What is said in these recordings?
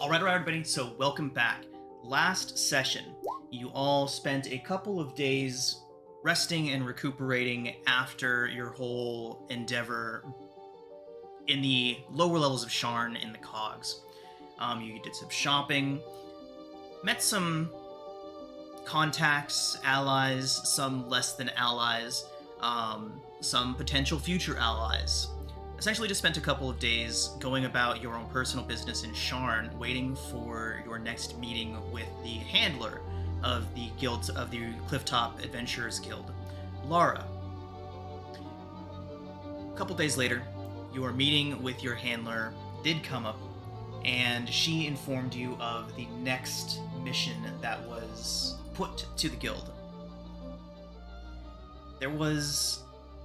Alright, everybody, so welcome back. Last session, you all spent a couple of days resting and recuperating after your whole endeavor in the lower levels of Sharn in the Cogs. You did some shopping, met some contacts, allies, some less than allies, some potential future allies. Essentially just spent a couple of days going about your own personal business in Sharn, waiting for your next meeting with the handler of the guild of the Clifftop Adventurers Guild, Lara. A couple days later, your meeting with your handler did come up, and she informed you of the next mission that was put to the guild. There was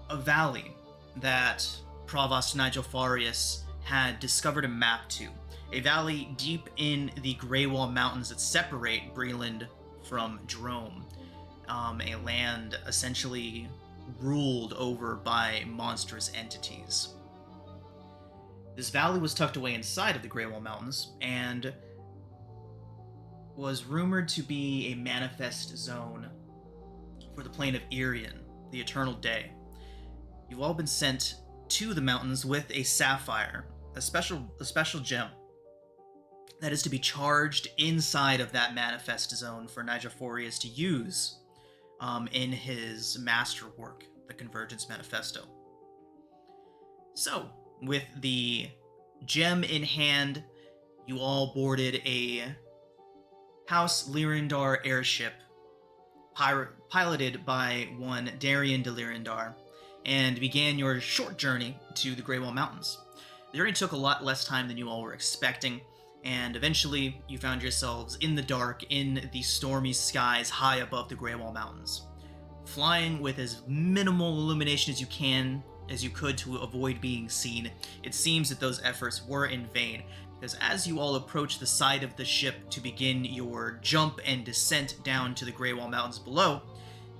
a valley that Provost Nigel Farius had discovered a map to. A valley deep in the Graywall Mountains that separate Breland from Drome. A land essentially ruled over by monstrous entities. This valley was tucked away inside of the Graywall Mountains and was rumored to be a manifest zone for the plane of Irion, the Eternal Day. You've all been sent to the mountains with a sapphire, a special gem that is to be charged inside of that manifest zone for Nigel-Forius to use in his masterwork, the Convergence Manifesto. So, with the gem in hand, you all boarded a House Lyrindar airship piloted by one Darian de Lyrindar, and began your short journey to the Graywall Mountains. The journey took a lot less time than you all were expecting, and eventually you found yourselves in the dark in the stormy skies high above the Graywall Mountains, flying with as minimal illumination as you could to avoid being seen. It seems that those efforts were in vain, because as you all approached the side of the ship to begin your jump and descent down to the Graywall Mountains below,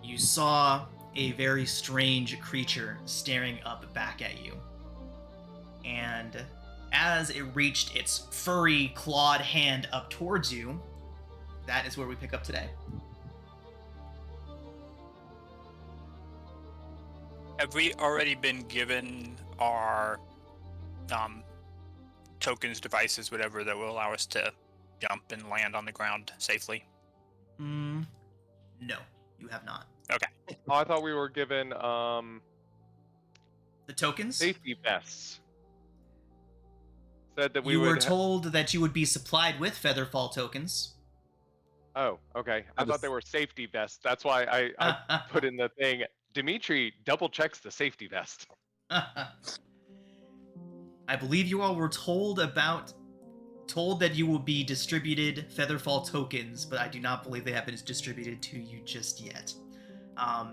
you saw a very strange creature staring up back at you. And as it reached its furry, clawed hand up towards you, that is where we pick up today. Have we already been given our tokens, devices, whatever, that will allow us to jump and land on the ground safely? No, you have not. Okay. Oh, I thought we were given The tokens? safety vests. Said that we You would were told that you would be supplied with Featherfall tokens. Oh, okay. I thought they were safety vests. That's why I put in the thing. Dimitri double checks the safety vest. I believe you all were told that you will be distributed Featherfall tokens, but I do not believe they have been distributed to you just yet.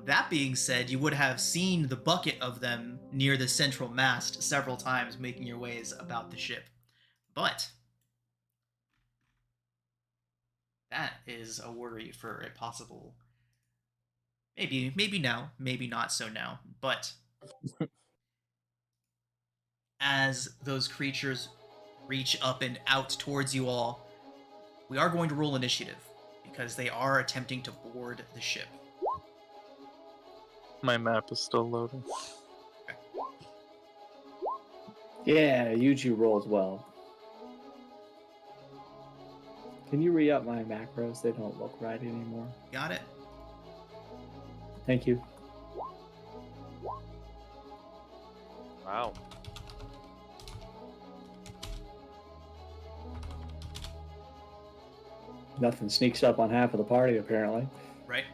That being said, you would have seen the bucket of them near the central mast several times making your ways about the ship. But that is a worry for a possible... Maybe now, maybe not so now, but as those creatures reach up and out towards you all, we are going to roll initiative, because they are attempting to board the ship. My map is still loading. Yeah, Yuji rolls well. Can you re-up my macros? They don't look right anymore. Got it? Thank you. Wow. Nothing sneaks up on half of the party, apparently. Right?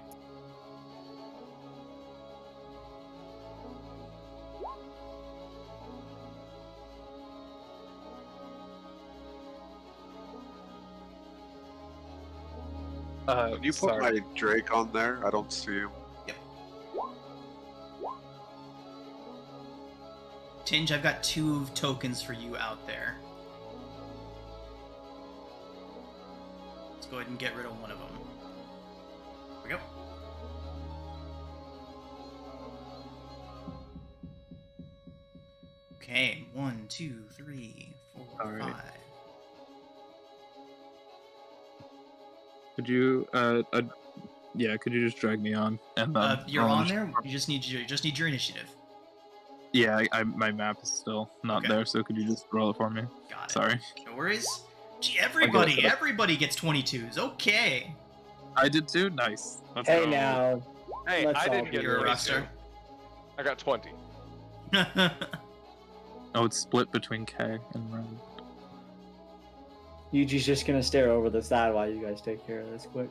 Can you put my Drake on there? I don't see him. Yep. Tinge, I've got 2 tokens for you out there. Let's go ahead and get rid of one of them. Here we go. Okay, 1, 2, 3, 4, All right. 5. Could you, yeah, could you just drag me on? And You're on there. You just need your initiative. Yeah, my map is still not there, so could you just roll it for me? Got it. Sorry. No worries. Gee, everybody gets 22s. Okay. I did too. Nice. Let's Hey go. now. Hey, Let's I all didn't get You're a 22. rock star. I got 20. Oh, it's split between K and Ren. Yuji's just gonna stare over the side while you guys take care of this quick.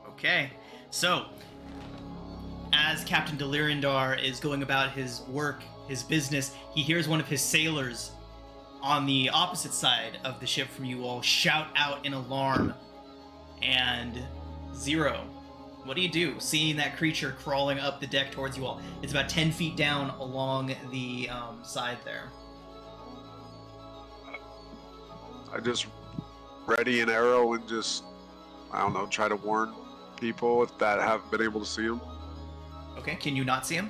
Okay, so as Captain Delirindar is going about his work, his business, he hears one of his sailors on the opposite side of the ship from you all shout out in alarm. And Zero, what do you do, seeing that creature crawling up the deck towards you all? It's about 10 feet down along the side there. I just ready an arrow and just, I don't know, try to warn people if that haven't been able to see him. Okay, can you not see him?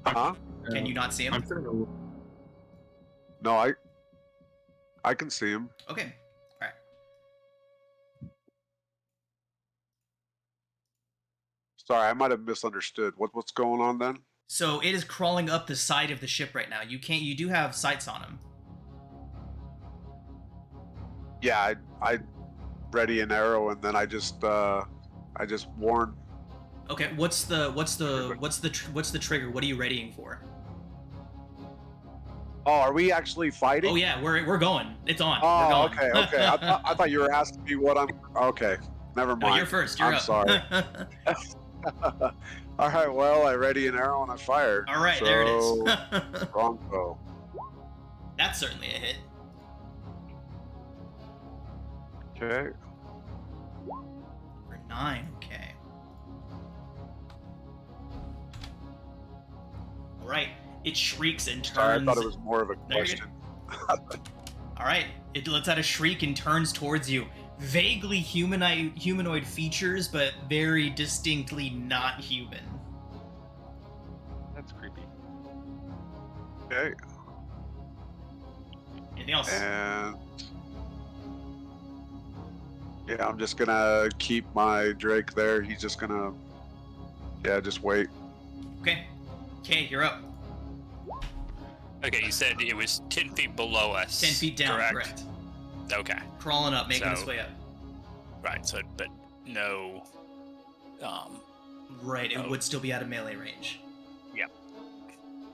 Huh? Can you not see him? I'm sure it'll- No, I can see him. Okay, alright. Sorry, I might have misunderstood. What's going on then? So it is crawling up the side of the ship right now. You do have sights on him. Yeah, I ready an arrow and then I just warn. Okay, what's the trigger? What are you readying for? Oh, are we actually fighting? Oh yeah, we're going. It's on. Oh, We're going. okay. I thought you were asking me what I'm. Okay, never mind. No, you're first. You're I'm up. sorry. All right. Well, I ready an arrow and I fire. All right, so, there it is. wrong bow. That's certainly a hit. Okay. For 9. Okay. All right. It shrieks and turns. Sorry, I thought it was more of a No, you're good. question. All right. It lets out a shriek and turns towards you. Vaguely humanoid features, but very distinctly not human. That's creepy. Okay. Anything else? And yeah, I'm just gonna keep my Drake there. He's just gonna, just wait. Okay. Okay, you're up. Okay, you said it was 10 feet below us. 10 feet down, correct. Okay. Crawling up, making its So- way up. Right, so, but no, Right, it Oh. would still be out of melee range. Yep.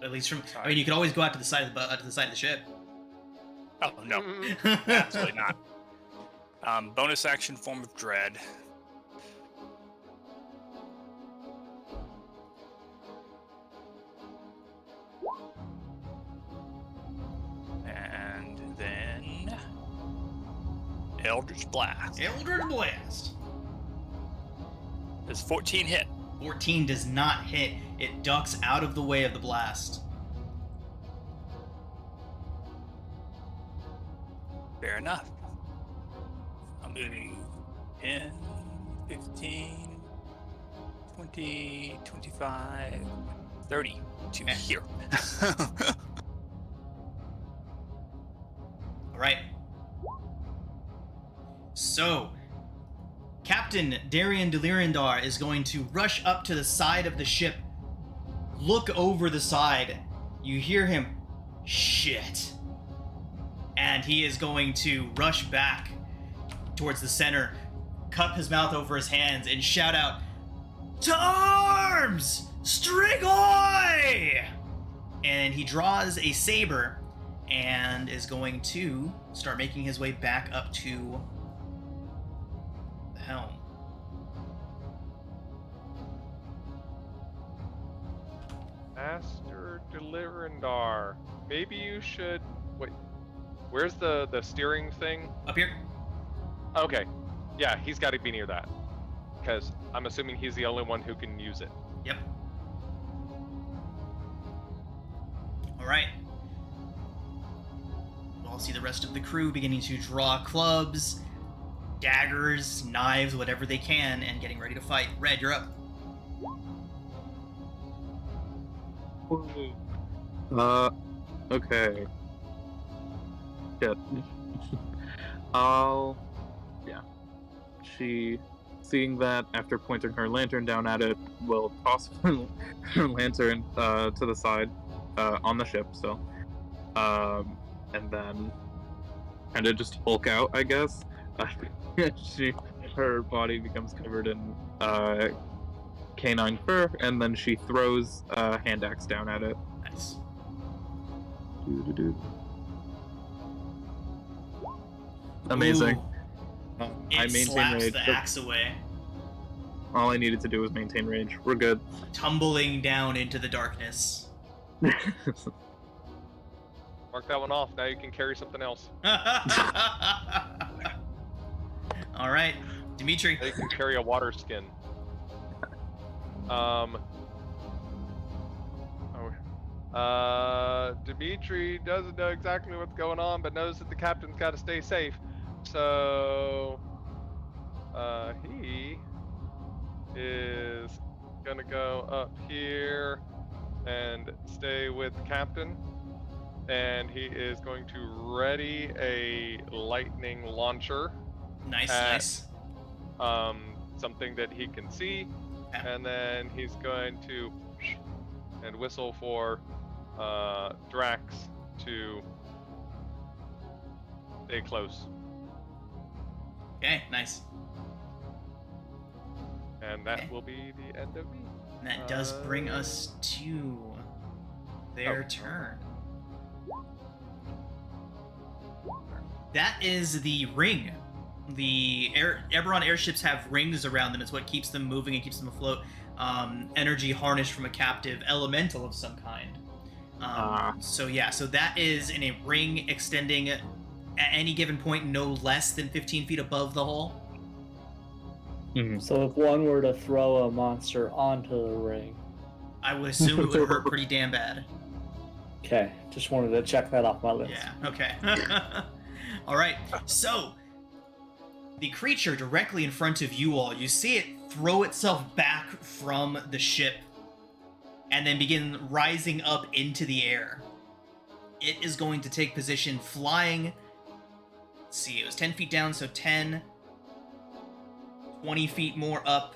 At least from. I Sorry. mean, you could always go out to the side of the ship. oh, no, absolutely not. Bonus action, Form of Dread. And then Eldritch Blast. Eldritch Blast. Does 14 hit? 14 does not hit. It ducks out of the way of the blast. Fair enough. I'm moving 10, 15, 20, 25, 30 to here. All right. So, Captain Darian Delirindar is going to rush up to the side of the ship, look over the side. You hear him, shit. And he is going to rush back towards the center, cup his mouth over his hands, and shout out, "To arms! Strigoi!" And he draws a saber and is going to start making his way back up to the helm. Master Delirindar. Maybe you should wait. Where's the steering thing? Up here. Okay. Yeah, he's got to be near that. Because I'm assuming he's the only one who can use it. Yep. All right. We'll see the rest of the crew beginning to draw clubs, daggers, knives, whatever they can, and getting ready to fight. Red, you're up. Okay. Shit. I'll She, seeing that, after pointing her lantern down at it, will toss her lantern to the side on the ship. So, and then kind of just Hulk out, I guess. Her body becomes covered in canine fur, and then she throws a hand axe down at it. Nice. Amazing. Ooh, I it maintain slaps rage. the axe away, All I needed to do was maintain rage. We're good. tumbling down into the darkness. Mark that one off. Now you can carry something else. All right, Dimitri. Now you can carry a water skin. Dimitri doesn't know exactly what's going on, but knows that the captain's got to stay safe. So, he is gonna go up here and stay with the captain, and he is going to ready a lightning launcher. Nice, at, nice. Something that he can see, Okay. and then he's going to and whistle for Drax to stay close, Okay, nice. and that Okay. will be the end of me. And that does bring us to their turn. That is the ring. The Eberron airships have rings around them. It's what keeps them moving and keeps them afloat. Energy harnessed from a captive elemental of some kind. So yeah, so that is in a ring extending at any given point no less than 15 feet above the hull. So if one were to throw a monster onto the ring. I would assume it would hurt pretty damn bad. Okay, just wanted to check that off my list. Yeah, okay. All right, so the creature directly in front of you all, you see it throw itself back from the ship and then begin rising up into the air. It is going to take position flying. Let's see, it was 10 feet down, so 10, 20 feet more up,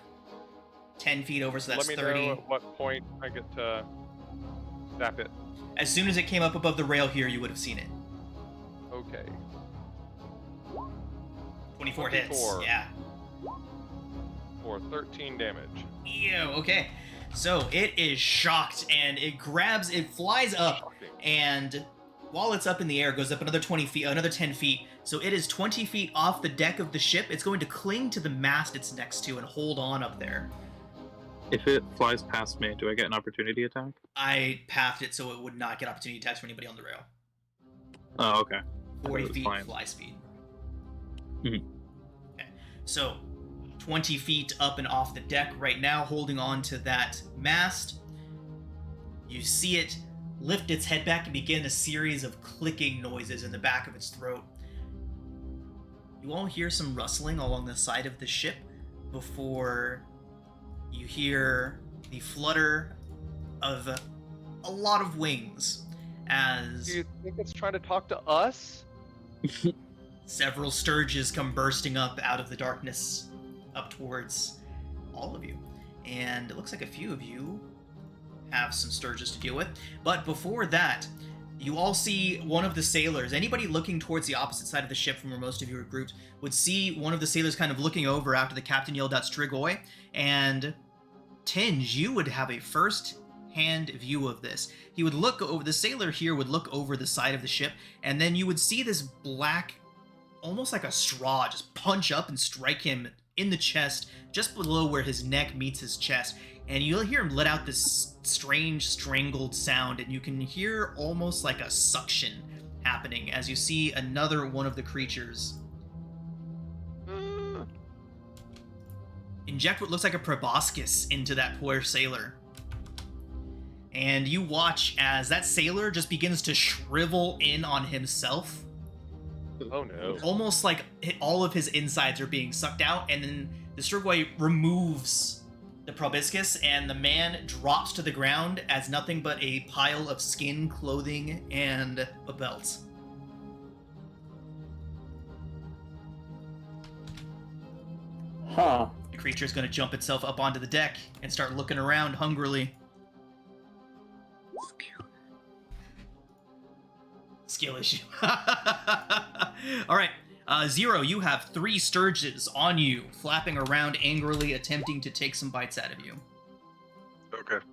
10 feet over, so that's Let me 30. know at what point I get to zap it. As soon as it came up above the rail here, you would have seen it. Okay. 24 hits, 24. yeah. For 13 damage. Ew, okay. So it is shocked and it flies up, Shocking. and while it's up in the air, goes up another 20 feet, another 10 feet. So it is 20 feet off the deck of the ship. It's going to cling to the mast it's next to and hold on up there. If it flies past me, do I get an opportunity attack? I pathed it so it would not get opportunity attacks from anybody on the rail. Oh, okay. 40 was feet flying. fly speed. Mhm. Okay. So 20 feet up and off the deck right now, holding on to that mast. You see it lift its head back and begin a series of clicking noises in the back of its throat. You all hear some rustling along the side of the ship before you hear the flutter of a lot of wings as Do you think it's trying to talk to us? several sturges come bursting up out of the darkness up towards all of you. And it looks like a few of you have some sturges to deal with. But before that, you all see one of the sailors. Anybody looking towards the opposite side of the ship from where most of you are grouped would see one of the sailors kind of looking over after the captain yelled out Strigoi. And Tinge, you would have a first-hand view of this. He would look over, the sailor here would look over the side of the ship, and then you would see this black, almost like a straw, just punch up and strike him in the chest, just below where his neck meets his chest. And you'll hear him let out this strange, strangled sound, and you can hear almost like a suction happening as you see another one of the creatures inject what looks like a proboscis into that poor sailor. And you watch as that sailor just begins to shrivel in on himself. Oh no. Almost like all of his insides are being sucked out, and then the Strigoi removes the proboscis, and the man drops to the ground as nothing but a pile of skin, clothing, and a belt. Huh. The creature's going to jump itself up onto the deck and start looking around hungrily. Skill issue. All right. Zero, you have 3 Sturges on you, flapping around angrily, attempting to take some bites out of you. Okay.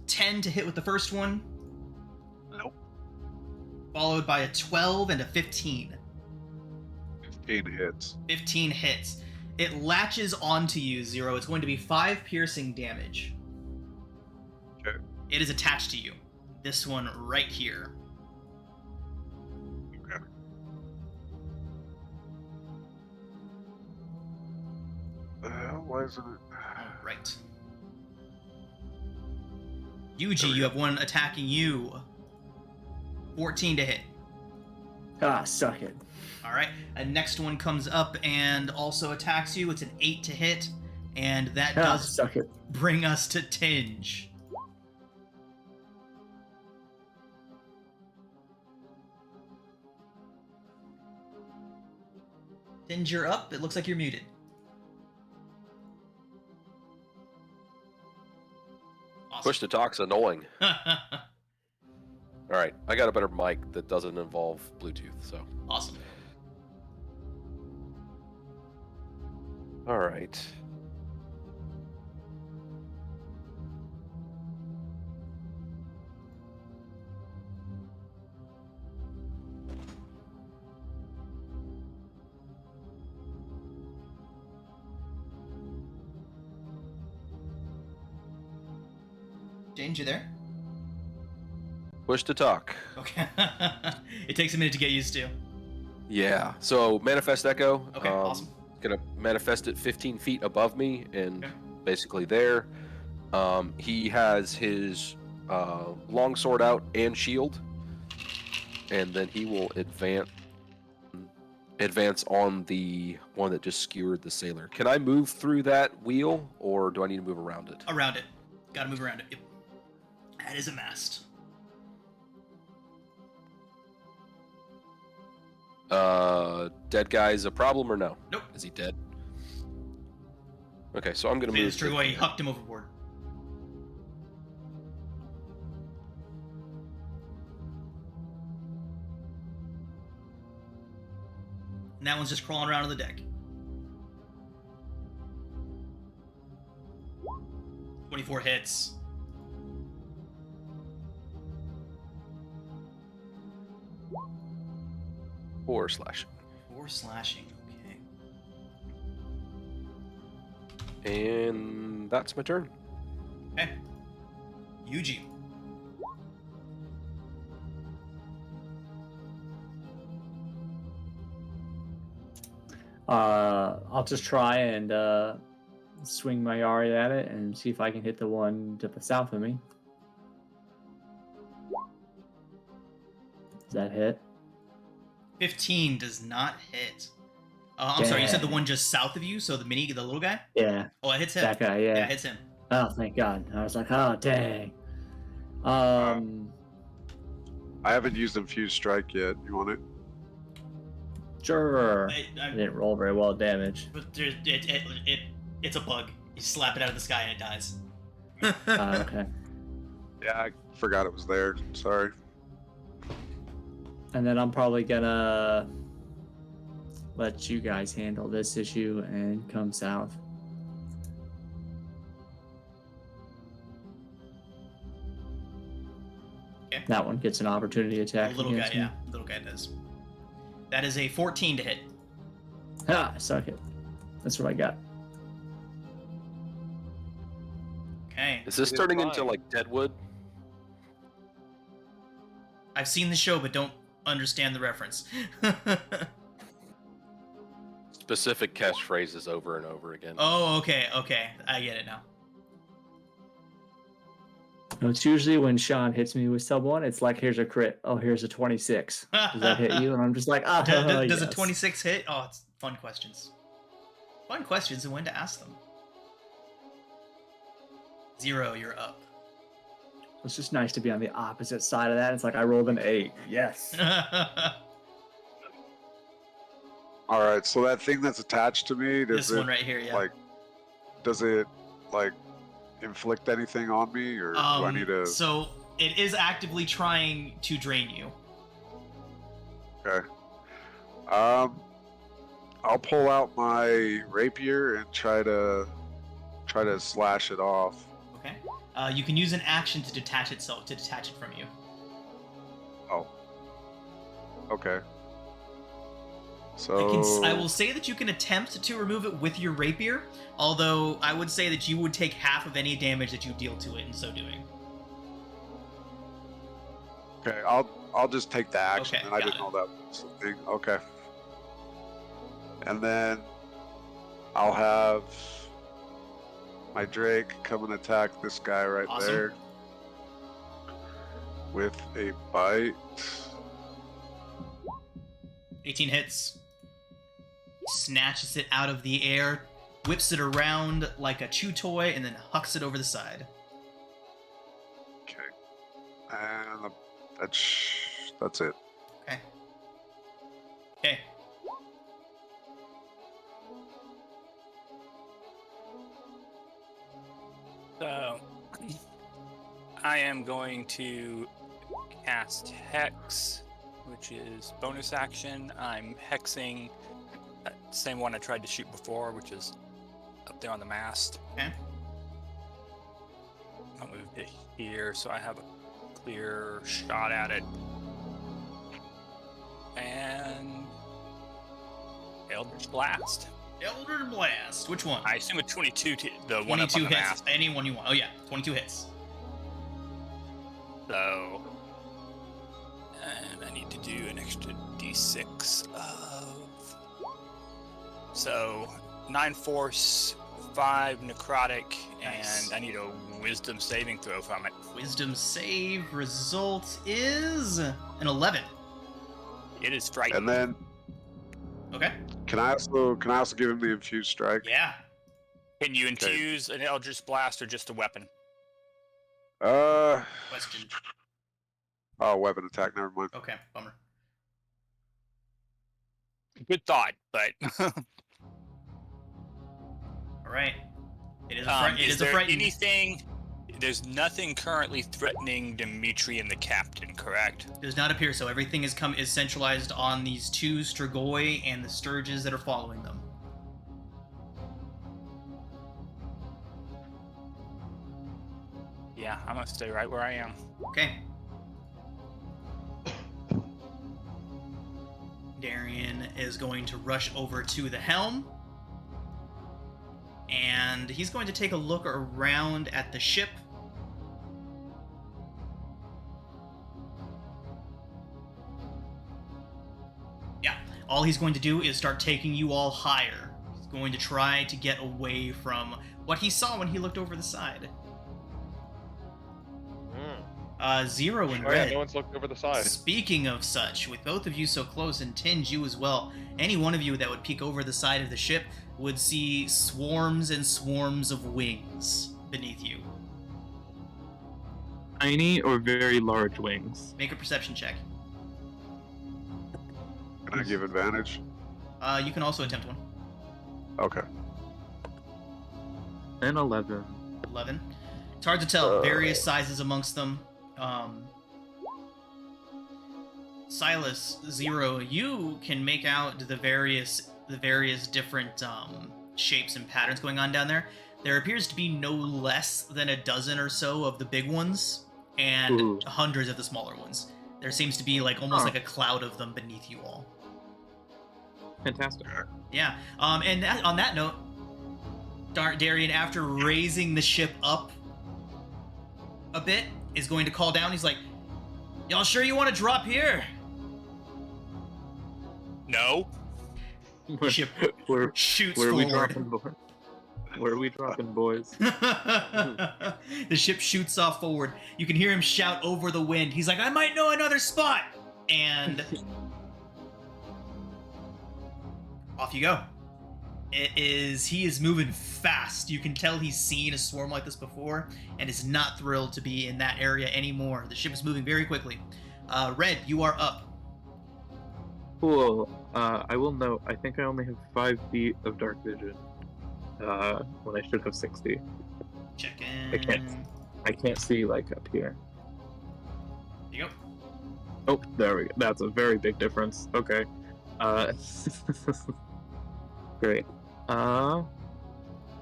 10 to hit with the first one. Nope. Followed by a 12 and a 15. 15 hits. 15 hits. It latches onto you, Zero. It's going to be 5 piercing damage. Okay. It is attached to you. This one right here. Okay. Why isn't it? All right. Yuji, you have one attacking you. 14 to hit. Ah, suck it. All right. A next one comes up and also attacks you. It's an 8 to hit, and that Ah, does suck it. bring us to Tinge. Tinge, you're up. It looks like you're muted. Awesome. Push to talk's annoying. All right, I got a better mic that doesn't involve Bluetooth, so. Awesome. All right. James, you there? Push to talk. Okay. It takes a minute to get used to. Yeah. So manifest echo. Okay, awesome. Gonna manifest it 15 feet above me and Okay. basically there. He has his longsword out and shield, and then he will advance on the one that just skewered the sailor. Can I move through that wheel, or do I need to move around it? Around it. Gotta move around it. Yep. That is a mast. Dead guy's a problem or no? Nope. Is he dead? Okay, so I'm gonna See, move. it's true to- why he hucked him overboard. And that one's just crawling around on the deck. 24 hits. Or slashing. 4 slashing, okay. And that's my turn. Okay. Yuji. I'll just try and swing my Yari at it and see if I can hit the one to the south of me. Does that hit? 15 does not hit. I'm sorry, you said the one just south of you, so the little guy? Yeah, Oh, it hits him. that guy. Yeah, Yeah. it hits him. Oh, thank God. I was like, oh, dang. I haven't used Infused Strike yet. You want it? Sure. I- I didn't roll very well damage. But it's a bug. You slap it out of the sky and it dies. Okay. Yeah, I forgot it was there. Sorry. And then I'm probably gonna let you guys handle this issue and come south. Okay. That one gets an opportunity attack. Little guy, against me. yeah. Little guy does. That is a 14 to hit. Ah, suck it. That's what I got. Okay. Is this It is turning fine. into like Deadwood? I've seen the show, but don't understand the reference. Specific catchphrases over and over again. Oh, okay. I get it now. No, it's usually when Sean hits me with someone, it's like, here's a crit. Oh, here's a 26. Does that hit you? And I'm just like, ah, Does a yes. 26 hit? Oh, it's fun questions. Fun questions and when to ask them. Zero, you're up. It's just nice to be on the opposite side of that. It's like I rolled an 8. Yes. All right, so that thing that's attached to me, does This it one right here, yeah. like, does it like inflict anything on me, or do I need to? So it is actively trying to drain you. Okay. I'll pull out my rapier and try to slash it off. Okay. You can use an action to detach it from you. Oh. Okay. So I will say that you can attempt to remove it with your rapier, although I would say that you would take half of any damage that you deal to it in so doing. Okay, I'll just take the action, Okay, and I got didn't know that was a thing. Okay. And then I'll have my Drake come and attack this guy right Awesome. there with a bite. 18 hits. Snatches it out of the air, whips it around like a chew toy, and then hucks it over the side. Okay. And that's it. Okay. Okay. So, I am going to cast Hex, which is bonus action. I'm hexing that same one I tried to shoot before, which is up there on the mast. Okay. I'll move to here so I have a clear shot at it. And Eldritch Blast. Eldritch Blast. Which one? I assume a 22 to the one up 22 on the hits. mast. Any one you want. Oh yeah, 22 hits. So, and I need to do an extra d6 of. So, 9 force, 5 necrotic, Nice. and I need a wisdom saving throw from it. Wisdom save result is an 11. It is frightening. And then Okay. can I also give him the infused strike? Yeah. Can you infuse an Eldritch Blast or just a weapon? Question. Oh, weapon attack. Never mind. Okay. Bummer. Good thought, but All right. It is is a there frightened. anything? There's nothing currently threatening Dimitri and the captain, correct? Does not appear so. Everything is centralized on these two Strigoi and the Sturges that are following them. Yeah, I'm gonna stay right where I am. Okay. Darian is going to rush over to the helm. And he's going to take a look around at the ship. Yeah, all he's going to do is start taking you all higher. He's going to try to get away from what he saw when he looked over the side. Zero in Oh yeah, red. no one's looked over the side. Speaking of such, with both of you so close and Tinge, you as well, any one of you that would peek over the side of the ship would see swarms and swarms of wings beneath you. Tiny or very large wings? Make a perception check. Can I give advantage? You can also attempt one. Okay. And 11. 11. It's hard to tell. Various sizes amongst them. Silas, Zero, you can make out the various different shapes and patterns going on down there. There appears to be no less than a dozen or so of the big ones, and Ooh. hundreds of the smaller ones. There seems to be almost like a cloud of them beneath you all. Fantastic. Yeah. And on that note, Darian, after raising the ship up a bit, is going to call down. He's like, "Y'all sure you want to drop here?" No. Ship Where shoots are we forward. dropping, boys? Where are we dropping, boys? The ship shoots off forward. You can hear him shout over the wind. He's like, "I might know another spot!" And off you go. He is moving fast. You can tell he's seen a swarm like this before and is not thrilled to be in that area anymore. The ship is moving very quickly. Red, you are up. Cool. I will note, I think I only have 5 feet of dark vision. When I should have 60. Check in. I can't see, like, up here. There you go. Oh, there we go. That's a very big difference. Okay. Great.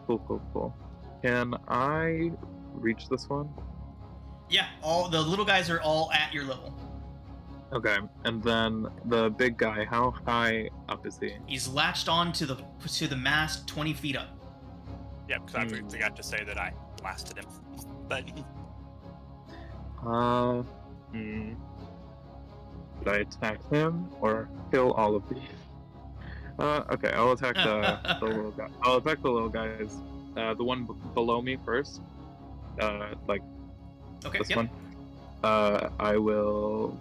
Cool. Can I reach this one? Yeah, all the little guys are all at your level. Okay, and then the big guy, how high up is he? He's latched on to the mast 20 feet up. Yeah, because I forgot to say that I blasted him. But Should I attack him or kill all of these? Okay, I'll attack the little guy. I'll attack the little guys. The one below me first. Like Okay, this yep. one. I will.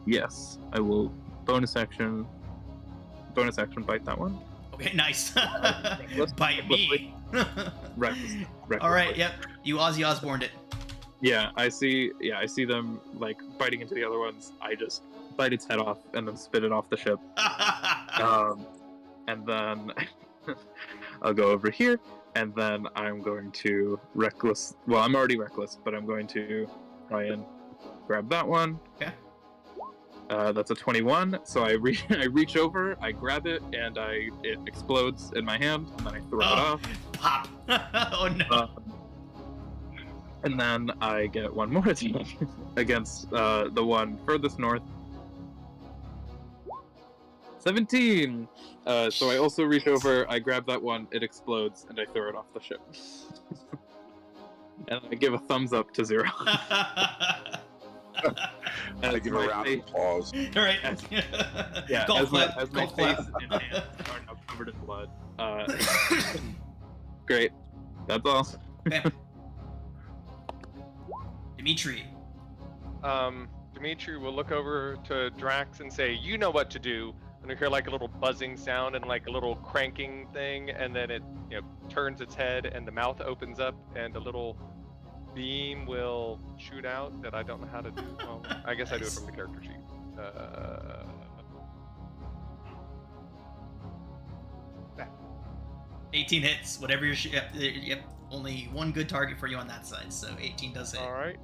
Yes, I will bonus action bite that one. Okay, nice. Reckless- Bite me. Reckless All right, bite. yep. You Ozzy Osbourne'd it. Yeah, I see them like biting into the other ones. I just bite its head off and then spit it off the ship. And then I'll go over here, and then I'm going to reckless. Well, I'm already reckless, but I'm going to try and grab that one. Okay. That's a 21. So I reach over, I grab it, and it explodes in my hand, and then I throw it off. Pop. Oh no. And then I get one more attack against the one furthest north. 17! So I also reach over, I grab that one, it explodes, and I throw it off the ship. And I give a thumbs up to 0. I give a round of applause. All right. Yeah, Golf clap. as my Golf clap. face and hands are now covered in blood. Great. That's all. Bam. Dimitri. Dimitri will look over to Drax and say, "You know what to do." And you hear like a little buzzing sound and like a little cranking thing, and then it, turns its head and the mouth opens up and a little beam will shoot out that I don't know how to do. Well, I guess I do it from the character sheet. 18 hits. Whatever your yep. Only one good target for you on that side, so 18 does hit. All right.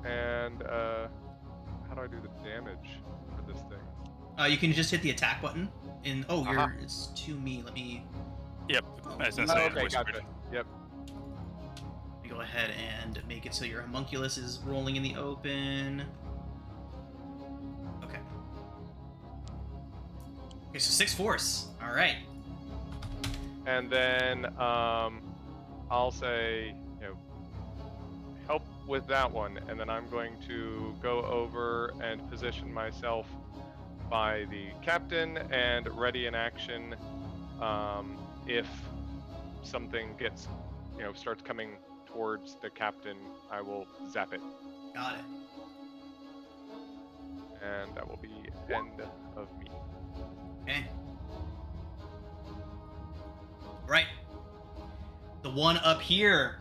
And how do I do the damage for this thing? You can just hit the attack button. It's to me. Let me yep, I was gonna say okay, whispered. gotcha. Yep. go ahead and make it so your homunculus is rolling in the open. Okay. Okay, so 6 force. All right. And then I'll say, help with that one, and then I'm going to go over and position myself by the captain and ready in action if something gets, starts coming towards the captain, I will zap it. Got it. And that will be end of me. Okay. Right. The one up here,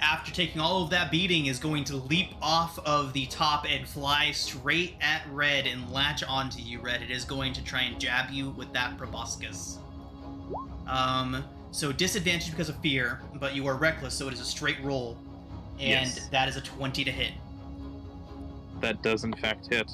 after taking all of that beating, is going to leap off of the top and fly straight at Red and latch onto you, Red. It is going to try and jab you with that proboscis. So disadvantage because of fear, but you are reckless, so it is a straight roll. And Yes. that is a 20 to hit. That does in fact hit.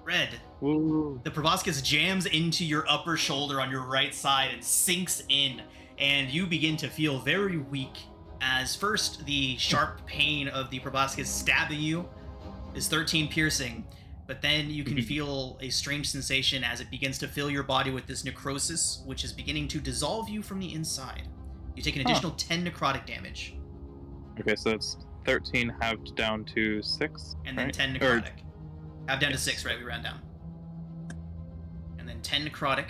Red, Woo. the proboscis jams into your upper shoulder on your right side and sinks in, and you begin to feel very weak as first the sharp pain of the proboscis stabbing you is 13 piercing, but then you can feel a strange sensation as it begins to fill your body with this necrosis, which is beginning to dissolve you from the inside. You take an additional 10 necrotic damage, Okay, so it's 13 halved down to 6. and then right? 10 Or- necrotic. Have down to 6, right? We ran down. And then 10 necrotic.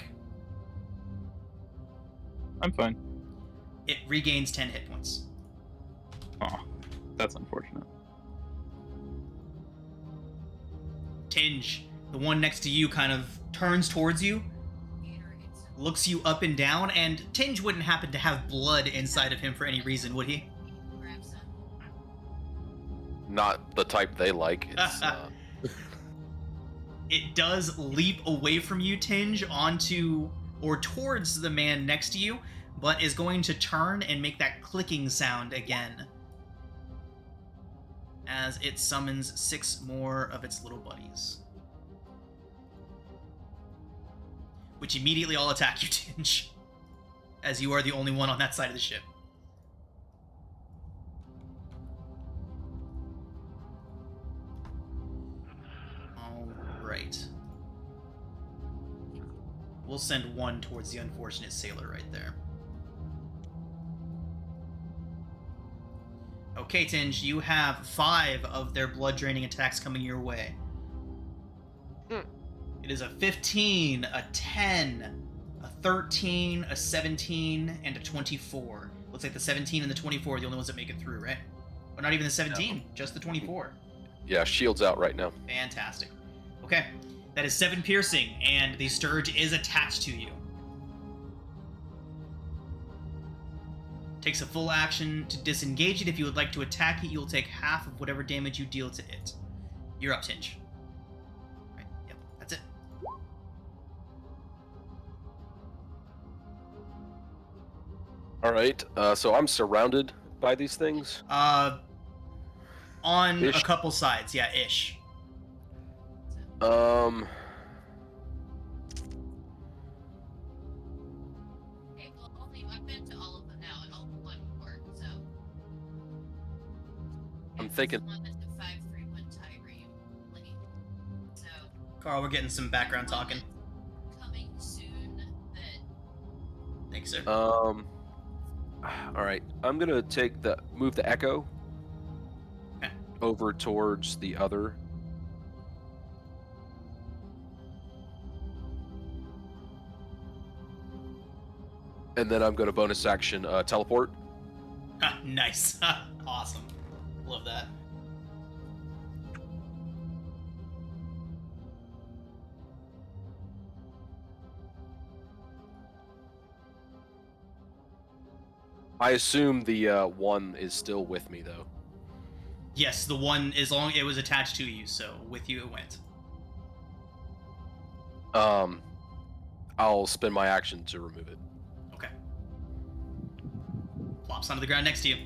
I'm fine. It regains 10 hit points. Oh, that's unfortunate. Tinge, the one next to you, kind of turns towards you, looks you up and down, and Tinge wouldn't happen to have blood inside of him for any reason, would he? Not the type they like. It's, It does leap away from you, Tinge, onto or towards the man next to you, but is going to turn and make that clicking sound again as it summons 6 more of its little buddies, which immediately all attack you, Tinge, as you are the only one on that side of the ship. All right. We'll send one towards the unfortunate sailor right there. Okay, Tinge, you have 5 of their blood-draining attacks coming your way. It is a 15, a 10, a 13, a 17, and a 24. Looks like the 17 and the 24 are the only ones that make it through, right? Or not even the 17, just the 24. Yeah, shield's out right now. Fantastic. Okay, that is 7 piercing, and the Scourge is attached to you. Takes a full action to disengage it. If you would like to attack it, you'll take half of whatever damage you deal to it. You're up, Tinge. Right, yep, that's it. All right, so I'm surrounded by these things. On Ish. a couple sides, yeah, ish. Okay, well, I've been to all of them now, and all of them work, so. I'm thinking- One that's a 5-3-1 Tyree lane. So. Carl, we're getting some background talking. Coming soon. That. Thanks, sir. All right, I'm gonna move the echo Okay. over towards the other. And then I'm gonna bonus action teleport. Nice. Awesome. Love that. I assume the one is still with me though. Yes, the one, as long it was attached to you, so with you it went. I'll spend my action to remove it. Okay. Plops onto the ground next to you.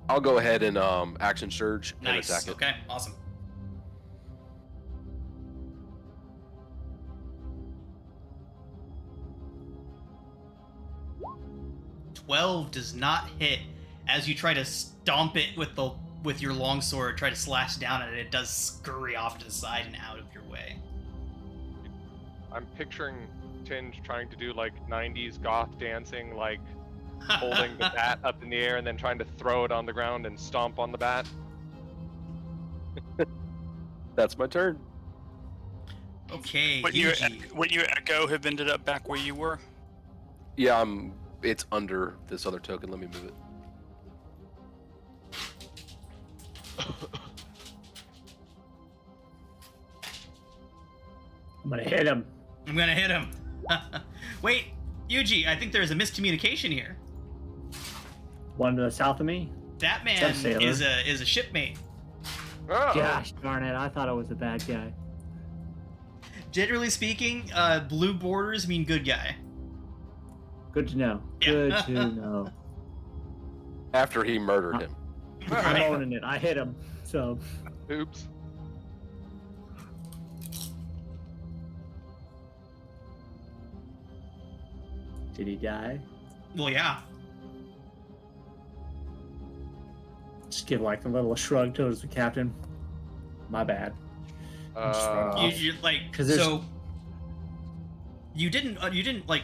I'll go ahead and action surge and Nice. attack it. Okay, awesome. "12 does not hit. As you try to stomp it with your longsword, try to slash down at it, it does scurry off to the side and out of your way. I'm picturing Tinge trying to do like 90s goth dancing, like holding the bat up in the air and then trying to throw it on the ground and stomp on the bat. That's my turn. Okay, Would you echo have ended up back where you were? Yeah, it's under this other token. Let me move it. I'm gonna hit him. I'm gonna hit him. Wait, Yuji, I think there's a miscommunication here. One to the south of me. That man That's sailor. is a shipmate. Oh, Gosh darn it! I thought it was a bad guy. Generally speaking, blue borders mean good guy. Good to know. Yeah. Good to know. After he murdered him. I'm owning it. I hit him. So oops. did he die? Well, yeah. Just give like a little shrug towards the captain. My bad. Just run off. You like 'Cause there's- so. You didn't like.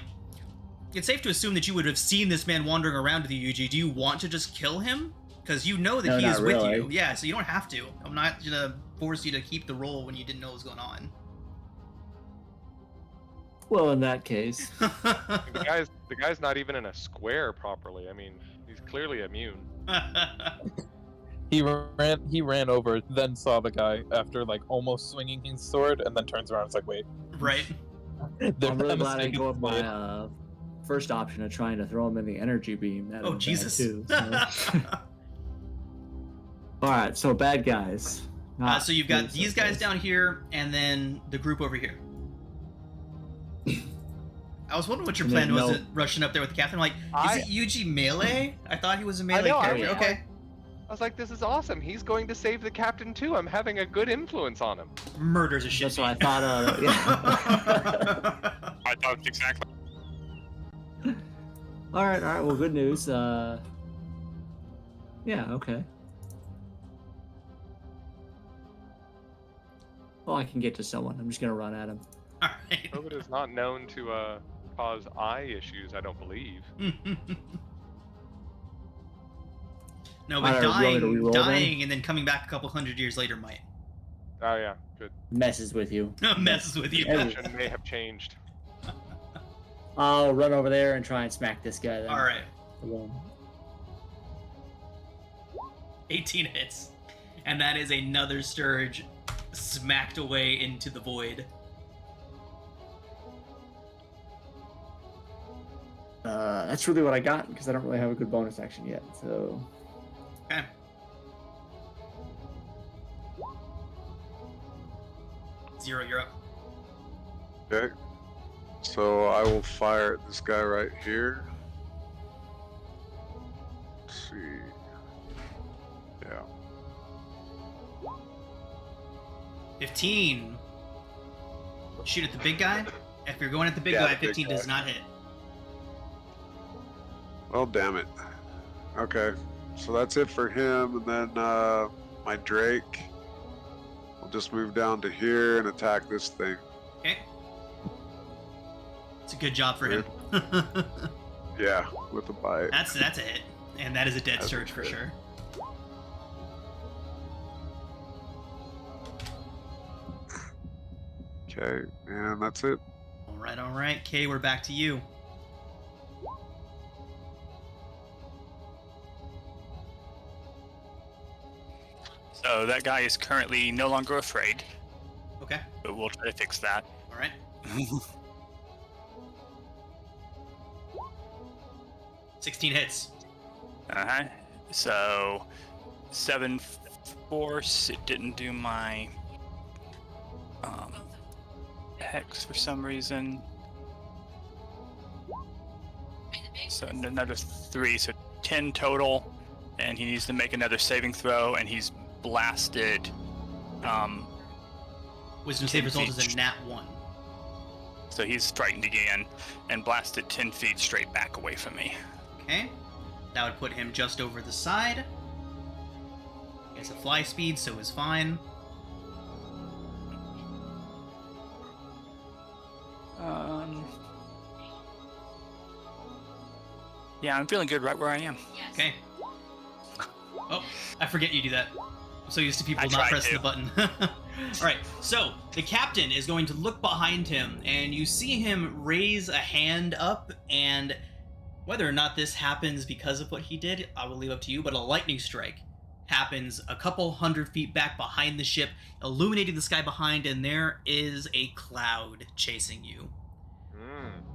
It's safe to assume that you would have seen this man wandering around with you, Yuji. Do you want to just kill him? Because you know that No, he is not with really. you. Yeah, so you don't have to. I'm not gonna force you to keep the role when you didn't know what was going on. Well, in that case, The guy's not even in a square properly. I mean, he's clearly immune. He ran over, then saw the guy after like almost swinging his sword, and then turns around and is like, wait. Right. They're I'm really not glad I mistaken go with for it. my first option of trying to throw him in the energy beam. That Oh, Jesus. Too, so. All right, so bad guys. So you've got these guys down here, and then the group over here. I was wondering what your plan was, rushing up there with the captain. Like, is it Yuji melee? I thought he was a melee character. Okay. I was like, this is awesome. He's going to save the captain too. I'm having a good influence on him. Murders a shit. That's what I thought. Yeah. I thought exactly. All right. Well, good news. Yeah. Okay. Well, I can get to someone. I'm just gonna run at him. All right. COVID is not known to cause eye issues, I don't believe. No, but dying and then coming back a couple hundred years later might. Oh yeah, good. Messes with you. Messes with you. Action may have changed. I'll run over there and try and smack this guy then. All right. Alone. 18 hits. And that is another Sturge smacked away into the void. That's really what I got because I don't really have a good bonus action yet. So. Okay. Zero, you're up. Okay. So I will fire at this guy right here. Let's see. Yeah. 15. Shoot at the big guy. If you're going at the big guy, 15 does not hit. Well, damn it. Okay. So that's it for him, and then my Drake will just move down to here and attack this thing. Okay. It's a good job for him. Yeah, with a bite. That's a hit, and that is a dead Sturge for sure. Okay, and that's it. All right. Kay, we're back to you. So that guy is currently no longer afraid, Okay. but we'll try to fix that. All right. 16 hits. Uh-huh. So 7 force. It didn't do my hex for some reason. So another 3, so 10 total, and he needs to make another saving throw, and he's blasted. Wisdom save result is a nat 1. So he's frightened again, and blasted 10 feet straight back away from me. Okay. That would put him just over the side. He has a fly speed, so is fine. Yeah, I'm feeling good right where I am. Yes. Okay. Oh, I forget you do that. I'm so used to people I not tried pressing to. the button. Alright, so the captain is going to look behind him, and you see him raise a hand up, and whether or not this happens because of what he did, I will leave up to you, but a lightning strike happens a couple hundred feet back behind the ship, illuminating the sky behind, and there is a cloud chasing you.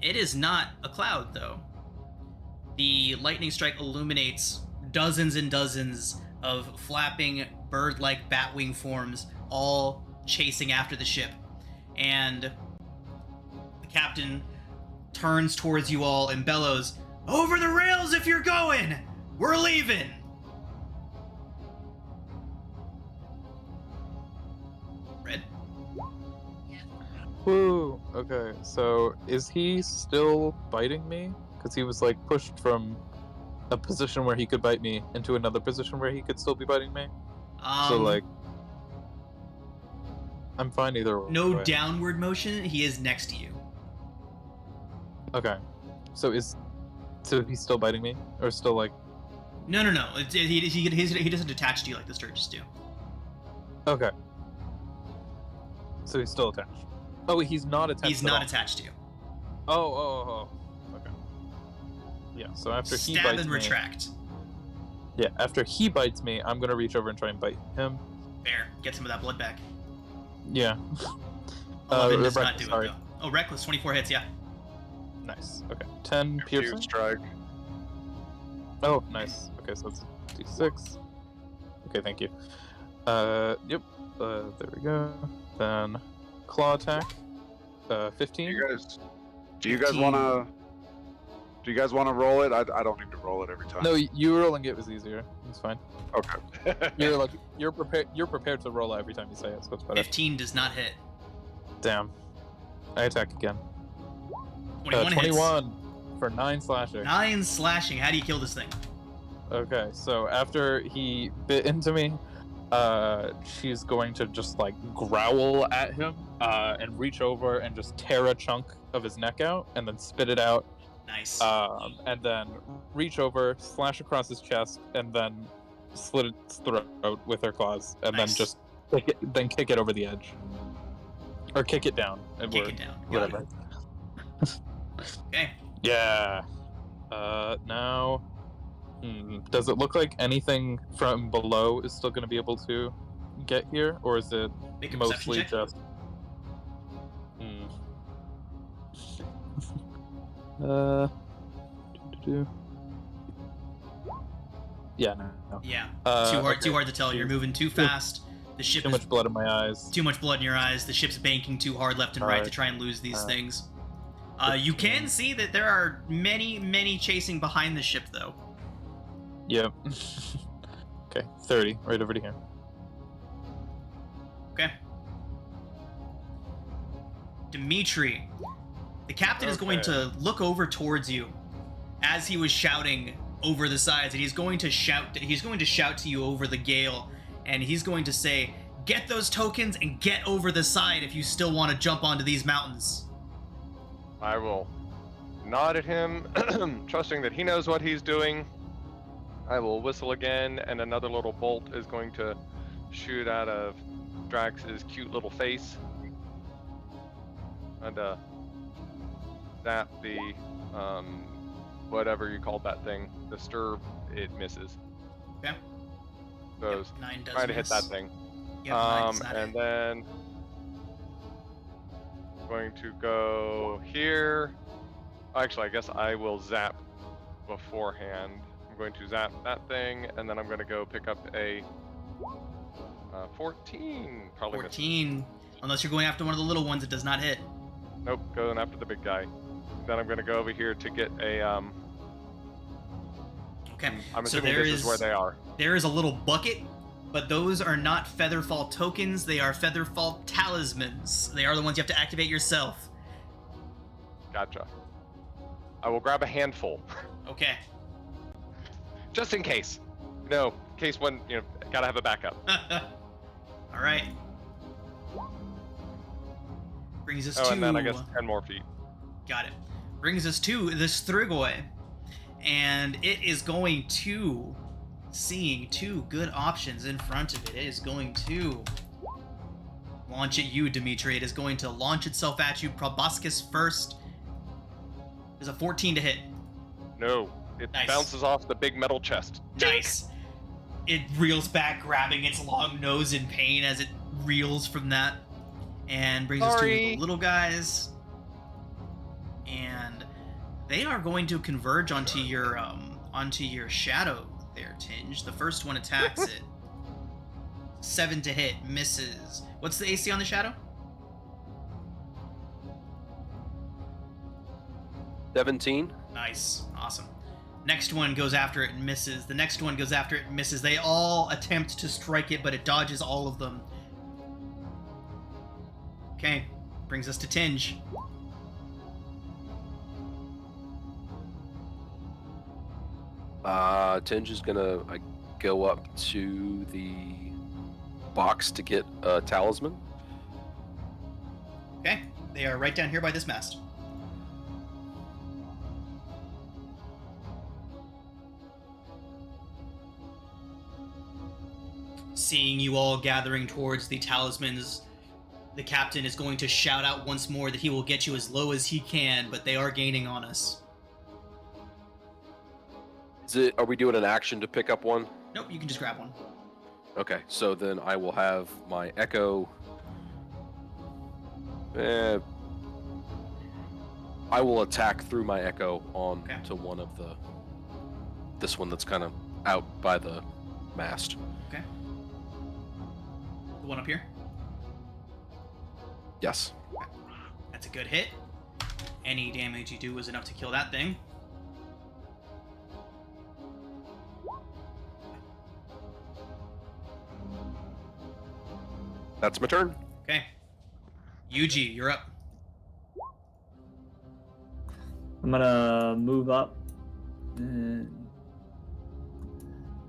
It is not a cloud, though. The lightning strike illuminates dozens and dozens of flapping bird-like bat-wing forms, all chasing after the ship. And the captain turns towards you all and bellows, "Over the rails if you're going! We're leaving!" Red? Woo! Okay, so is he still biting me? Because he was like pushed from a position where he could bite me into another position where he could still be biting me. So like, I'm fine either way. No downward motion. He is next to you. Okay, so he's still biting me, or still like? No. He doesn't attach to you like the Sturges do. Okay. So he's still attached. Oh, wait, he's not attached. He's not attached to you. Oh. Okay. Yeah. So after he Stab bites and me, retract. yeah, after he bites me, I'm gonna reach over and try and bite him. There, get some of that blood back. Yeah. 11 does not reckless, do it sorry. though. Oh, reckless, 24 hits, yeah. Nice. Okay. 10 Huge piercing. strike. Oh, nice. Okay, so it's d6. Okay, thank you. Yep. There we go. Then claw attack. 15. Do you guys wanna roll it? I don't need to roll it every time. No, you rolling it was easier. It's fine. Okay. You're prepared to roll it every time you say it, so it's better. 15 does not hit. Damn. I attack again. 21 hits. 21 for 9 slashing. 9 slashing. How do you kill this thing? Okay, so after he bit into me, she's going to just like growl at him and reach over and just tear a chunk of his neck out and then spit it out. Nice. And then reach over, slash across his chest, and then slit its throat with her claws, and Nice. then just kick it over the edge, or kick it down. Kick it down. Got Whatever. it. Okay. Yeah. Now, does it look like anything from below is still going to be able to get here, or is it Make a perception mostly check. just? Yeah, no. Yeah. Okay. Too hard to tell. You're moving too fast. The ship Too is much blood in my eyes. too much blood in your eyes. The ship's banking too hard left and right to Alright. try and lose these Alright. things. You can see that there are many chasing behind the ship, though. Yep. Okay, 30, right over to here. Okay. Dimitri, the captain is going Okay. to look over towards you as he was shouting over the sides, and he's going to shout to you over the gale, and he's going to say, "Get those tokens and get over the side if you still want to jump onto these mountains." I will nod at him, trusting that he knows what he's doing. I will whistle again, and another little bolt is going to shoot out of Drax's cute little face. And zap the whatever you called that thing. Disturb, it misses. Okay. Goes Yep, 9 does trying to hit miss. that thing. Yep, 9 does not And hit. then going to go here. Actually, I guess I will zap beforehand. I'm going to zap that thing, and then I'm going to go pick up a 14. Probably misses. 14. Unless you're going after one of the little ones, it does not hit. Nope, going after the big guy. Then I'm going to go over here to get a. Okay. I'm So assuming there this is where they are. There is a little bucket, but those are not Featherfall tokens. They are Featherfall talismans. They are the ones you have to activate yourself. Gotcha. I will grab a handful, Okay. just in case. In case one, gotta have a backup. All right. Brings us Oh, to. and then I guess 10 more feet. Got it. Brings us to the Strigoi, and it is going to, seeing 2 good options in front of it. It is going to launch at you, Dimitri. It is going to launch itself at you. Proboscis first. There's a 14 to hit. No, it Nice. bounces off the big metal chest. Nice. It reels back, grabbing its long nose in pain as it reels from that, and brings us to Sorry. the little guys. And they are going to converge onto your shadow there, Tinge. The first one attacks it. 7 to hit, misses. What's the AC on the shadow? 17. Nice. Awesome. Next one goes after it and misses. The next one goes after it and misses. They all attempt to strike it, but it dodges all of them. Okay. Brings us to Tinge. Tinge is gonna go up to the box to get a talisman. Okay. They are right down here by this mast. Seeing you all gathering towards the talismans, the captain is going to shout out once more that he will get you as low as he can, but they are gaining on us. Are we doing an action to pick up one? Nope, you can just grab one. Okay, so then I will have my Echo. I will attack through my echo on Okay. to one of this one that's kind of out by the mast. Okay. The one up here? Yes. That's a good hit. Any damage you do was enough to kill that thing. That's my turn. Okay. Yuji, you're up. I'm gonna move up and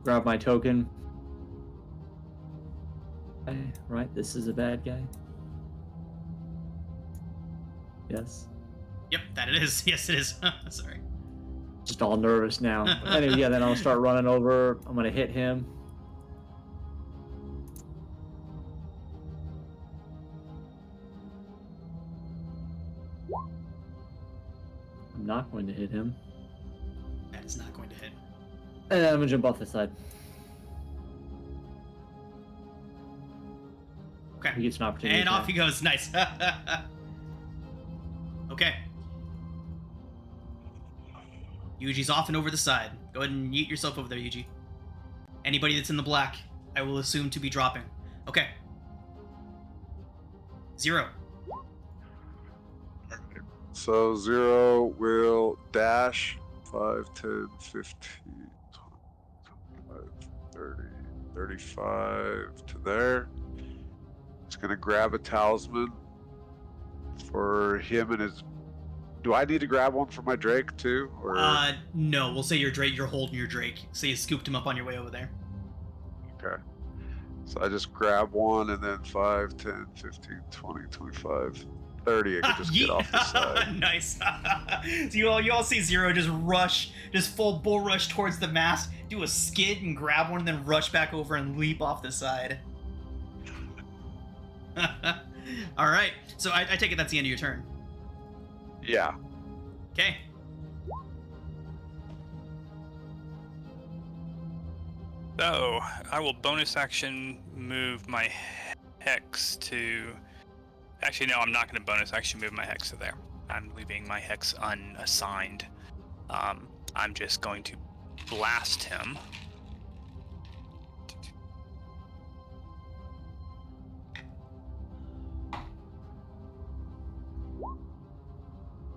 grab my token. Okay, right, this is a bad guy. Yes. Yep, that it is. Yes, it is. Sorry. Just all nervous now. Anyway, yeah, then I'll start running over. I'm gonna hit him. I'm not going to hit him. That is not going to hit. And then I'm gonna jump off the side. He Okay. gets an opportunity. And attack. off he goes. Nice. Okay. Yuji's off and over the side. Go ahead and yeet yourself over there, Yuji. Anybody that's in the black, I will assume to be dropping. Okay. 0. So 0 will dash 5, 10, 15, 20, 25, 30, 35 to there. It's going to grab a talisman for him and his... Do I need to grab one for my Drake too? Or... No. We'll say you're Drake. You're holding your Drake. So you scooped him up on your way over there. Okay. So I just grab one and then 5, 10, 15, 20, 25, 30. I can just get off the side. Nice. So you all see 0 just rush, just full bull rush towards the mast, do a skid and grab one, and then rush back over and leap off the side. All right. So I take it that's the end of your turn. Yeah. Okay. So, I will bonus action move my hex to... Actually, no, I'm not going to bonus action move my hex to there. I'm leaving my hex unassigned. I'm just going to blast him.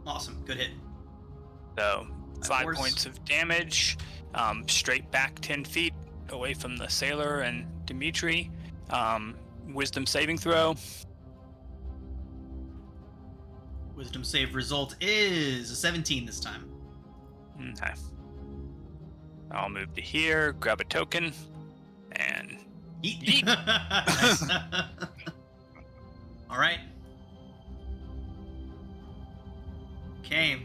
Awesome. Good hit. So, 5 course. points of damage, straight back 10 feet away from the sailor and Dimitri. Wisdom saving throw. Wisdom save result is a 17 this time. Okay. I'll move to here, grab a token, and Yeet. Nice. All right. Okay.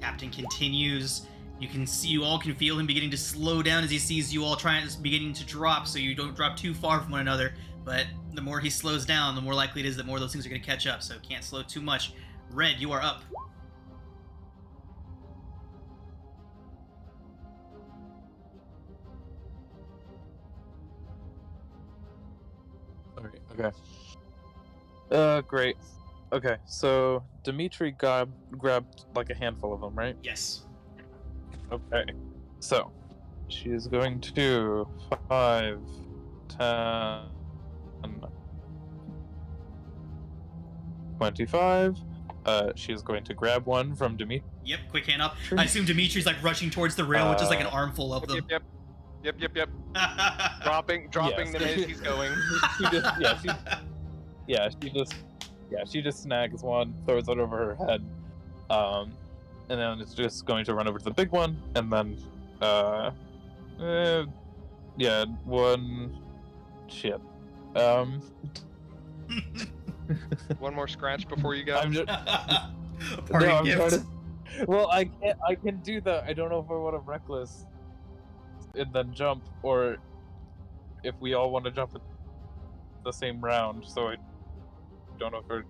Captain continues. You all can feel him beginning to slow down as he sees you all beginning to drop, so you don't drop too far from one another. But the more he slows down, the more likely it is that more of those things are going to catch up, so can't slow too much. Red, you are up. Alright, okay. Great. Okay, so Dimitri grabbed like a handful of them, right? Yes. Okay. So, she is going to 5, 10, 25. She is going to grab one from Dimitri. Yep, quick hand up. I assume Dimitri's like rushing towards the rail, which is like an armful of them. Yep. Dropping Yes. them as he's going. She just snags one, throws it over her head, and then it's just going to run over to the big one, and then, one, shit. One more scratch before you go. I'm just, Parting I'm gift. trying to. Well, I can do that. I don't know if I want to reckless, and then jump, or if we all want to jump at the same round. So I don't know if we're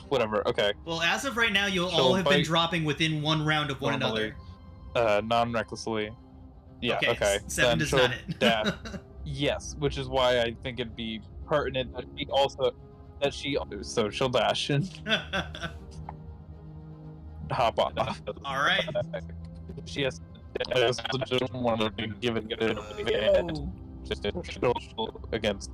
whatever. Okay. Well, as of right now, you'll She'll all have been bite dropping within one round of one normally. another. Non-recklessly. Yeah. Okay. 7 Then does she'll not hit. dash. Yes, which is why I think it'd be pertinent that she so she'll dash. hop off. All right. She has to just want to give it an advantage. Just against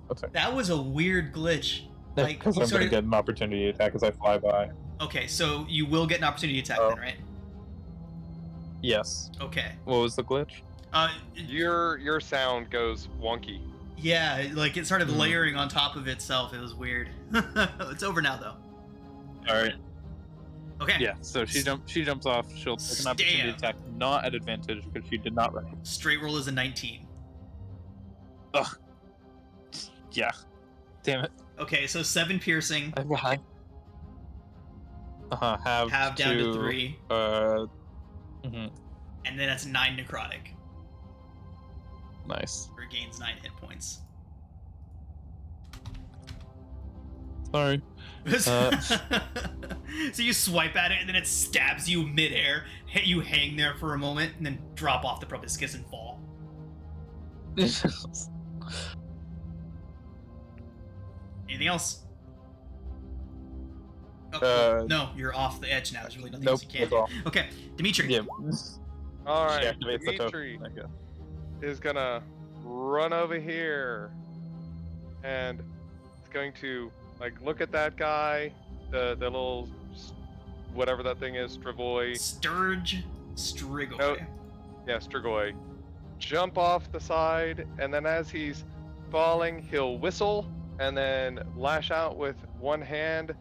attack. That was a weird glitch. Like, Because you I'm sort going of- to get an opportunity attack as I fly by. Okay, so you will get an opportunity attack then, right? Yes. Okay. What was the glitch? Your sound goes wonky. Yeah, like it started layering on top of itself. It was weird. It's over now, though. All right. Okay. Yeah. So she jumps off. She'll take an opportunity Stab. attack, not at advantage because she did not run. Straight roll is a 19. Ugh. Yeah. Damn it. Okay, so 7 piercing. I'm behind. Have Down to 3. mhm. And then that's 9 necrotic. Nice. Regains 9 hit points. Sorry. So you swipe at it, and then it stabs you midair. You hang there for a moment, and then drop off the proboscis and fall. Anything else? Oh, no, you're off the edge now. There's really nothing else you can that's do. all. Okay, Dimitri. Yeah. All right, She activates the Dimitri token. Okay. is gonna run over here, and it's going to like look at that guy, the little whatever that thing is, Stravoy. Strigoi. No. Yeah, Strigoi. Jump off the side, and then as he's falling, he'll whistle, and then lash out with one hand,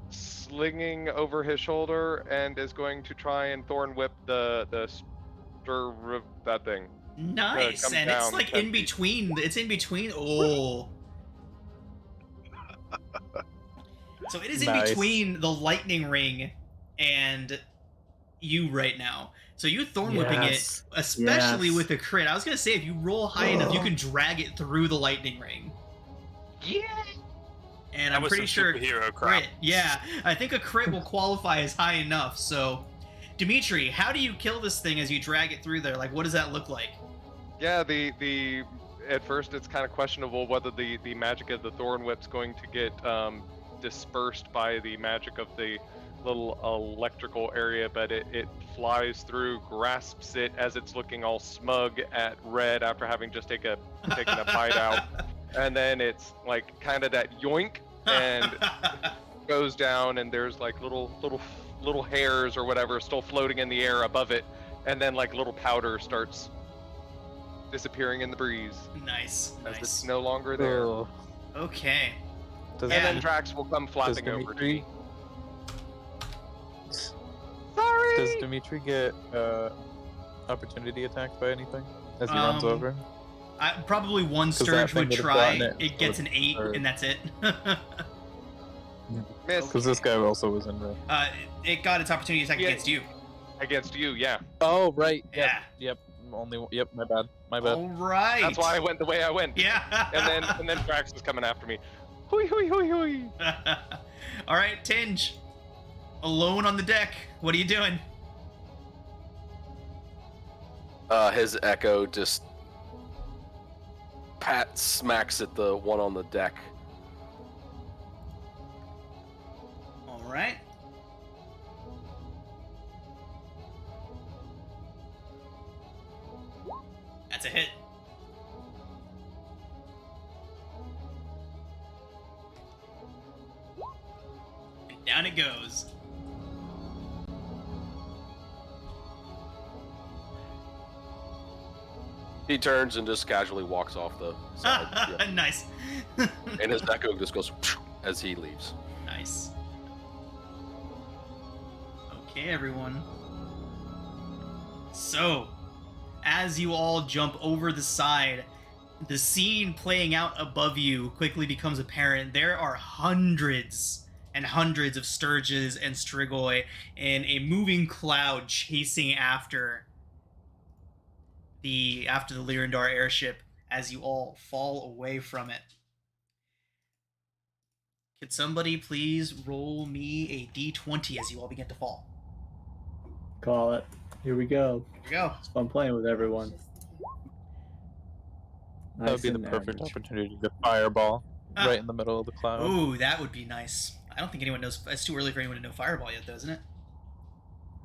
slinging over his shoulder, and is going to try and thorn whip that thing. Nice, come and it's down like 10 in feet. between. It's in between. Oh. So it is in Nice. between the lightning ring and you right now. So you thorn whipping it, Yes. especially Yes. with a crit. I was gonna say if you roll high enough, you can drag it through the lightning ring. Yeah. And That I'm was pretty some sure superhero crap. crit. Yeah, I think a crit will qualify as high enough. So, Dimitri, how do you kill this thing as you drag it through there? Like, what does that look like? Yeah, the at first it's kind of questionable whether the magic of the thorn whip's going to get dispersed by the magic of the little electrical area, but it flies through, grasps it as it's looking all smug at Red after having just taken a bite out, and then it's like kind of that yoink and goes down, and there's like little hairs or whatever still floating in the air above it, and then like little powder starts disappearing in the breeze Nice, as it's nice. no longer there. Oh. Okay. Does Yeah. And then Dimi- Drax will come flapping does over to Dimitri, me. Sorry! does Dimitri get opportunity attacked by anything as he runs Um, over? Probably one that Sturge thing would would've try. gotten it. It gets an 8, Or- and that's it. Miss Because this guy also was in red. It got its opportunity attack Yeah. against you. against you, yeah. Oh right. Yeah. Yep. Yep. My bad. My bad. All right. That's why I went the way I went. Yeah. And then Drax is coming after me. Hui hui hui hui. All right, Tinge. Alone on the deck. What are you doing? His echo just smacks at the one on the deck. All right. That's a hit. And down it goes. He turns and just casually walks off the side. Yeah. Nice. And his echo just goes as he leaves. Nice. Okay, everyone. So, as you all jump over the side, the scene playing out above you quickly becomes apparent. There are hundreds and hundreds of Sturges and Strigoi in a moving cloud chasing after the Lyrindar airship as you all fall away from it. Could somebody please roll me a d20 as you all begin to fall? Call it. Here we go. Here we go. It's fun playing with everyone. That would Nice be the and perfect average. opportunity to fireball Ah. right in the middle of the cloud. Ooh, that would be nice. I don't think anyone knows. It's too early for anyone to know Fireball yet, though, isn't it?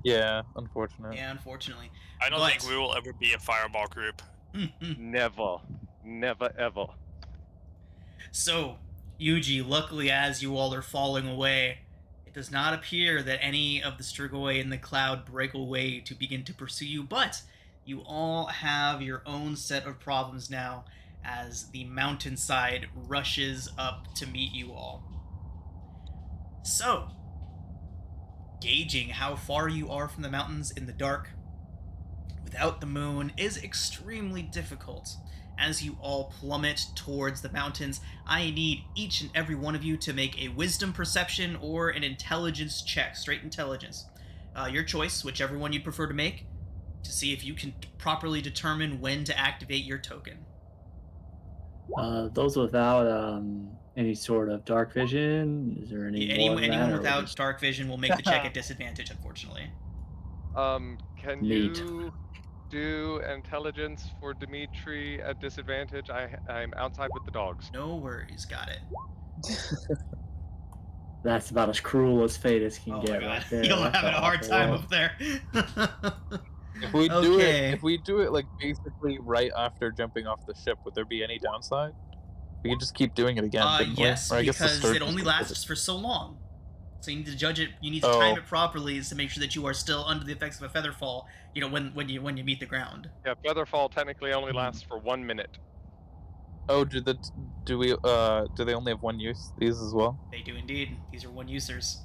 Yeah, unfortunate. Yeah, unfortunately. I don't But- think we will ever be a fireball group. Never. Never ever. So, Yuji, luckily as you all are falling away, it does not appear that any of the Strigoi in the cloud break away to begin to pursue you, but you all have your own set of problems now as the mountainside rushes up to meet you all. So, gauging how far you are from the mountains in the dark without the moon is extremely difficult. As you all plummet towards the mountains, I need each and every one of you to make a wisdom perception or an intelligence check, straight intelligence. Your choice, whichever one you'd prefer to make, to see if you can properly determine when to activate your token. Those without any sort of dark vision, is there any more than that, Anyone or without just- dark vision will make the check at disadvantage, unfortunately. Can Neat. you do intelligence for Dimitri at disadvantage? I'm outside with the dogs. No worries, got it. That's about as cruel as fate as can Oh get my god, right there. you're That's having a hard awful. time up there. If we do Okay. if we do it like basically right after jumping off the ship, would there be any downside? We could just keep doing it again. couldn't we? Yes, Or I guess the because start it is only specific. lasts for so long. So you need to judge it. You need to Oh. time it properly to make sure that you are still under the effects of a feather fall. You know, when you meet the ground. Yeah, Featherfall technically only lasts for 1 minute. Oh, do they only have one use these as well? They do indeed. These are one users.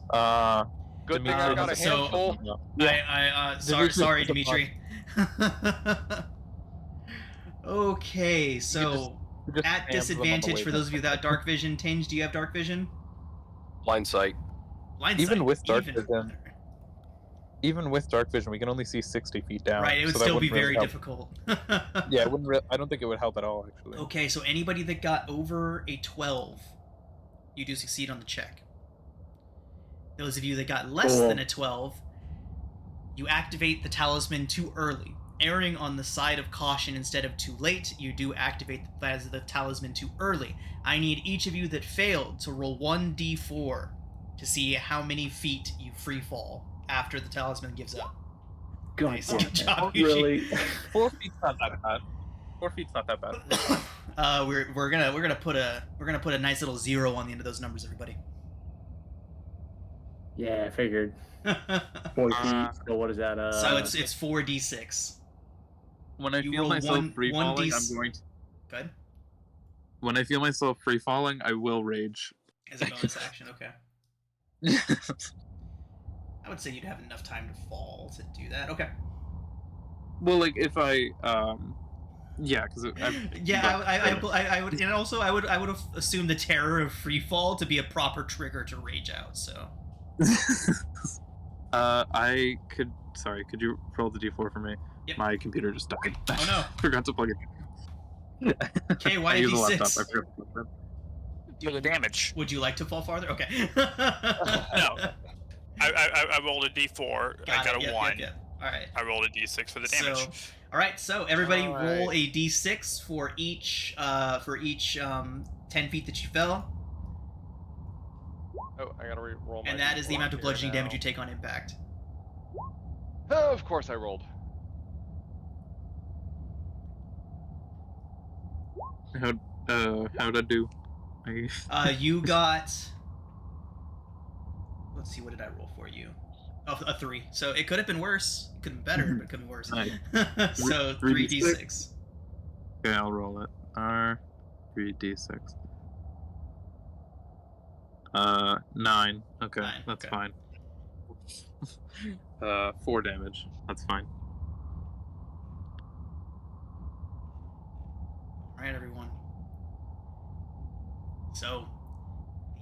Good thing I got a so- handful. Yeah. Dimitri Sorry, is a Dimitri. Okay, so Just at spam them on the disadvantage way for down. those of you without dark vision, Tinge, do you have dark vision? Blind sight. Blind Even sight, with dark even vision, better. Even with dark vision, we can only see 60 feet down. Right, it would so that still be wouldn't really very help. difficult. Yeah, it wouldn't. I don't think it would help at all, actually. Okay, so anybody that got over a 12, you do succeed on the check. Those of you that got less Cool. than a 12, you activate the talisman too early. Erring on the side of caution instead of too late, you do activate the talisman too early. I need each of you that failed to roll 1d4 to see how many feet you free fall after the talisman gives up. God Nice. damn Good it. job, Really? 4 feet's not that bad. 4 feet's not that bad. We're gonna put a nice little 0 on the end of those numbers, everybody. Yeah, I figured. 4 feet. So what is that? So it's 4d6. When I You feel roll myself one- free one falling, D- I'm going to. Good. When I feel myself free falling, I will rage. As a bonus action, okay. I would say you'd have enough time to fall to do that. Okay. Well, like if I, yeah, because Yeah, I would, and also I would have assumed the terror of free fall to be a proper trigger to rage out. So. I could. Sorry, could you roll the d4 for me? Yep. My computer just died. Oh no. Forgot to plug it. Okay, why I a use a laptop. d6? I forgot to plug that. Do the damage. Would you like to fall farther? Okay. No. I rolled a d4. I got a 1. Yep. All right. I rolled a d6 for the damage. So, all right. So everybody All roll right. a d6 for each 10 feet that you fell, Oh, I gotta re-roll my and that is the D4 amount of here bludgeoning damage now. you take on impact. Oh, of course I rolled. How'd I do? You got. Let's see, what did I roll for you? Oh, a 3. So it could have been worse. It could have been better, but it could have been worse. Nice. So 3d6. 3d6. Okay, I'll roll it. R3d6. 9. Okay, 9, that's okay. fine. 4 damage. That's fine. All right, everyone. So,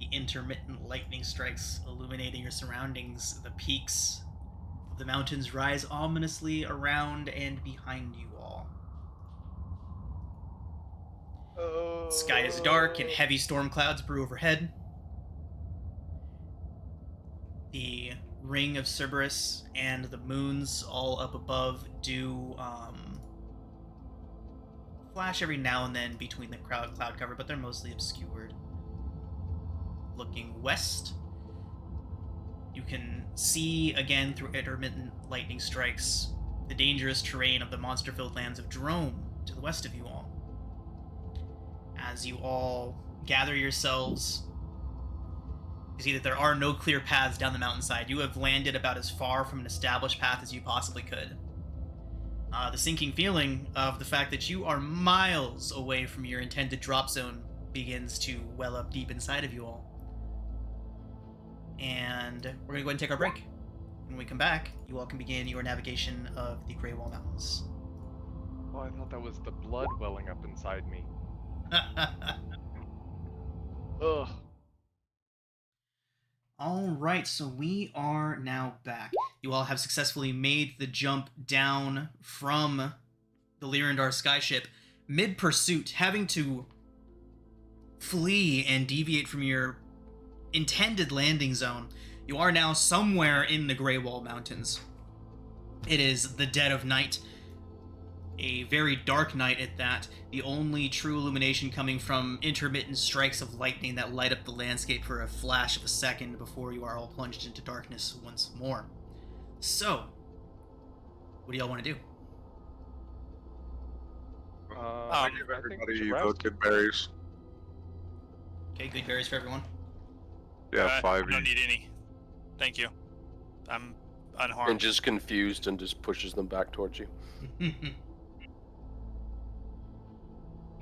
the intermittent lightning strikes illuminating your surroundings. The peaks of the mountains rise ominously around and behind you all. The sky is dark and heavy storm clouds brew overhead. The ring of Cerberus and the moons all up above do flash every now and then between the cloud cover, but they're mostly obscured. Looking west, you can see again through intermittent lightning strikes the dangerous terrain of the monster-filled lands of Drome to the west of you all. As you all gather yourselves, you see that there are no clear paths down the mountainside. You have landed about as far from an established path as you possibly could. The sinking feeling of the fact that you are miles away from your intended drop zone begins to well up deep inside of you all. And we're going to go ahead and take our break. When we come back, you all can begin your navigation of the Graywall Mountains. Oh, I thought that was the blood welling up inside me. Ugh. Alright, so we are now back. You all have successfully made the jump down from the Lyrandar skyship mid-pursuit, having to flee and deviate from your intended landing zone. You are now somewhere in the Graywall Mountains. It is the dead of night. A very dark night at that. The only true illumination coming from intermittent strikes of lightning that light up the landscape for a flash of a second before you are all plunged into darkness once more. So, what do y'all want to do? I Give think everybody we should rest. vodka berries. Okay, good berries for everyone. Yeah, 5 I don't each. need any. Thank you. I'm unharmed. And just confused and just pushes them back towards you.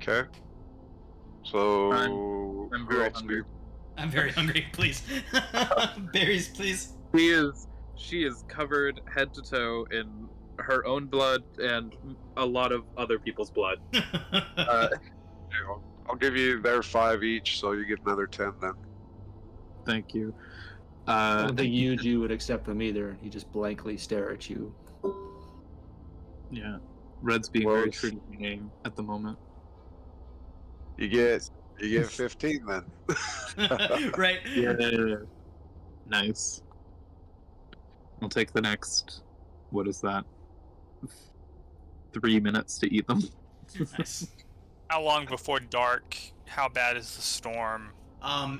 Okay. So I'm who very else hungry. need- I'm very hungry, please. Berries, please. She is covered head to toe in her own blood and a lot of other people's blood. Yeah, I'll give you their 5 each, so you get another 10 then. Thank you. I don't think Yuji would accept them either. He just blankly stare at you. Yeah. Red's being Well, very it's- true to the name at the moment. You get 15 then. Right. Yeah. Nice. I'll take the next. What is that? 3 minutes to eat them. Nice. How long before dark? How bad is the storm?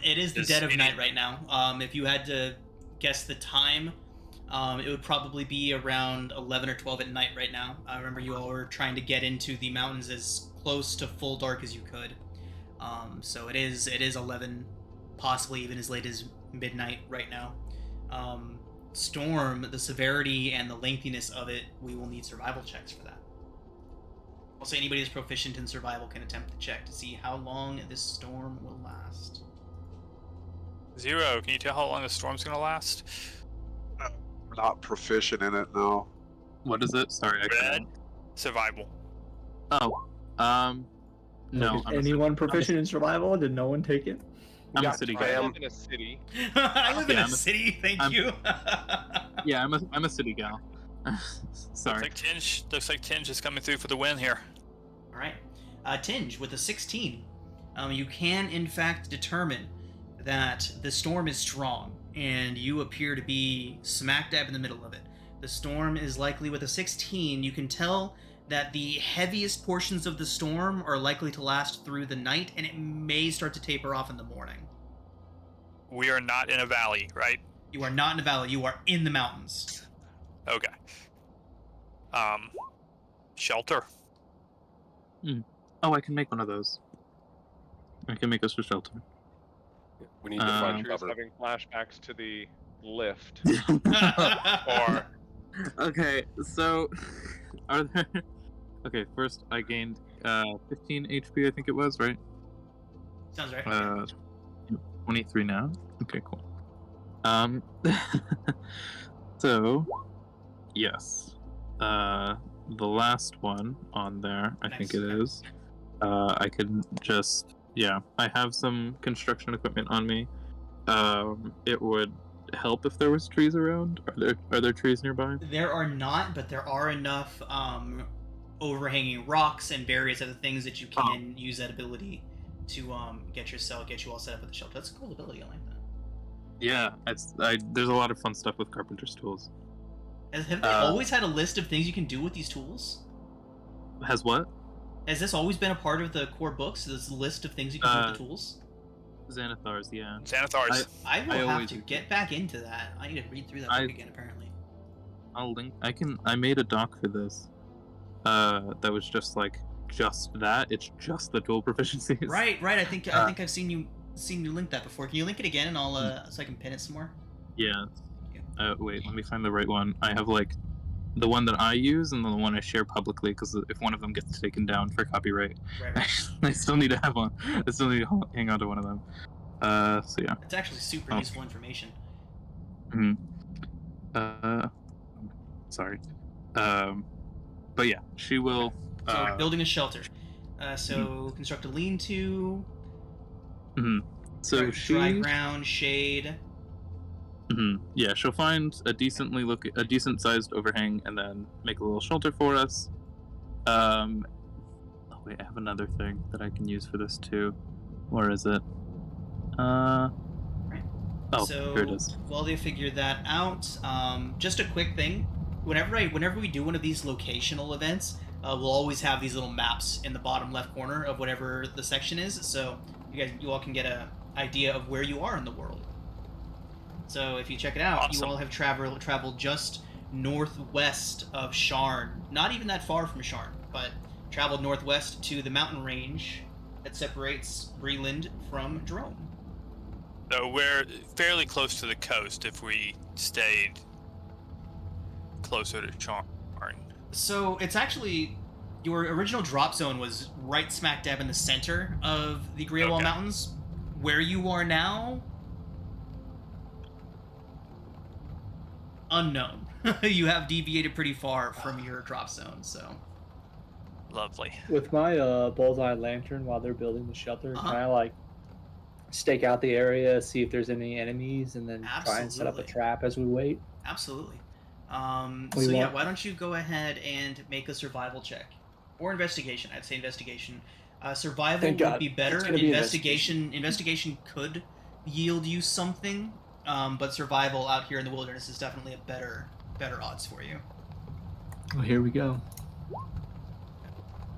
It is the Is dead of any- night right now. If you had to guess the time, it would probably be around 11 or 12 at night right now. I remember you all were trying to get into the mountains as close to full dark as you could. So it is 11, possibly even as late as midnight right now. Storm, the severity and the lengthiness of it, we will need survival checks for that. I'll say anybody who's proficient in survival can attempt to check to see how long this storm will last. Zero, can you tell how long the storm's gonna last? Not proficient in it, no. What is it? Sorry, I Red? can't. Survival. Oh. No. Is I'm a anyone proficient in survival? Did no one take it? I'm a Got city I guy. live in a city. I live in Yeah, a city, thank you. Yeah, I'm a city gal. Sorry. Looks like Tinge is coming through for the win here. All right. Tinge, with a 16, you can in fact determine that the storm is strong, and you appear to be smack dab in the middle of it. The storm is likely, with a 16, you can tell that the heaviest portions of the storm are likely to last through the night, and it may start to taper off in the morning. We are not in a valley, right? You are not in a valley, you are in the mountains. Okay. Shelter. Oh, I can make one of those. I can make us a shelter. We need to find Andrew's cover. having flashbacks to the lift. Or Okay, so are there? Okay, first I gained 15 HP, I think it was, right? Sounds right. 23 now. Okay, cool. So yes, the last one on there, I think Nice. it is. I can just I have some construction equipment on me. It would help if there was trees around. Are there trees nearby? There are not, but there are enough overhanging rocks and various other things that you can use that ability to get you all set up with the shelter. That's a cool ability. I like that. Yeah, there's a lot of fun stuff with carpenter's tools. Have they always had a list of things you can do with these tools? Has what? Has this always been a part of the core books? This list of things you can do with the tools? Xanathar's, yeah. Xanathar's. I will I have always to do. get back into that. I need to read through that book again, apparently. I'll link. I made a doc for this. That was just that. It's just the dual proficiencies. Right. I think I've seen you link that before. Can you link it again, and I'll so I can pin it some more? Yeah. Wait, let me find the right one. I have the one that I use and then the one I share publicly, because if one of them gets taken down for copyright, Right. I still need to have one. I still need to hang on to one of them. So yeah. It's actually super useful information. Sorry. But yeah, she will. So building a shelter. Construct a lean-to. So dry ground, shade. Yeah, she'll find a decent-sized overhang and then make a little shelter for us. Oh wait, I have another thing that I can use for this too. Where is it? Oh, So here it is. while they figure that out, just a quick thing. Whenever we do one of these locational events, we'll always have these little maps in the bottom left corner of whatever the section is, so you all can get an idea of where you are in the world. So if you check it out, Awesome. you all have traveled just northwest of Sharn. Not even that far from Sharn, but traveled northwest to the mountain range that separates Breland from Drome. So we're fairly close to the coast if we stayed closer to Charn. So it's actually, your original drop zone was right smack dab in the center of the Graywall Okay. Mountains. Where you are now, unknown. You have deviated pretty far from your drop zone, so. Lovely. With my bullseye lantern while they're building the shelter, Uh-huh. can I stake out the area, see if there's any enemies, and then try and set up a Absolutely. trap as we wait? Absolutely. We So yeah, want- why don't you go ahead and make a survival check. Or investigation. I'd say investigation. Survival Thank would God. be better. It's gonna be Investigation could yield you something, but survival out here in the wilderness is definitely a better odds for you. Well, here we go.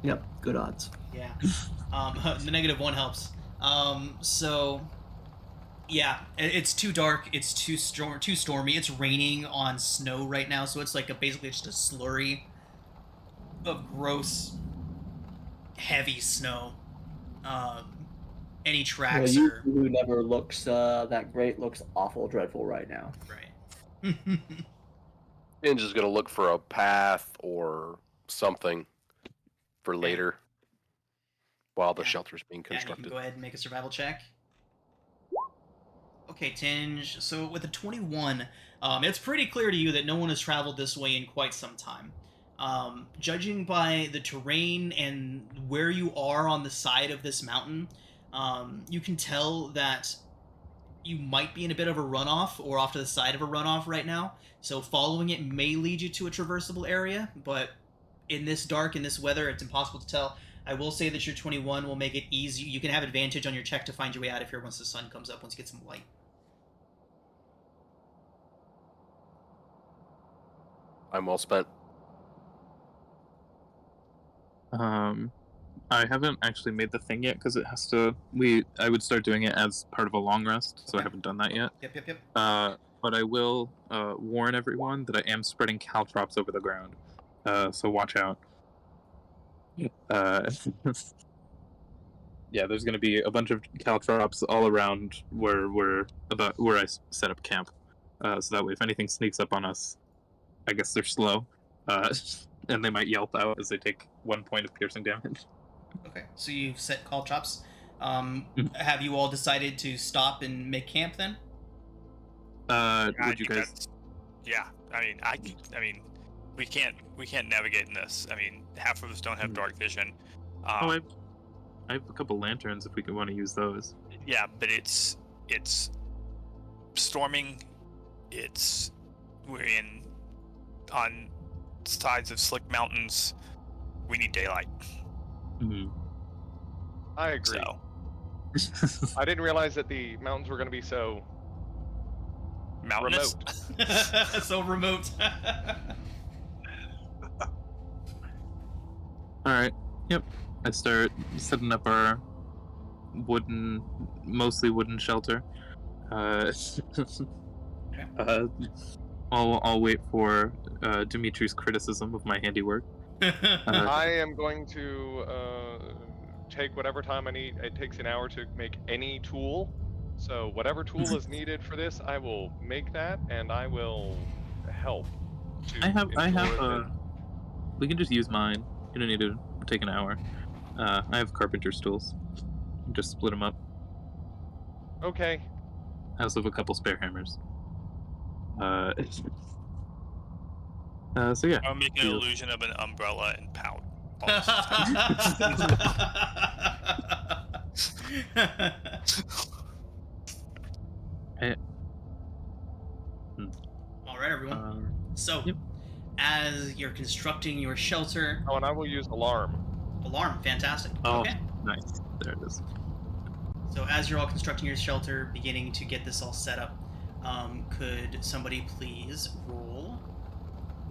Yep, good odds. Yeah. The -1 helps. So yeah, it's too dark, it's too stormy. It's raining on snow right now, so it's basically just a slurry of gross, heavy snow. Any Well, tracks you are who never looks that great looks awful dreadful right now. right. Ninja's gonna look for a path or something for later while the Yeah. shelter's being Yeah, you can constructed. go ahead and make a survival check. Okay, Tinge. So with a 21, it's pretty clear to you that no one has traveled this way in quite some time. Judging by the terrain and where you are on the side of this mountain, you can tell that you might be in a bit of a runoff or off to the side of a runoff right now. So following it may lead you to a traversable area, but in this dark, in this weather, it's impossible to tell. I will say that your 21 will make it easy. You can have advantage on your check to find your way out of here once the sun comes up, once you get some light. I'm well spent. I haven't actually made the thing yet because it has to. I would start doing it as part of a long rest, so I haven't done that yet. Yep. But I will warn everyone that I am spreading caltrops over the ground, so watch out. Yeah, there's going to be a bunch of caltrops all around where I set up camp, so that way if anything sneaks up on us, I guess they're slow, and they might yelp out as they take 1 point of piercing damage. Okay, so you've set call chops. Have you all decided to stop and make camp then? Would you guys? Yeah, I mean, we can't navigate in this. I mean, half of us don't have dark vision. I have a couple lanterns if we want to use those. Yeah, but it's storming. We're on sides of slick mountains. We need daylight. Mm-hmm. I agree. So I didn't realize that the mountains were going to be so mountainous. remote. So remote. All right. Yep. I start setting up our mostly wooden shelter. I'll wait for Dimitri's criticism of my handiwork. I am going to take whatever time I need. It takes an hour to make any tool. So whatever tool is needed for this, I will make that, and I will help. I have. ensure We can just use mine. You don't need to take an hour. I have carpenter's tools. Just split them up. that- Okay. I also have a couple spare hammers. So yeah. I'll make an Deal. illusion of an umbrella and pout. All right, everyone. So, Yep. as you're constructing your shelter, Oh, and I will use alarm. alarm, fantastic. Oh. Okay. Nice. There it is. So, as you're all constructing your shelter, beginning to get this all set up, could somebody please roll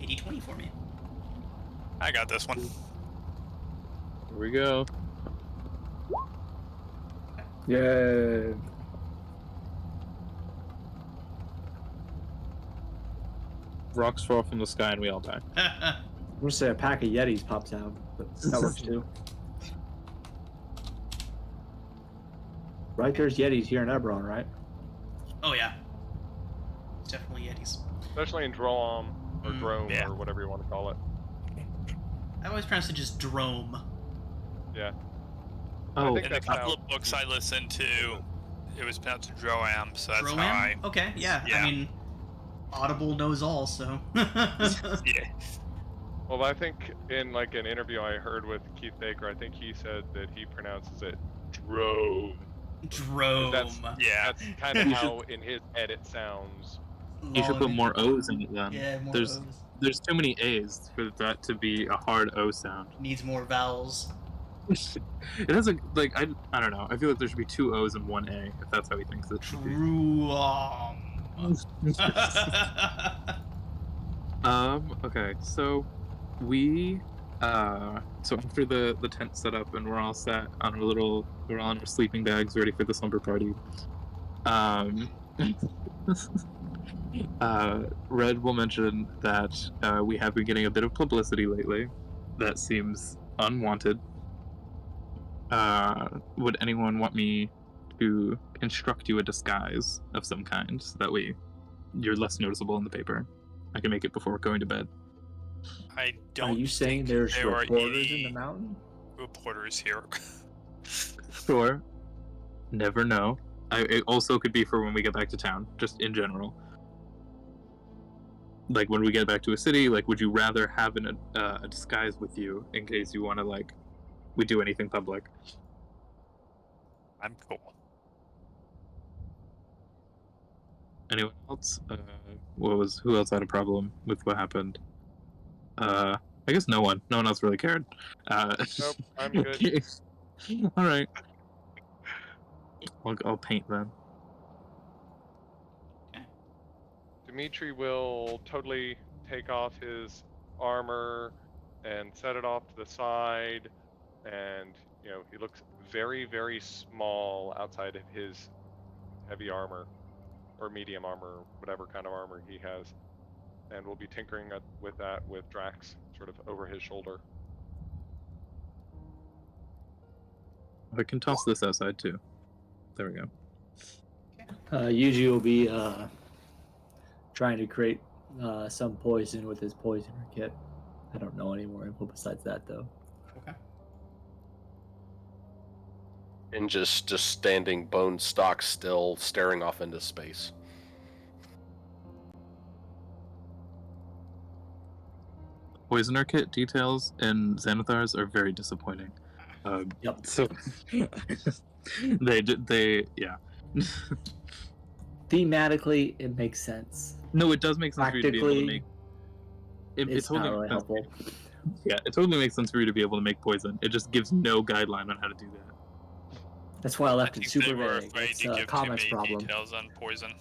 a d20 for me? I got this one. Here we go. Yeah. Rocks fall from the sky and we all die. I'm gonna say a pack of Yetis pops out, but that works too. Right, there's Yetis here in Eberron, right? Oh yeah, definitely Yetis. Especially in Drome or Drome Yeah. or whatever you want to call it. I always pronounce it just drome. Yeah. Oh, think In a that's couple how- of books I listened to, it was pronounced Droam, so that's Droam? how I. Okay, yeah. Yeah. I mean, Audible knows all, so. Yeah. Well, I think in like an interview I heard with Keith Baker, I think he said that he pronounces it Drome. Drome. Yeah. That's kind of how in his head it sounds. you should put Long- more O's in it then. Yeah, more There's O's. there's too many A's for that to be a hard O sound. Needs more vowels. It has a like I don't know. I feel like there should be two O's and one A if that's how he thinks it should be. Droom. Okay, so we so after the tent set up and we're all set on we're all in our sleeping bags ready for the slumber party. Red will mention that we have been getting a bit of publicity lately that seems unwanted. Would anyone want me to construct you a disguise of some kind so that way you're less noticeable in the paper? I can make it before going to bed. I don't. Are you saying think there's there are reporters any in the mountain? reporters here? Sure. Never know. It also could be for when we get back to town, just in general. Like when we get back to a city, like would you rather have a disguise with you in case you want to like we do anything public? I'm cool. Anyone else? Who else had a problem with what happened? I guess no one. No one else really cared. Nope, I'm good. All right. I'll paint then. Dimitri will totally take off his armor and set it off to the side, and he looks very, very small outside of his heavy armor or medium armor, whatever kind of armor he has, and we'll be tinkering with that with Drax sort of over his shoulder. I can toss this outside too. There we go. Yuji will be trying to create some poison with his poisoner kit. I don't know any more info besides that though. Okay. And just standing bone stock still, staring off into space. Poisoner kit details in Xanathars are very disappointing. Yep. So they yeah. Thematically, it makes sense. No, it does make sense for you to be able to Practically, make. It It's totally not really makes sense. helpful. Yeah, it totally makes sense for you to be able to make poison. It just gives no guideline on how to do that. That's why I I left it think they super were vague. afraid It's to a give too comments many problem. details on poison.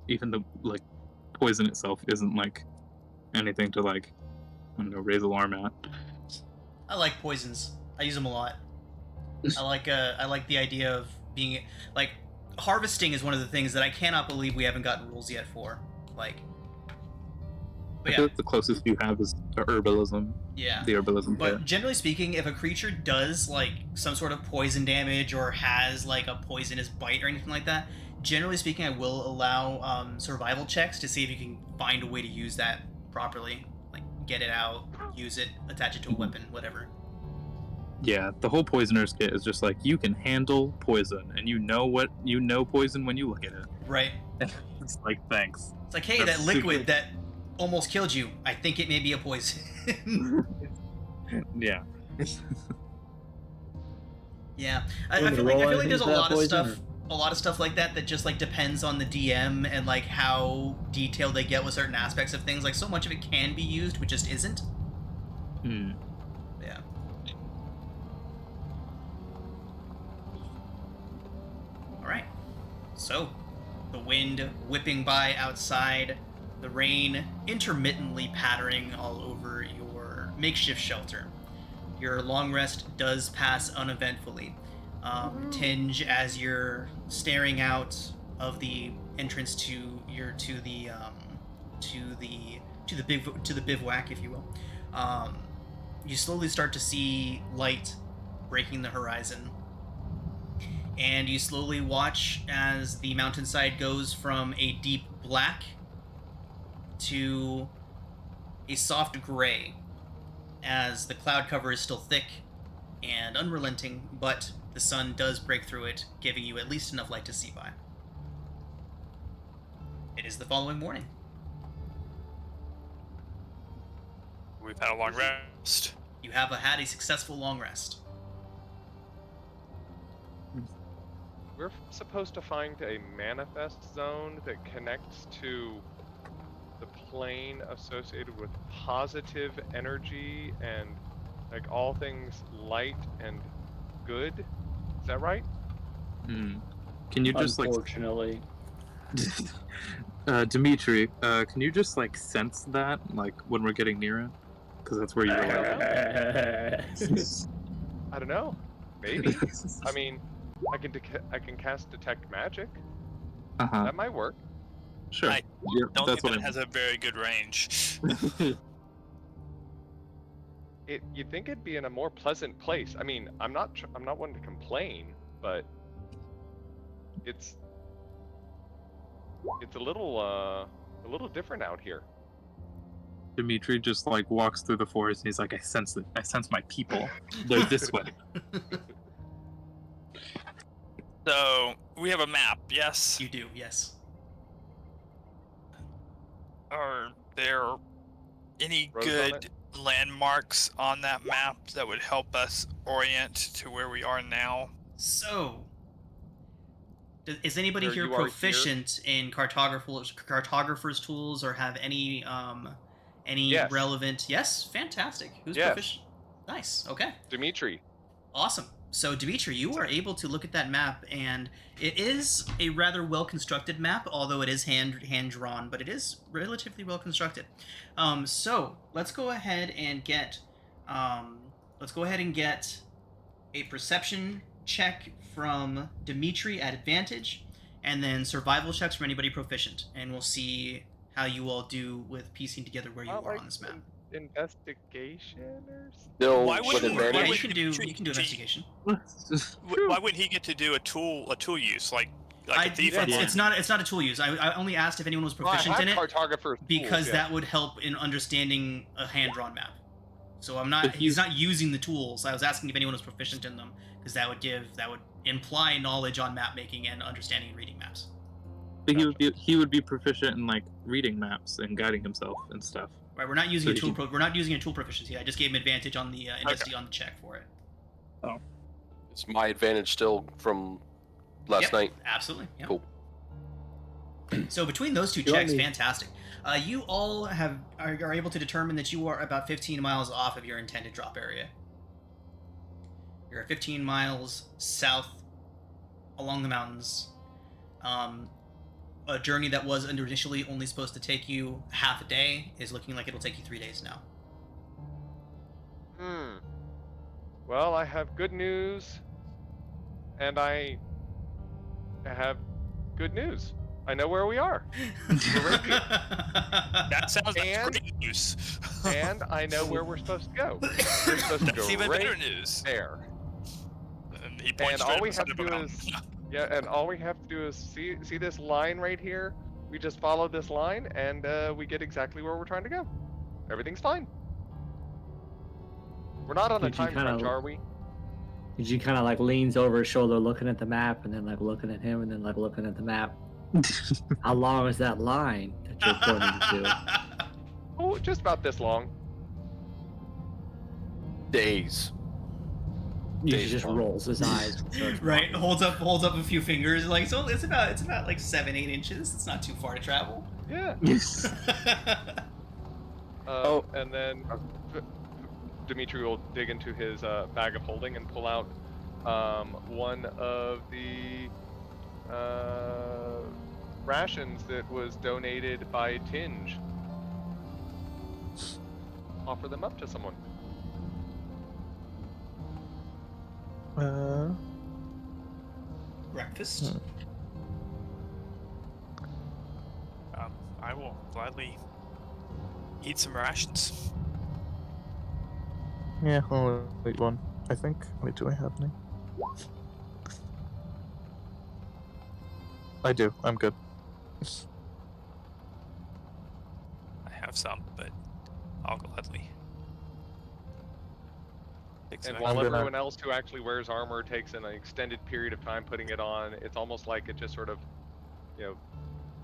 Even the poison itself isn't like anything to like I don't know raise alarm at. I like poisons. I use them a lot. I like the idea of being like harvesting is one of the things that I cannot believe we haven't gotten rules yet for. Like, but I yeah, feel like the closest you have is the herbalism. yeah. The herbalism But pit. generally speaking, if a creature does like some sort of poison damage or has like a poisonous bite or anything like that, generally speaking, I will allow survival checks to see if you can find a way to use that properly. Like get it out, use it, attach it to a weapon, whatever. Yeah, the whole poisoner's kit is just like you can handle poison, and you know poison when you look at it. Right. It's like thanks. It's like, hey, That's that liquid super- that almost killed you, I think it may be a poison. Yeah. Yeah, You I want me feel to roll like anything there's for that poison, a lot of stuff like that just like depends on the DM and like how detailed they get with certain aspects of things. Like so much of it can be used, but just isn't. Hmm. Yeah. All right. So, the wind whipping by outside, the rain intermittently pattering all over your makeshift shelter. Your long rest does pass uneventfully. Tinge, as you're staring out of the entrance to the bivouac, if you will, you slowly start to see light breaking the horizon, and you slowly watch as the mountainside goes from a deep black to a soft gray, as the cloud cover is still thick and unrelenting, but the sun does break through it, giving you at least enough light to see by. It is the following morning. We've had a long rest. You have had a successful long rest. We're supposed to find a manifest zone that connects to the plane associated with positive energy and like all things light and good. Is that right? Hmm. Can you just like, unfortunately. Dimitri? Can you just like sense that, like when we're getting near it? Because that's where you are. I don't know. Maybe. I mean, I can cast detect magic. Uh-huh. That might work. Sure. I Yeah, Don't that's think what that has a very good range. You'd think it'd be in a more pleasant place. I mean, I'm not one to complain, but it's a little different out here. Dimitri just like walks through the forest and he's like, I sense it. I sense my people. They're this way. So we have a map, yes? You do, yes. Are there any Roads on good landmarks on that map that would help us orient to where we are now? So, is anybody Where here you are here? proficient in cartographer's tools or have any Yes. relevant? Yes, fantastic. Who's Yes. proficient? Nice. Okay. Dimitri. Awesome. So, Dimitri, you are able to look at that map, and it is a rather well-constructed map, although it is hand-drawn, but it is relatively well-constructed. So, let's go ahead and get a perception check from Dimitri at advantage, and then survival checks from anybody proficient, and we'll see how you all do with piecing together where you Not are like on this map. Investigation or something? Still Why with wouldn't he- advantage. why Yeah, you would can do investigation. Why wouldn't he get to do a tool use like a thief? yeah, would? It's not a tool use. I only asked if anyone was Well, I proficient have in it cartographer's because tools, yeah. that would help in understanding a hand-drawn map. So I'm not. If He's you- not using the tools. I was asking if anyone was proficient in them because that would imply knowledge on map making and understanding and reading maps. But he would be proficient in like reading maps and guiding himself and stuff. Right, we're not using So a he tool. can- We're not using a tool proficiency. I just gave him advantage on the on the check for it. It's my advantage still from last Yep, night. Absolutely. Yeah. Cool. So between those two You want checks, me- fantastic. You all are able to determine that you are about 15 miles off of your intended drop area. You're 15 miles south along the mountains. A journey that was initially only supposed to take you half a day is looking like it'll take you 3 days now. Well, I have good news and I have good news. I know where we are. We're right here. That sounds like And- great news. And I know where we're supposed to go. We're supposed to That's go even right better news. there. And he points And straight all we up have the to side do of the is mountain. yeah, and all we have to do is see this line right here. We just follow this line, and we get exactly where we're trying to go. Everything's fine. We're not on a Did you time crunch, kinda- are we? Eugene kind of like leans over his shoulder, looking at the map, and then like looking at him, and then like looking at the map. How long is that line that you're pointing to? Oh, just about this long. Days. He Days just long. rolls his eyes. and starts Right, walking. holds up a few fingers. Like, so it's about like 7-8 inches. It's not too far to travel. Yeah. Oh. And then Dimitri will dig into his bag of holding and pull out one of the rations that was donated by Tinge. Offer them up to someone. Breakfast. I will gladly eat some rations. Yeah, I'll eat one, I think. Wait, do I have any? I do. I'm good. I have some, but I'll gladly take some And extra. while gonna- everyone else who actually wears armor takes an extended period of time putting it on, it's almost like it just sort of,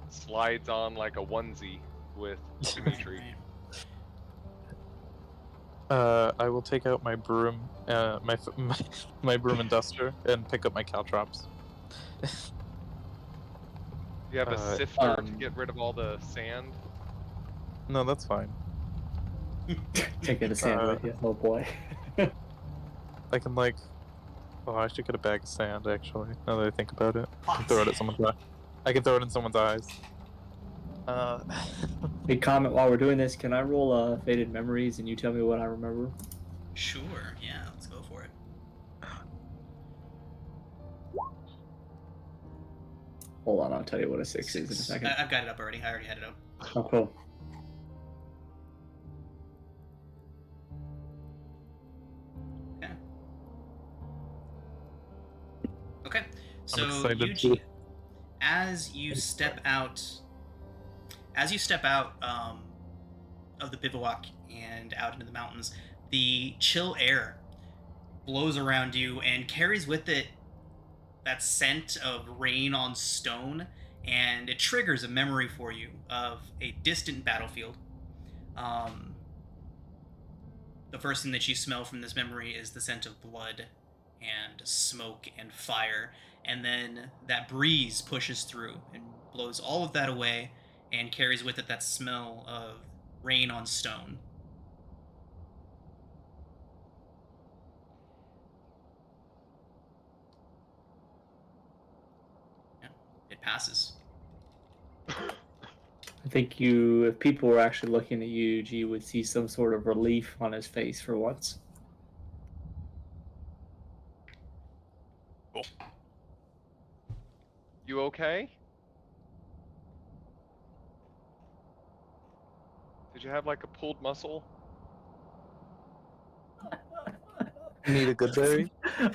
slides on like a onesie with Dimitri. I will take out my broom, my broom and duster, and pick up my caltrops. You have a Uh, sifter to get rid of all the sand. No, that's fine. Taking a sand with you. Oh boy. I can I should get a bag of sand actually. Now that I think about it, I can throw it at someone's eye. I can throw it in someone's eyes. Big comment while we're doing this. Can I roll Faded Memories and you tell me what I remember? Sure. Yeah, let's go for it. Hold on, I'll tell you what a 6 is in a second. I've got it up already. I already had it up. Oh, cool. Okay. So excited Eugene, to- as you step out of the bivouac and out into the mountains, the chill air blows around you and carries with it that scent of rain on stone, and it triggers a memory for you of a distant battlefield. The first thing that you smell from this memory is the scent of blood and smoke and fire, and then that breeze pushes through and blows all of that away and carries with it that smell of rain on stone. Yeah, it passes. I think if people were actually looking at you, G would see some sort of relief on his face for once. Cool. You okay? Did you have like a pulled muscle? Need a good berry?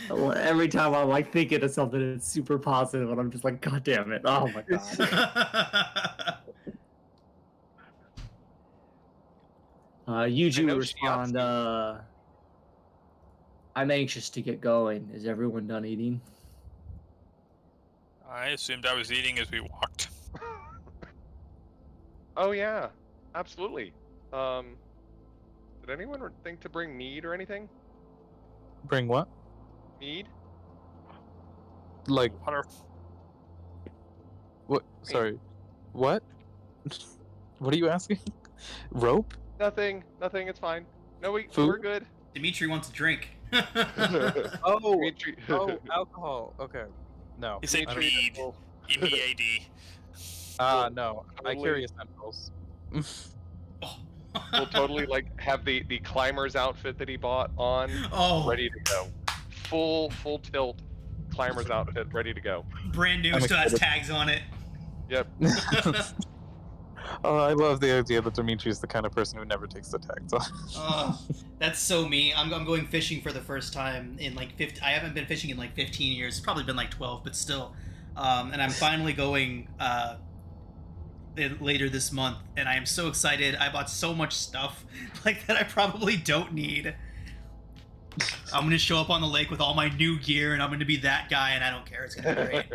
Well, every time I'm like thinking of something that's super positive, and I'm just like, God damn it! Oh my god. Yuji know would she respond, I'm anxious to get going. Is everyone done eating? I assumed I was eating as we walked. Oh yeah, absolutely. Did anyone think to bring mead or anything? Bring what? Mead? Like Water. what? Sorry, what? What are you asking? Rope? Nothing. It's fine. No, we're Food? good. Dimitri wants a drink. Oh, Dimitri- alcohol. Okay, no. He said I don't- mead. E-M-E-A-D. No. I carry essentials. We'll totally have the climber's outfit that he bought on, Oh, ready to go. Full tilt. climber's outfit ready to go. Brand new, I'm still has excited. tags on it. Yep. Oh, I love the idea that Dimitri's the kind of person who never takes the tags off. Oh, that's so me. I'm going fishing for the first time in like 50. I haven't been fishing in like 15 years. It's probably been like 12, but still. And I'm finally going later this month, and I am so excited. I bought so much stuff like that I probably don't need. I'm gonna show up on the lake with all my new gear, and I'm gonna be that guy, and I don't care. It's gonna be great.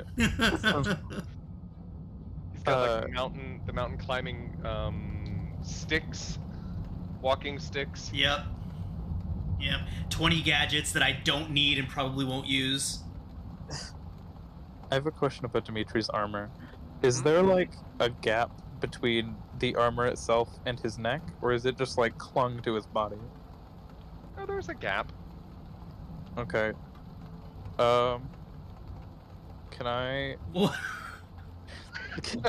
He's got like the mountain climbing sticks, walking sticks. Yep. 20 gadgets that I don't need and probably won't use. I have a question about Dimitri's armor. Is there like a gap between the armor itself and his neck, or is it just like clung to his body? Oh, there's a gap. Okay. Can I? What? Can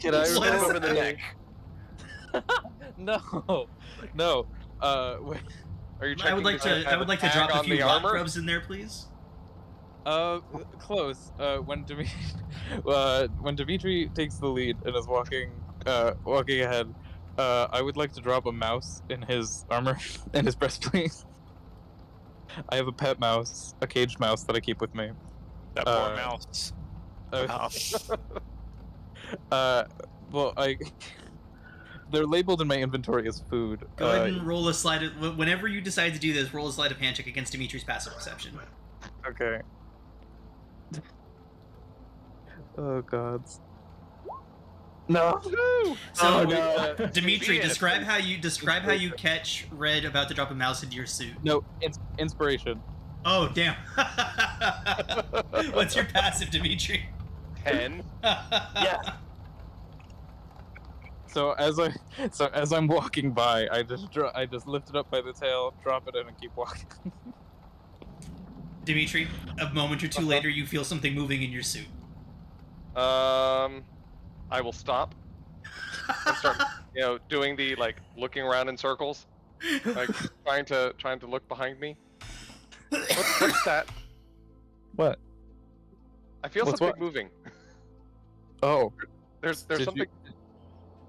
What I is Slap him in the neck. No. Wait. Are you I checking would like to to drop a on few the rock armor? grubs in there, please. Close. When Dimitri takes the lead and is walking ahead, I would like to drop a mouse in his armor, in his breastplate. I have a pet mouse, a caged mouse that I keep with me. That poor mouse. Well, they're labeled in my inventory as food. Go ahead and roll a slide. Whenever you decide to do this, roll a sleight of hand check against Dimitri's passive perception. Okay. Oh gods. No. So, no. Dimitri, describe how you catch Red about to drop a mouse into your suit. No, inspiration. Oh, damn. What's your passive, Dimitri? 10. Yeah. So as I'm walking by, I just lift it up by the tail, drop it in, and keep walking. Dimitri, a moment or two later, you feel something moving in your suit. I will stop. And start, doing the looking around in circles, like trying to look behind me. What's that? What? I feel What's something what? moving. Oh, There's did something.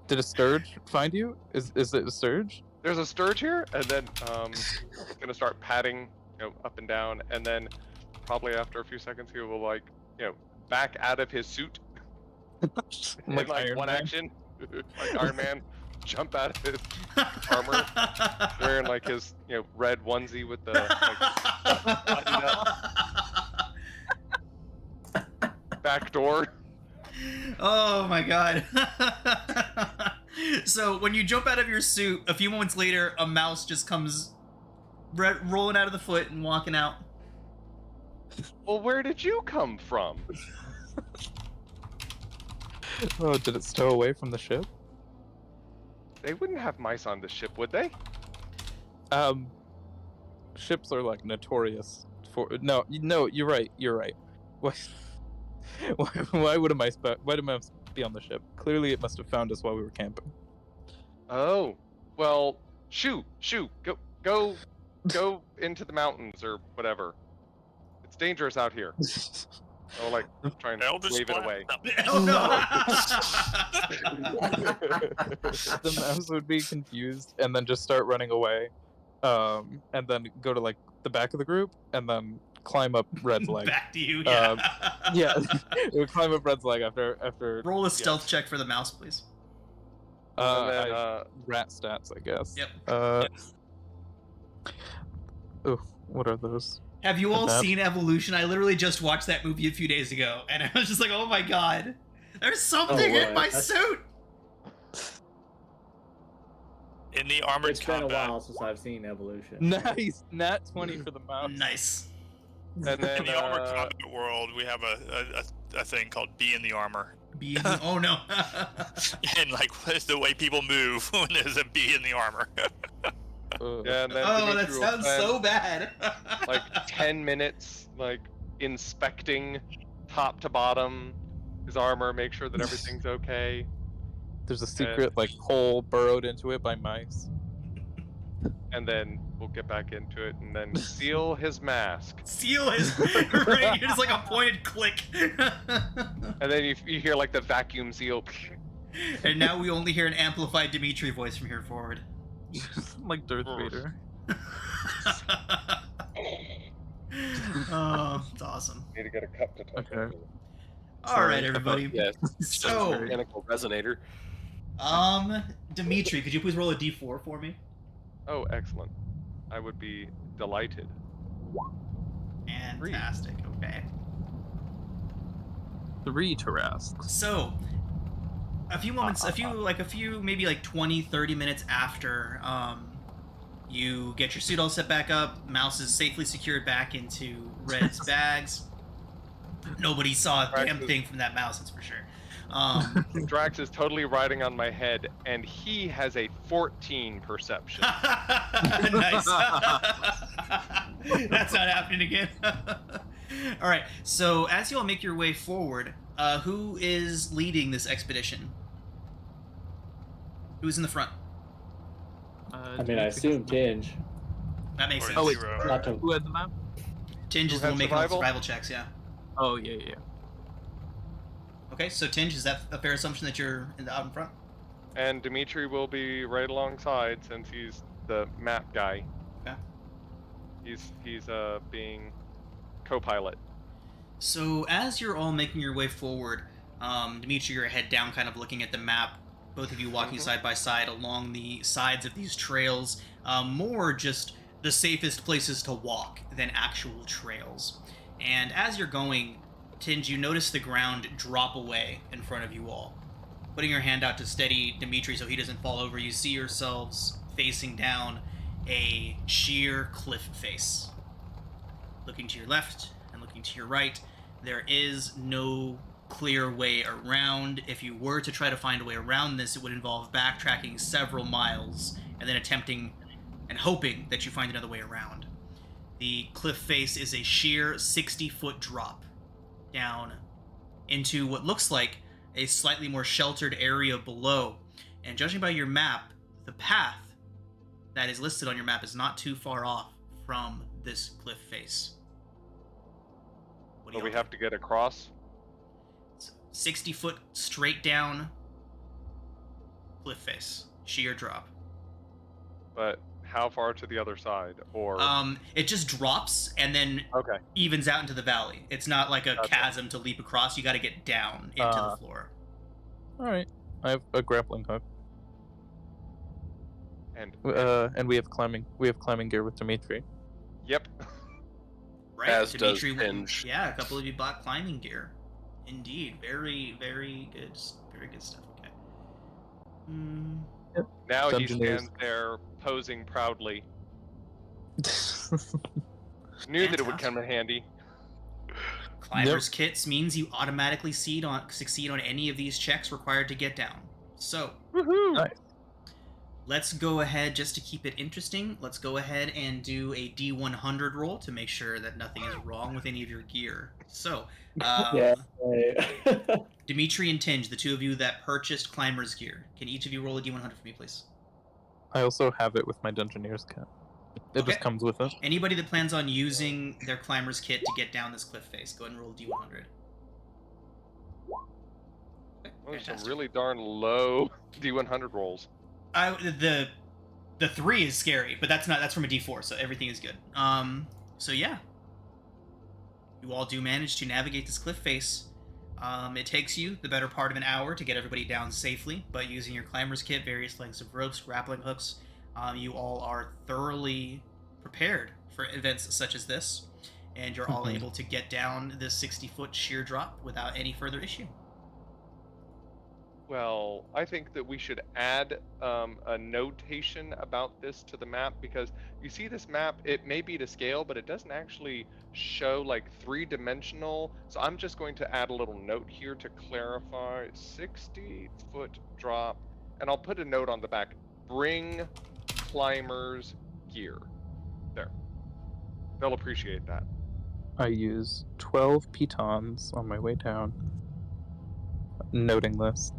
Did a sturge find you? Is it a sturge? There's a sturge here, and then gonna start patting, up and down, and then probably after a few seconds he will back out of his suit. Like in, Iron one Man? action, like Iron Man, jump out of his armor, wearing his red onesie with the buttoned up back door. Oh my god. So when you jump out of your suit, a few moments later, a mouse just comes rolling out of the foot and walking out. Well, where did you come from? Oh, did it stow away from the ship? They wouldn't have mice on the ship, would they? Ships are notorious for no. You're right. Why would a mouse be on the ship? Clearly, it must have found us while we were camping. Oh, well, shoo, go into the mountains or whatever. It's dangerous out here. I'll try and Eldritch wave it Blast. away. Oh no! The mouse would be confused and then just start running away, and then go to the back of the group and then climb up Red's leg. Back to you, yeah. Yeah, it would climb up Red's leg after. Roll a stealth check for the mouse, please. And then, Rat stats, I guess. Yep. Oh, what are those? Have you all That- seen Evolution? I literally just watched that movie a few days ago, and I was just like, oh my god, there's something in my suit! In the armored It's been a combat. while since I've seen Evolution. Nice, nat 20 for the mouse. Nice. and In then the armored combat world, we have a thing called "Be in the Armor," Oh no. and the way people move when there's a bee in the armor. yeah, and then Oh, that Dimitri will sounds spend, so bad. 10 minutes inspecting top to bottom his armor, make sure that everything's okay. There's a secret hole burrowed into it by mice. And then we'll get back into it, and then seal his mask. Seal his right. You're just like a pointed click. And then you hear like the vacuum seal. And now we only hear an amplified Dimitri voice from here forward. Like Darth Vader. Oh, it's awesome. Need to get a cup to talk Okay. All right, everybody. Yeah. So, Mechanical resonator. Dimitri, could you please roll a d4 for me? Oh, excellent. I would be delighted. Fantastic. Okay. 3 Tarrasques. So, a few maybe like 20, 30 minutes after you get your suit all set back up, Mouse is safely secured back into Red's bags. Nobody saw a damn thing from that mouse, that's for sure. Drax is totally riding on my head, and he has a 14 perception. Nice. That's not happening again. All right, so as you all make your way forward, who is leading this expedition? Who's in the front? I mean, I assume Tinge. That makes sense. Oh, wait. Not to... Who had the map? Tinge is the Who one has making all the survival? survival checks, yeah. Oh, yeah. Okay, so Tinge, is that a fair assumption that you're out in front? And Dimitri will be right alongside since he's the map guy. Okay. He's being co-pilot. So as you're all making your way forward, Dimitri, you're head down, kind of looking at the map. Both of you walking side by side along the sides of these trails. More just the safest places to walk than actual trails. And as you're going, Tinge, you notice the ground drop away in front of you all. Putting your hand out to steady Dimitri so he doesn't fall over, you see yourselves facing down a sheer cliff face. Looking to your left and looking to your right, there is no clear way around. If you were to try to find a way around this, it would involve backtracking several miles and then attempting and hoping that you find another way around. The cliff face is a sheer 60-foot drop down into what looks like a slightly more sheltered area below. And judging by your map, the path that is listed on your map is not too far off from this cliff face. What do So you we have to get across. 60-foot straight down cliff face, sheer drop. But how far to the other side? Or It just drops and then okay. evens out into the valley. It's not like a Gotcha. chasm to leap across. You got to get down into the floor. Alright. I have a grappling hook. And And we have climbing gear with Dimitri. yep. Right, As Dimitri. does Tinge. Yeah, a couple of you bought climbing gear. Indeed, very, very good stuff. Okay. Now he Dungeoneers. stands there posing proudly. Knew that it would come in handy. Climber's kits means you automatically succeed on any of these checks required to get down. So, Woohoo! Nice. let's go ahead, just to keep it interesting, let's go ahead and do a D100 roll to make sure that nothing is wrong with any of your gear. So, Yeah. Dimitri and Tinge, the two of you that purchased Climber's gear, can each of you roll a D100 for me, please? I also have it with my Dungeoneer's kit. It Okay. just comes with it. Anybody that plans on using their Climber's kit to get down this cliff face, go ahead and roll a D100. Okay, Those are some fantastic. really darn low D100 rolls. The 3 is scary, but that's from a D4, so everything is good. So yeah, you all do manage to navigate this cliff face. It takes you the better part of an hour to get everybody down safely, but using your Climber's kit, various lengths of ropes, grappling hooks, you all are thoroughly prepared for events such as this, and you're all able to get down this 60-foot sheer drop without any further issue. Well, I think that we should add a notation about this to the map, because you see this map, it may be to scale, but it doesn't actually show like 3-dimensional. So I'm just going to add a little note here to clarify 60-foot drop, and I'll put a note on the back, bring climbers gear. There. They'll appreciate that. I use 12 pitons on my way down. Noting this.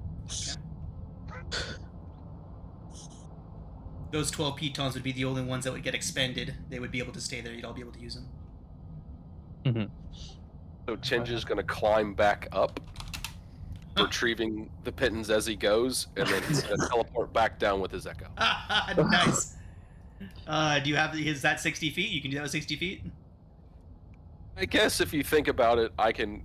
those 12 pitons would be the only ones that would get expended. They would be able to stay there. You'd all be able to use them. So Chinja's going to climb back up, retrieving the pittance as he goes, and then he's going to teleport back down with his echo. Nice. Do you have? Is that 60 feet? You can do that with 60 feet. I guess if you think about it, I can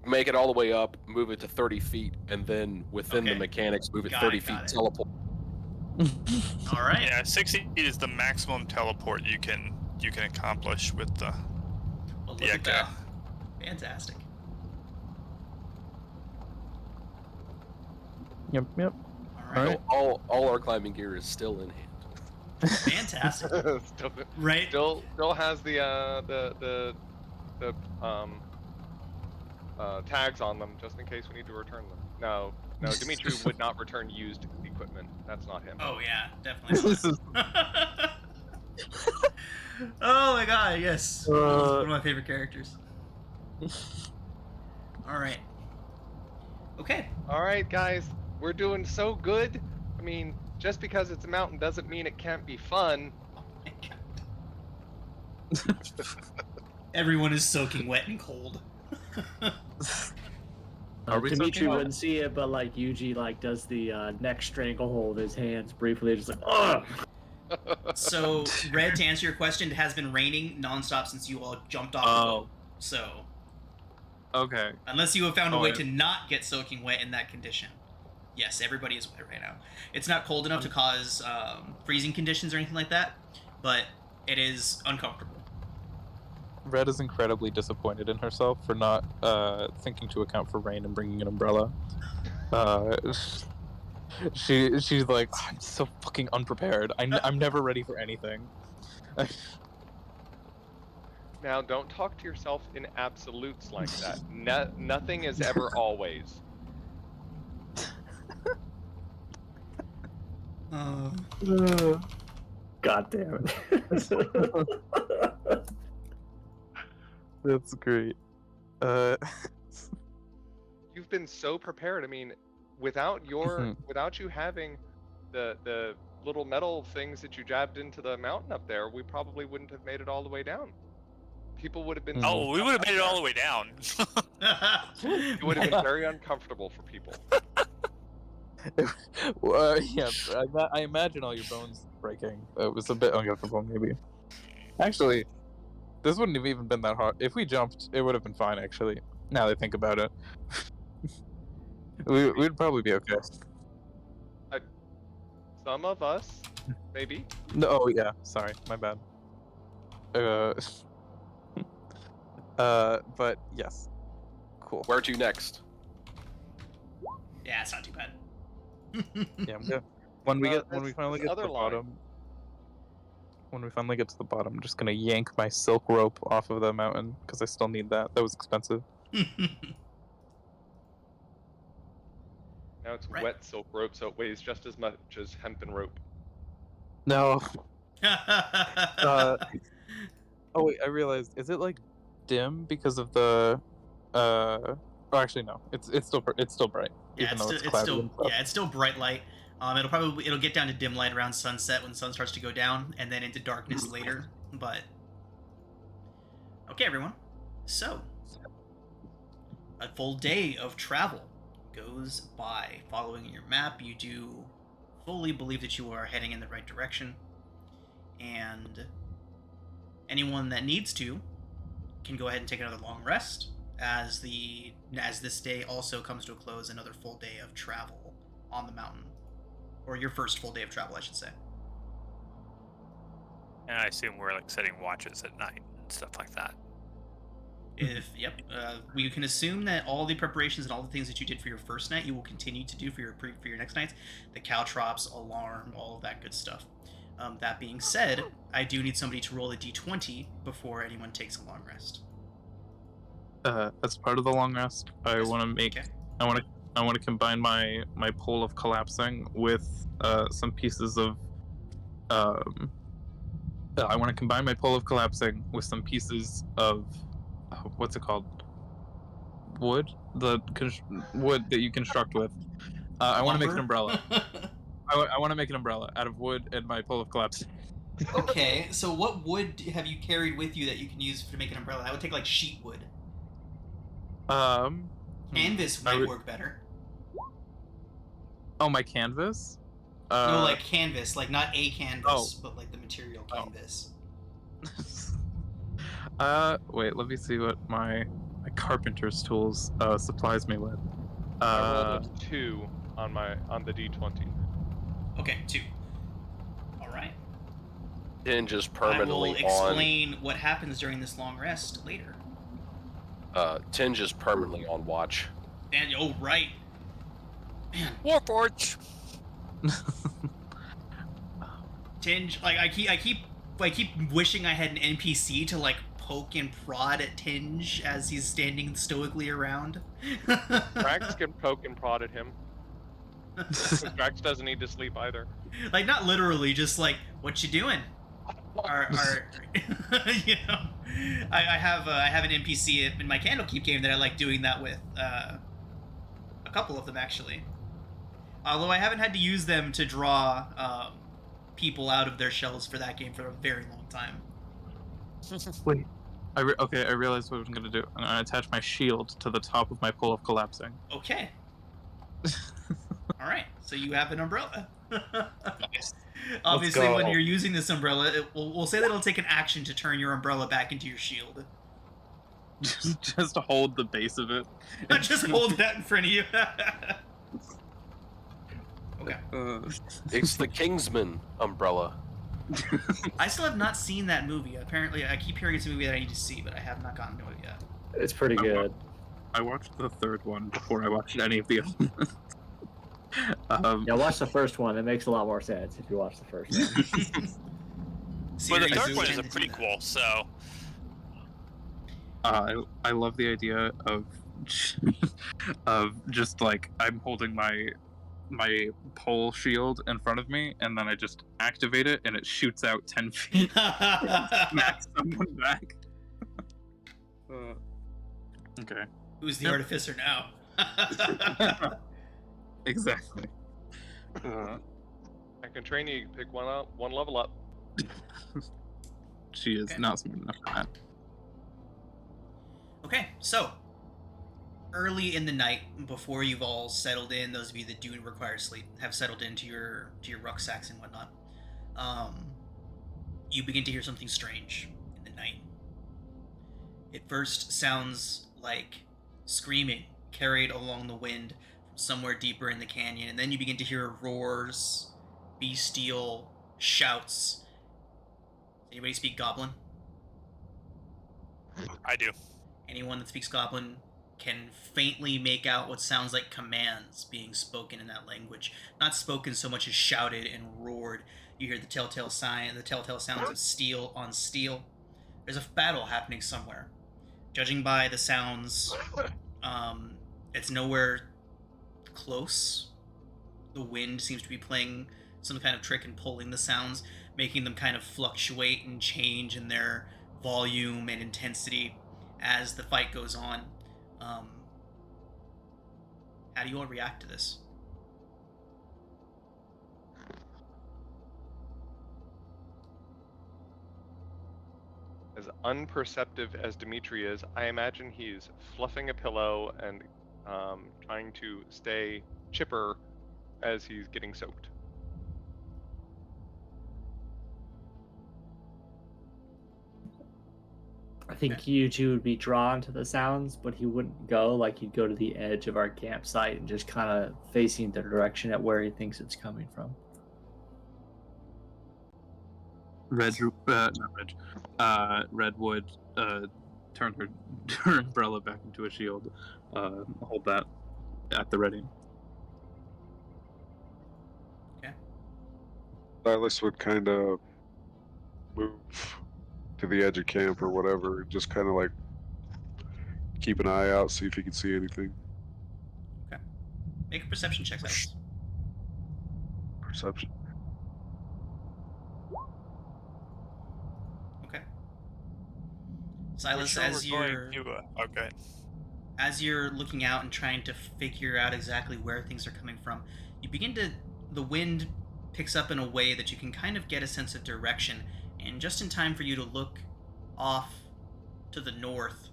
make it all the way up, move it to 30 feet, and then within the mechanics, move it 30 feet, teleport. All right. Yeah, 60 feet is the maximum teleport you can accomplish with the Well, look at that. Fantastic. Yep. All right. All our climbing gear is still in hand. Fantastic. Right. Still has the tags on them just in case we need to return them. No, Dimitri would not return used equipment. That's not him. Oh yeah, definitely. Oh my god, yes. One of my favorite characters. All right. Okay. All right, guys, we're doing so good. I mean, just because it's a mountain doesn't mean it can't be fun. Oh my god. Everyone is soaking wet and cold. Dimitri wouldn't see it, but like Yuji does the neck stranglehold his hands briefly, just like ugh. So, Red, to answer your question, it has been raining nonstop since you all jumped off the boat. So, okay. Unless you have found a way to not get soaking wet in that condition. Yes, everybody is wet right now. It's not cold enough to cause freezing conditions or anything like that, but it is uncomfortable. Red is incredibly disappointed in herself for not thinking to account for rain and bringing an umbrella. She's like, oh, I'm so fucking unprepared. I'm never ready for anything. Now, don't talk to yourself in absolutes like that. Nothing is ever always. God damn it. That's great. You've been so prepared. I mean, without you having the little metal things that you jabbed into the mountain up there, we probably wouldn't have made it all the way down. People would have been. Oh, we would have made it all the way down. It would have been very uncomfortable for people. Yeah, I imagine all your bones breaking. It was a bit uncomfortable, maybe. Actually, this wouldn't have even been that hard. If we jumped, it would have been fine, actually. Now that I think about it. We'd probably be okay. Some of us, maybe. No, oh yeah, sorry, my bad. But yes. Cool. Where to next? Yeah, it's not too bad. Yeah, I'm good. When we finally get to the other line. bottom, when we finally get to the bottom, I'm just gonna yank my silk rope off of the mountain because I still need that. That was expensive. Now it's wet silk rope, so it weighs just as much as hempen rope. No. Oh wait, I realized. Is it like dim because of the? Oh, actually no. It's still bright. Yeah, even though it's it's still bright light. It'll get down to dim light around sunset when the sun starts to go down, and then into darkness later. But okay, everyone. So a full day of travel goes by. Following your map, you do fully believe that you are heading in the right direction, and anyone that needs to can go ahead and take another long rest as this day also comes to a close. Another full day of travel on the mountain, or your first full day of travel, I should say. And I assume we're like setting watches at night and stuff like that. We can assume that all the preparations and all the things that you did for your first night, you will continue to do for your next nights. The caltrops, alarm, all of that good stuff. That being said, I do need somebody to roll a d20 before anyone takes a long rest. As part of the long rest, I want to make. Okay. I want to combine my pole of collapsing with some pieces of. I want to combine my pole of collapsing with some pieces of. What's it called? Wood? Wood that you construct with. I want to make an umbrella. I want to make an umbrella out of wood and my pole of collapse. Okay, so what wood have you carried with you that you can use to make an umbrella? That would take like sheet wood. Canvas might work better. Oh, my canvas? No, like canvas, like not a canvas, but like the material canvas. Wait, let me see what my carpenter's tools supplies me with. I rolled a 2 on the D20. Okay, 2. All right. Tinge is I permanently will explain what happens during this long rest later. Tinge is permanently on watch. And right. Man, Warforge. Tinge, like I keep wishing I had an NPC to like poke and prod at Tinge as he's standing stoically around. Drax can poke and prod at him. Drax doesn't need to sleep either. Like not literally, just like, what you doing? You know, I have an NPC in my Candlekeep game that I like doing that with. A couple of them actually. Although I haven't had to use them to draw people out of their shells for that game for a very long time. Wait. I realized what I'm gonna do. I'm gonna attach my shield to the top of my pole of collapsing. Okay. All right. So you have an umbrella. Obviously, when you're using this umbrella, we'll say that it'll take an action to turn your umbrella back into your shield. Just hold the base of it. Just hold that in front of you. Okay. It's the Kingsman umbrella. I still have not seen that movie. Apparently, I keep hearing it's a movie that I need to see, but I have not gotten to it yet. It's pretty good. I watched the third one before I watched any of the others. Yeah, watch the first one. It makes a lot more sense if you watch the first one. Well, the third one is a prequel, so. I love the idea of just like I'm holding my pole shield in front of me, and then I just activate it, and it shoots out 10 feet. Smacks someone back. Okay. Who's the artificer now? Exactly. I can train you. Pick one level up. She is not smart enough for that. Okay, so early in the night, before you've all settled in, those of you that do require sleep have settled into your rucksacks and whatnot, you begin to hear something strange in the night. It first sounds like screaming carried along the wind from somewhere deeper in the canyon, and then you begin to hear roars, bestial shouts. Does anybody speak Goblin? I do. Anyone that speaks Goblin can faintly make out what sounds like commands being spoken in that language. Not spoken so much as shouted and roared. You hear the telltale sounds of steel on steel. There's a battle happening somewhere. Judging by the sounds, it's nowhere close. The wind seems to be playing some kind of trick and pulling the sounds, making them kind of fluctuate and change in their volume and intensity as the fight goes on. How do you all react to this? As unperceptive as Dimitri is, I imagine he's fluffing a pillow and trying to stay chipper as he's getting soaked. I think Yuji would be drawn to the sounds, but he wouldn't go. Like, he'd go to the edge of our campsite and just kind of facing the direction at where he thinks it's coming from. Redwood turn her umbrella back into a shield. Hold that at the ready. Okay. Silas would kind of move to the edge of camp or whatever, just kind of like keep an eye out, see if he can see anything. Okay. Make a perception check, Silas. Perception. Okay. Silas, Sure as we're you're going to, okay. as you're looking out and trying to figure out exactly where things are coming from, you begin to, the wind picks up in a way that you can kind of get a sense of direction, and just in time for you to look off to the north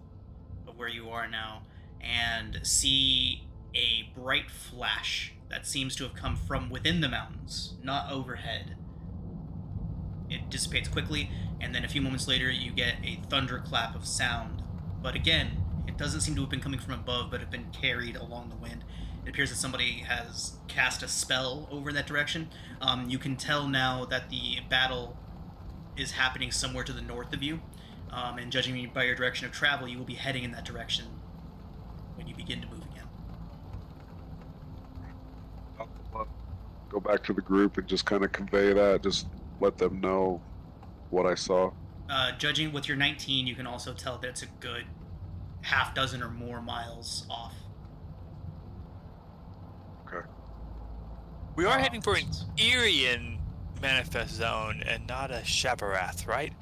of where you are now and see a bright flash that seems to have come from within the mountains, not overhead. It dissipates quickly, and then a few moments later you get a thunderclap of sound. But again, it doesn't seem to have been coming from above, but have been carried along the wind. It appears that somebody has cast a spell over in that direction. You can tell now that the battle is happening somewhere to the north of you, and judging by your direction of travel, you will be heading in that direction when you begin to move again. Go back to the group and just kind of convey that, just let them know what I saw. Judging with your 19, you can also tell that it's a good half dozen or more miles off. Okay. We are heading for an Irian manifest zone and not a Shabarath, right?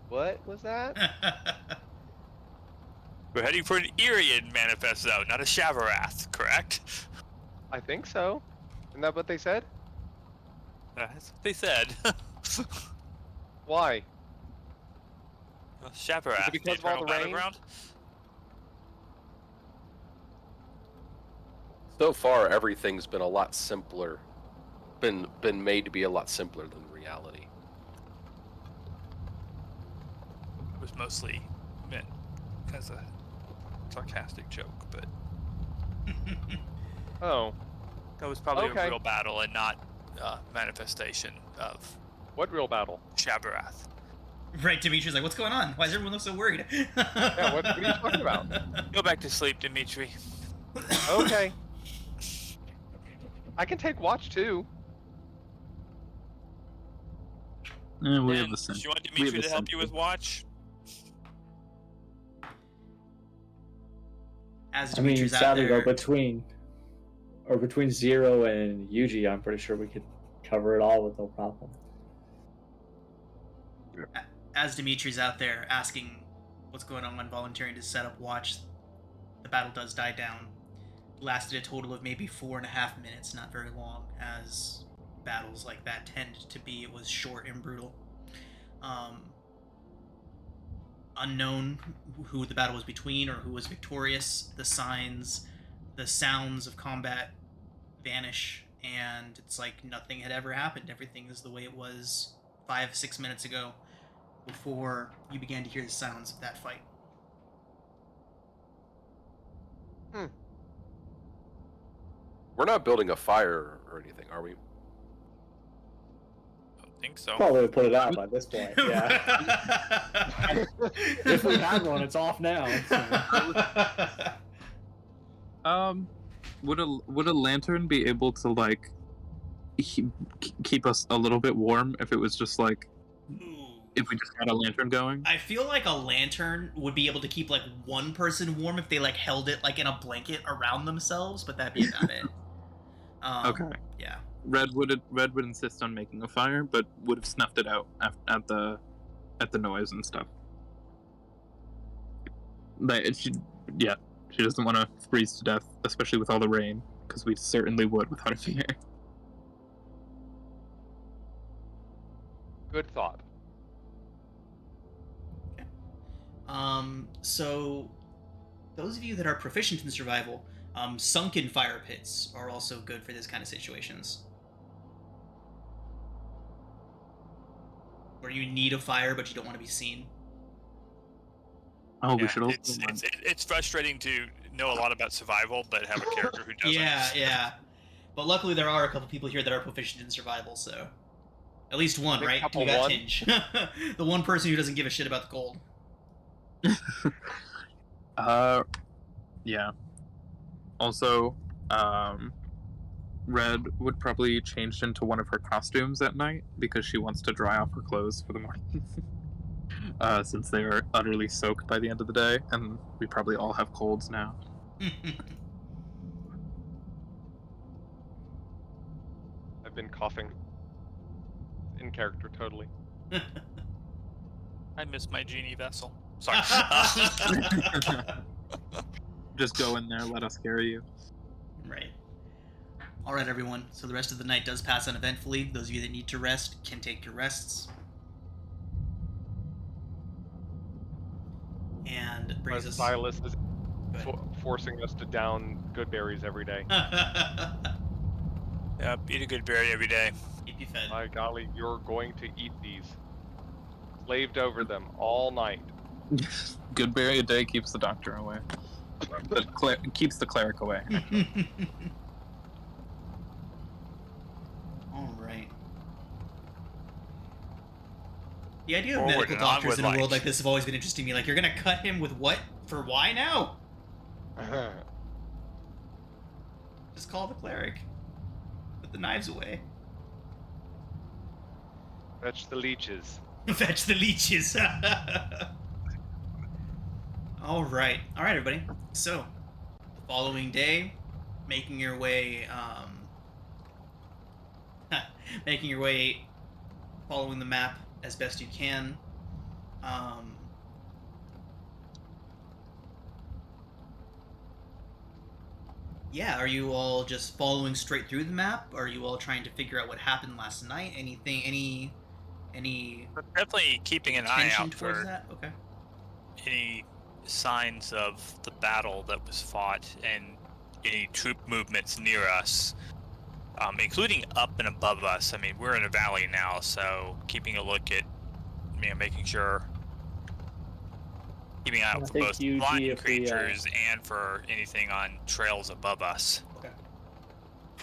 What was that? We're heading for an Irian manifest zone, not a Shabarath, correct? I think so. Isn't that what they said? That's what they said. Why? Well, Shabarath, Is it because of all the rain? battleground? So far, everything's been a lot simpler. Been made to be a lot simpler than reality. It was mostly meant as a sarcastic joke, but Oh. that was probably Okay. a real battle and not manifestation of What real battle? Shabarath. Right, Dimitri's like, what's going on? Why does everyone look so worried? Yeah, what are you talking about? Go back to sleep, Dimitri. Okay. I can take watch too. We Dan, have the same. do you want we have Dimitri the to help same you with watch? As I mean, Dimitri's out sadly there, though, between Zero and Yuji, I'm pretty sure we could cover it all with no problem. as Dimitri's out there asking what's going on, volunteering to set up watch, the battle does die down. It lasted a total of maybe 4.5 minutes, not very long, as battles like that tend to be. It was short and brutal. Unknown who the battle was between or who was victorious. The signs, the sounds of combat vanish, and it's like nothing had ever happened. Everything is the way it was 5-6 minutes ago, before you began to hear the sounds of that fight. We're not building a fire or anything, are we? I don't think so. Probably would put it out by this point. Yeah. If we had one, it's off now. So. Would a lantern be able to like keep us a little bit warm if it was just like if we just had a lantern going? I feel like a lantern would be able to keep like one person warm if they like held it like in a blanket around themselves, but that'd be about it. Okay. Yeah. Red would insist on making a fire, but would have snuffed it out at the noise and stuff. But she doesn't want to freeze to death, especially with all the rain, because we certainly would without a fire. Good thought. So those of you that are proficient in survival, sunken fire pits are also good for this kind of situations. Where you need a fire, but you don't want to be seen. Oh, we should also. It's frustrating to know a lot about survival, but have a character who doesn't. Yeah. But luckily there are a couple people here that are proficient in survival, so... At least one, right? We got Tinge. The one person who doesn't give a shit about the gold. Yeah. Also, Red would probably change into one of her costumes at night because she wants to dry off her clothes for the morning. Since they are utterly soaked by the end of the day, and we probably all have colds now. I've been coughing. In character, totally. I miss my genie vessel. Sorry. Just go in there, let us carry you. Right. All right, everyone. So the rest of the night does pass uneventfully. Those of you that need to rest can take your rests. And it brings us... Silas is forcing us to down good berries every day. Yep, eat a good berry every day. Keep you fed. My golly, you're going to eat these. Slaved over them all night. Good berry a day keeps the doctor away. Keeps the cleric away. All right. The idea of Forward medical and on doctors with in a world life. like this have always been interesting to me. Like, you're gonna cut him with what? For why now? Just call the cleric. Put the knives away. Fetch the leeches. Fetch the leeches. All right, everybody. So, the following day, making your way, following the map as best you can. Yeah, are you all just following straight through the map? Are you all trying to figure out what happened last night? Any Definitely keeping an eye attention out towards for that? Okay. any signs of the battle that was fought and any troop movements near us, including up and above us. I mean, we're in a valley now, so keeping a look at, making sure, keeping an eye out for both flying creatures and for anything on trails above us. Okay.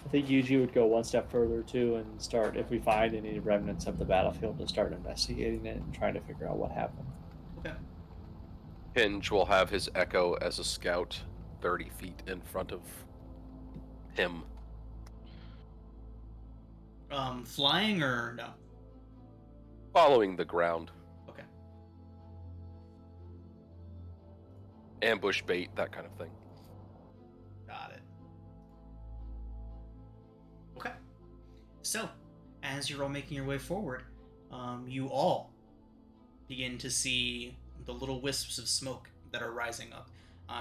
I think Yuji would go one step further too and start, if we find any remnants of the battlefield, to start investigating it and trying to figure out what happened. Okay. Hinge will have his echo as a scout 30 feet in front of him. Flying or no? Following the ground. Okay. Ambush bait, that kind of thing. Got it. Okay. So, as you're all making your way forward, you all begin to see the little wisps of smoke that are rising up.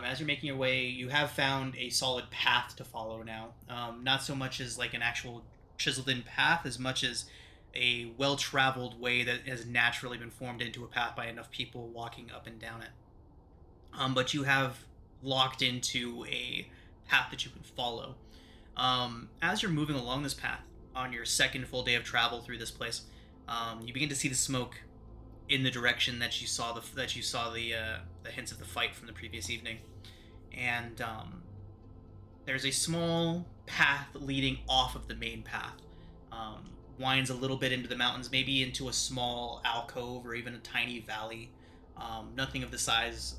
As you're making your way, you have found a solid path to follow now. Not so much as like an actual chiseled-in path, as much as a well-traveled way that has naturally been formed into a path by enough people walking up and down it. But you have locked into a path that you can follow. As you're moving along this path on your second full day of travel through this place, you begin to see the smoke in the direction that you saw the hints of the fight from the previous evening, and there's a small path leading off of the main path. Winds a little bit into the mountains, maybe into a small alcove or even a tiny valley. Nothing of the size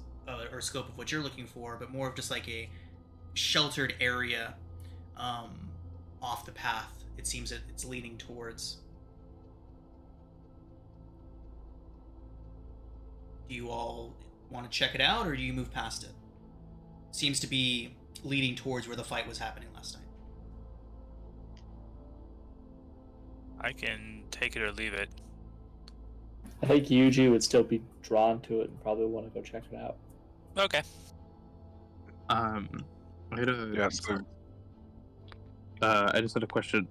or scope of what you're looking for, but more of just like a sheltered area off the path. It seems that it's leaning towards. Do you all want to check it out, or do you move past it? Seems to be leading towards where the fight was happening last night. I can take it or leave it. I think Yuji would still be drawn to it and probably want to go check it out. Okay. I had a Yes, sir. I just had a question.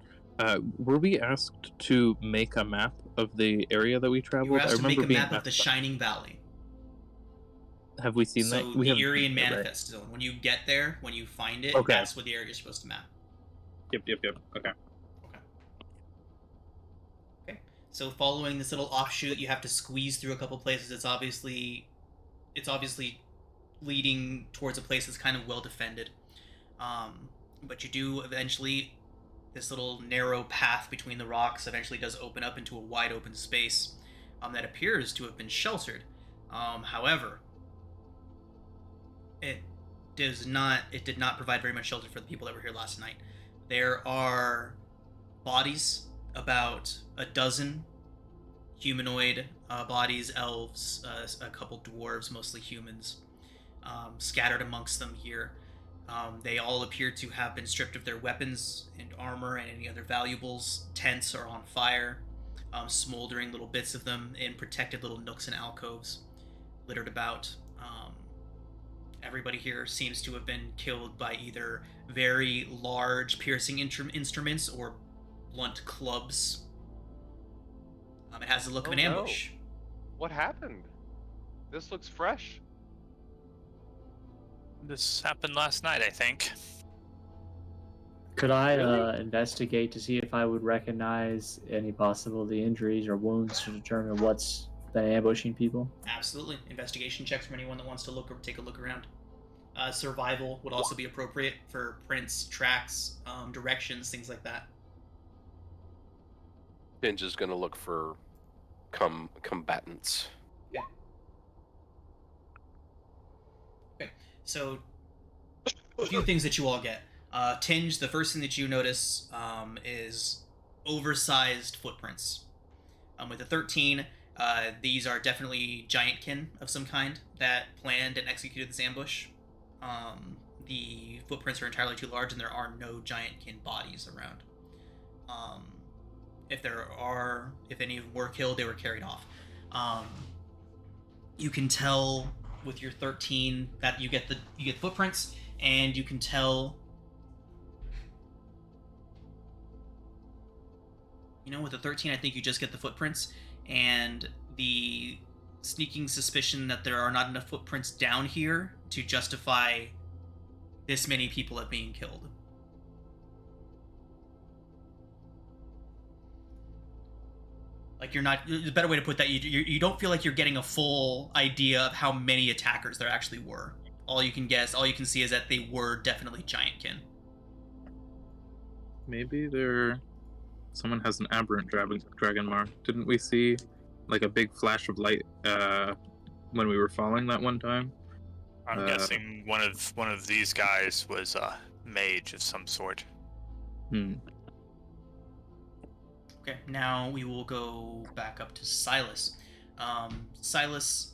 Were we asked to make a map of the area that we traveled? You were asked I to make remember a being map of asked the that. Shining Valley. Have we seen So that? We the haven't Eberron seen it, right? Manifesto zone. When you get there, when you find it, Okay. that's what the area you're supposed to map. Yep. Okay. Okay. So following this little offshoot, you have to squeeze through a couple places. It's obviously leading towards a place that's kind of well defended. But you do eventually, this little narrow path between the rocks eventually does open up into a wide open space that appears to have been sheltered. However, it did not provide very much shelter for the people that were here last night. There are bodies, about a dozen humanoid bodies, elves, a couple dwarves, mostly humans, scattered amongst them here. They all appear to have been stripped of their weapons and armor and any other valuables. Tents are on fire, smoldering little bits of them in protected little nooks and alcoves littered about. Everybody here seems to have been killed by either very large piercing instruments or blunt clubs. It has the look of an ambush. No. What happened? This looks fresh. This happened last night, I think. Could I Really? investigate to see if I would recognize any possibility injuries or wounds to determine what's been ambushing people? Absolutely. Investigation checks for anyone that wants to look or take a look around. Survival would also be appropriate for prints, tracks, directions, things like that. Binge is going to look for combatants. Okay. So, a few things that you all get. Tinge, the first thing that you notice is oversized footprints. With a 13, these are definitely giantkin of some kind that planned and executed this ambush. The footprints are entirely too large, and there are no giantkin bodies around. If any were killed, they were carried off. You can tell with your 13 that you get footprints, and you can tell. With the 13, I think you just get the footprints, and the sneaking suspicion that there are not enough footprints down here to justify this many people at being killed. Like, you're not. There's a better way to put that. You don't feel like you're getting a full idea of how many attackers there actually were. All you can see is that they were definitely giantkin. Maybe someone has an aberrant dragon mark. Didn't we see like a big flash of light when we were falling that one time? I'm guessing one of these guys was a mage of some sort. Okay, now we will go back up to Silas. Silas,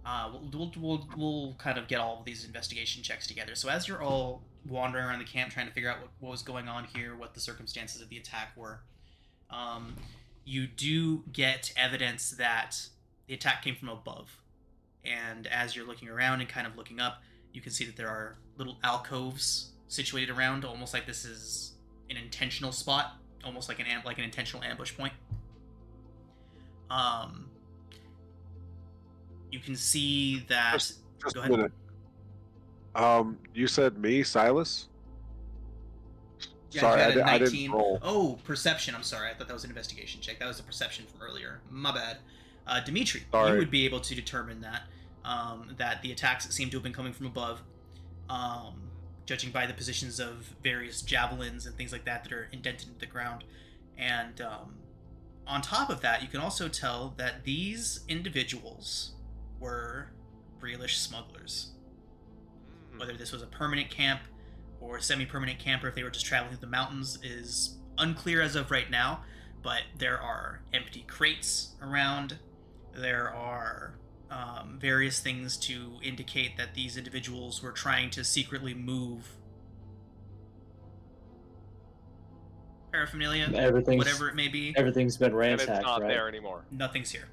we'll kind of get all of these investigation checks together. So as you're all wandering around the camp trying to figure out what was going on here, what the circumstances of the attack were, you do get evidence that the attack came from above. And as you're looking around and kind of looking up, you can see that there are little alcoves situated around, almost like this is an intentional spot, almost like an intentional ambush point. You can see that. Just Go a ahead. minute. You said me, Silas? Yeah, Sorry, you had a I 19. didn't roll. Oh, perception. I'm sorry. I thought that was an investigation check. That was a perception from earlier. My bad. Dimitri, Sorry. you would be able to determine that that the attacks seem to have been coming from above, judging by the positions of various javelins and things like that are indented into the ground. And on top of that, you can also tell that these individuals were Breelish smugglers. Whether this was a permanent camp or semi-permanent camp, or if they were just traveling through the mountains, is unclear as of right now. But there are empty crates around. There are various things to indicate that these individuals were trying to secretly move paraphernalia, whatever it may be. Everything's been And ransacked, it's not right? there anymore. Nothing's here.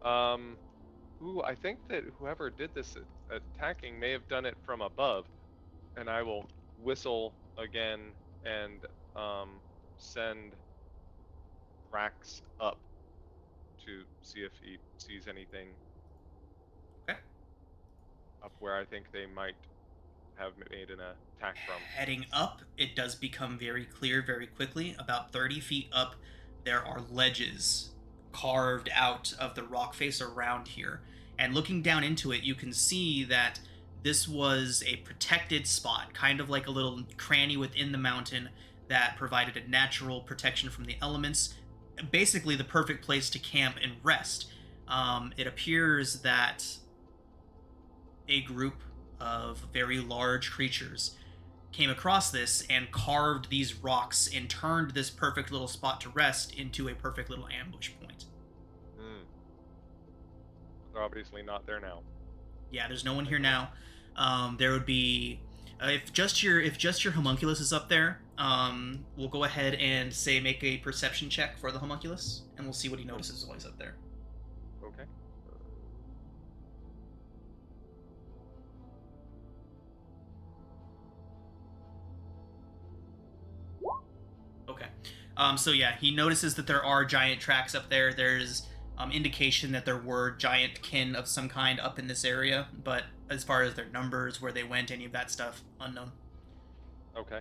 I think that whoever did this attacking may have done it from above, and I will whistle again and send Rax up to see if he sees anything. Okay. Up where I think they might have made an attack from. Heading up, it does become very clear very quickly. About 30 feet up, there are ledges carved out of the rock face around here. And looking down into it, you can see that this was a protected spot, kind of like a little cranny within the mountain that provided a natural protection from the elements. Basically the perfect place to camp and rest. It appears that a group of very large creatures came across this and carved these rocks and turned this perfect little spot to rest into a perfect little ambush point. They're obviously not there now. Yeah, there's no one here now. There would be if just your homunculus is up there. We'll go ahead and say make a perception check for the homunculus, and we'll see what he notices while he's up there. Okay. So yeah, he notices that there are giant tracks up there. There's indication that there were giant kin of some kind up in this area, but as far as their numbers, where they went, any of that stuff, unknown. Okay.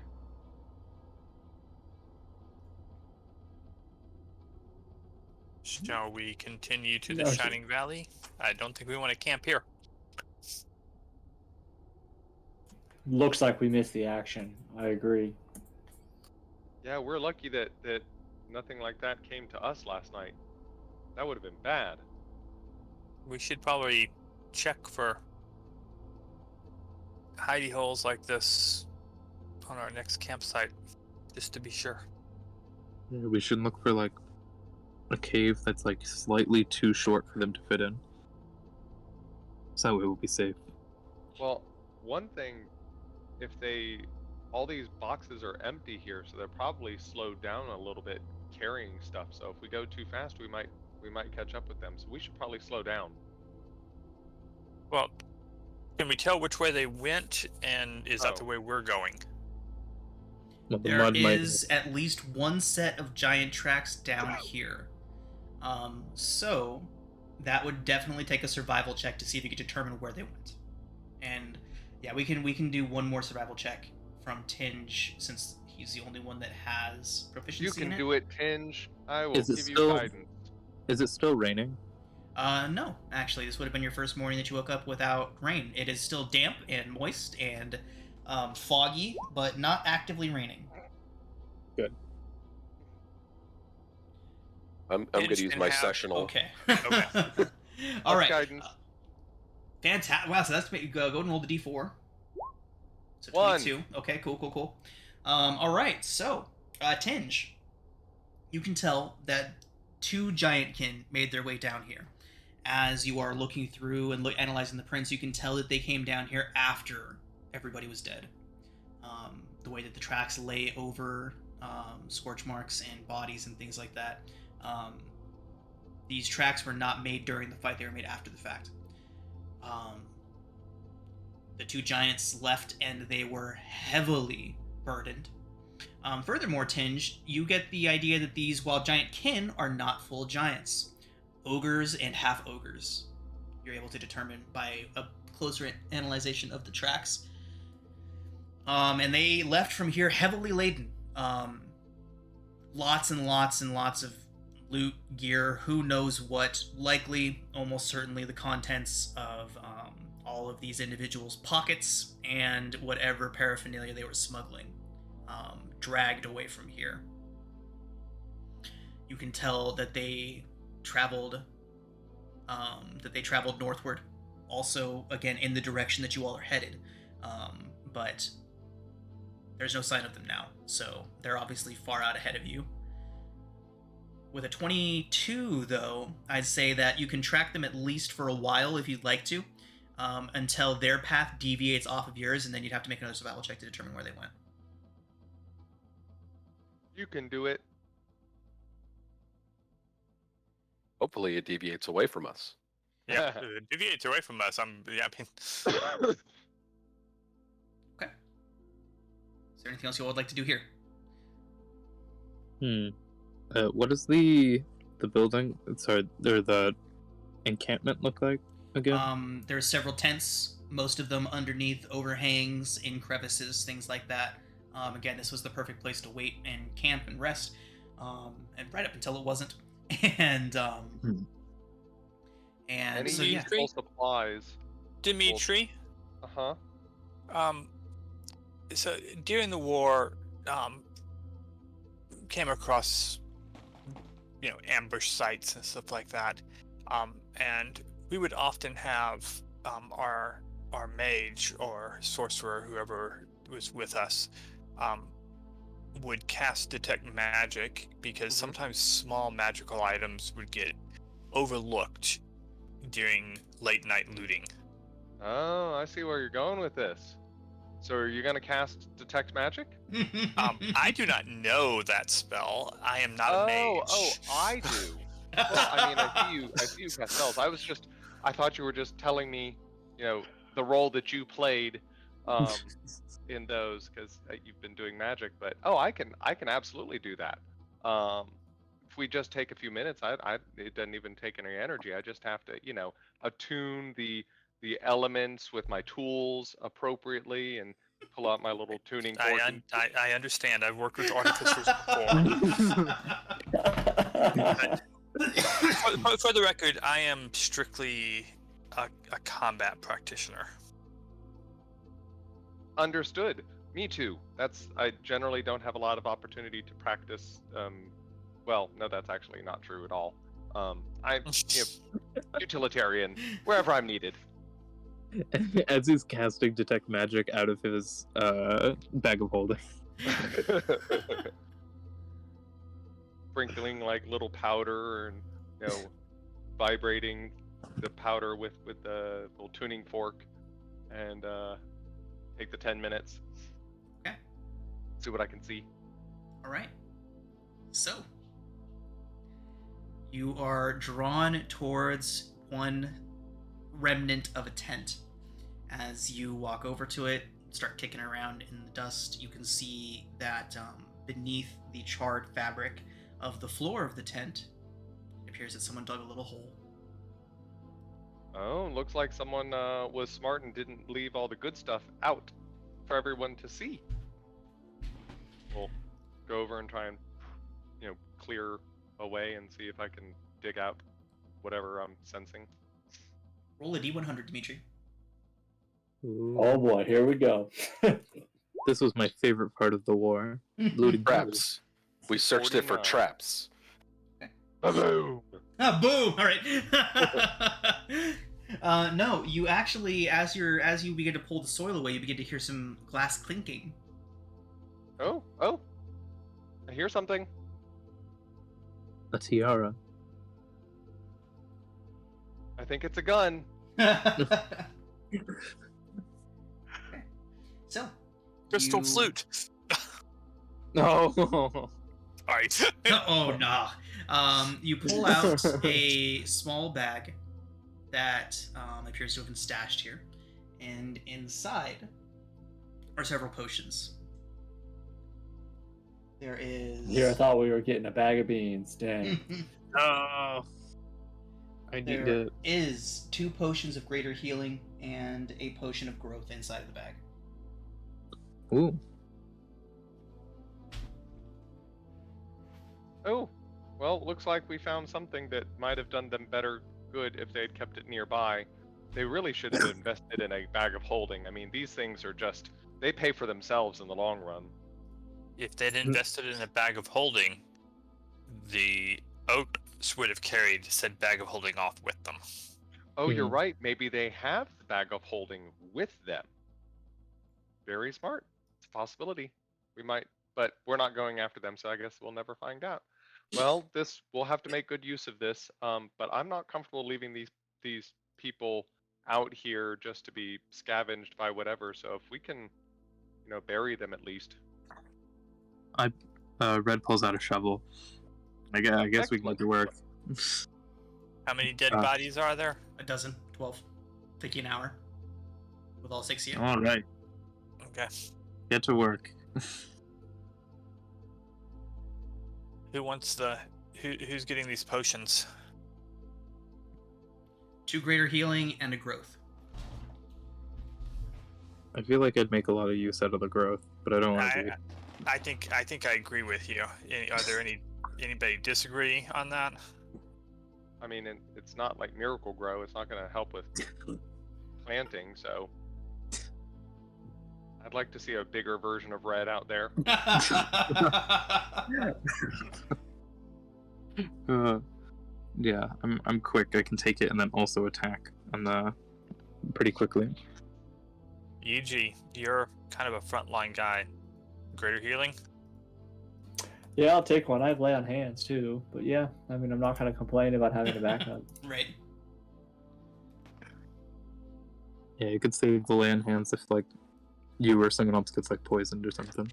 Shall we continue to the No, sir. Shining Valley? I don't think we want to camp here. Looks like we missed the action. I agree. Yeah, we're lucky that nothing like that came to us last night. That would have been bad. We should probably check for hidey holes like this on our next campsite, just to be sure. Yeah, we should look for like a cave that's like slightly too short for them to fit in. So that way we'll be safe. Well, one thing, if all these boxes are empty here, so they're probably slowed down a little bit carrying stuff. So if we go too fast, we might catch up with them. So we should probably slow down. Well, can we tell which way they went, and is that the Oh. way we're going? Well, the There mud might- is at least one set of giant tracks down here. So that would definitely take a survival check to see if you could determine where they went. And yeah, we can do one more survival check from Tinge, since he's the only one that has proficiency You can in it. do it, Tinge. I will Is it give you still- guidance. Is it still raining? No, actually, this would have been your first morning that you woke up without rain. It is still damp and moist and foggy, but not actively raining. I'm going to Pinch use can my have- sessional. Okay. Okay. All right. Guidance. Fantastic. Wow, so that's go and roll the d4. So One. 22. Okay, cool. All right, so Tinge, you can tell that two giantkin made their way down here. As you are looking through and analyzing the prints, you can tell that they came down here after everybody was dead. The way that the tracks lay over scorch marks and bodies and things like that. These tracks were not made during the fight; they were made after the fact. The two giants left, and they were heavily burdened. Furthermore, Tinge, you get the idea that these, while giant kin, are not full giants. Ogres and half-ogres. You're able to determine by a closer analyzation of the tracks. And they left from here heavily laden. Lots and lots and lots of loot, gear, who knows what. Likely, almost certainly, the contents of all of these individuals' pockets and whatever paraphernalia they were smuggling, dragged away from here. You can tell that they traveled northward, also again in the direction that you all are headed, but there's no sign of them now, so they're obviously far out ahead of you. With a 22, though, I'd say that you can track them at least for a while if you'd like to, until their path deviates off of yours, and then you'd have to make another survival check to determine where they went. You can do it. Hopefully it deviates away from us. Yeah, if it deviates away from us. Okay. Is there anything else you all would like to do here? What does the building, sorry, or the encampment look like again? There are several tents, most of them underneath overhangs, in crevices, things like that. Again, this was the perfect place to wait and camp and rest, and right up until it wasn't. And Any so yeah. useful supplies. Dimitri, Uh-huh. so during the war, came across, ambush sites and stuff like that, and we would often have our mage or sorcerer, whoever was with us, would cast detect magic, because sometimes small magical items would get overlooked during late night looting. Oh, I see where you're going with this. So are you going to cast detect magic? I do not know that spell. I am not a mage. Oh, I do. Well, I mean, I see you cast spells. I thought you were just telling me, the role that you played in those, because you've been doing magic. But I can absolutely do that. If we just take a few minutes, it doesn't even take any energy. I just have to, attune the elements with my tools appropriately and pull out my little tuning fork. I understand. I've worked with artificers before. For the record, I am strictly a combat practitioner. Understood. Me too. I generally don't have a lot of opportunity to practice. Well, no, that's actually not true at all. I'm utilitarian wherever I'm needed. As he's casting detect magic out of his bag of holding. Sprinkling like little powder and vibrating the powder with the little tuning fork, and take the 10 minutes. Okay. See what I can see. All right. So you are drawn towards one remnant of a tent. As you walk over to it, start kicking around in the dust, you can see that beneath the charred fabric of the floor of the tent, it appears that someone dug a little hole. Oh, looks like someone was smart and didn't leave all the good stuff out for everyone to see. We'll go over and try and, clear away and see if I can dig out whatever I'm sensing. Roll a D100, Dimitri. Ooh. Oh boy, here we go. This was my favorite part of the war. Looting Traps. We searched it for 49. traps. Boom! Ah, boom! All right. No, you actually, as you begin to pull the soil away, you begin to hear some glass clinking. Oh! I hear something. A tiara. I think it's a gun. So, Crystal you- flute. No. All right. Oh no! You pull out a small bag that appears to have been stashed here, and inside are several potions. There is. Here, I thought we were getting a bag of beans. Dang. Oh. I need There it. is 2 potions of greater healing and a potion of growth inside of the bag. Ooh. Oh, well, looks like we found something that might have done them better good if they had kept it nearby. They really should have invested in a bag of holding. I mean, these things are just, they pay for themselves in the long run. If they'd invested in a bag of holding, the oaks would have carried said bag of holding off with them. Oh, you're right. Maybe they have the bag of holding with them. Very smart. It's a possibility. We might, but we're not going after them, so I guess we'll never find out. Well, we'll have to make good use of this. But I'm not comfortable leaving these people out here just to be scavenged by whatever. So if we can, bury them at least. Red pulls out a shovel. I guess we can get to work. How many dead bodies are there? A dozen, 12. Take you an hour. With all 6 of you. All right. Okay. Get to work. Who's getting these potions? 2 greater healing and a growth. I feel like I'd make a lot of use out of the growth, but I don't want to. I think I agree with you. Are there anybody disagree on that? I mean, it's not like Miracle Grow. It's not going to help with planting, so I'd like to see a bigger version of red out there. Yeah, I'm quick. I can take it and then also attack on the pretty quickly. Yuji, you're kind of a frontline guy. Greater healing? Yeah, I'll take one. I have lay on hands too, but yeah, I mean, I'm not gonna complain about having a backup. Right. Yeah, you could save the land hands if like you or someone else gets like poisoned or something.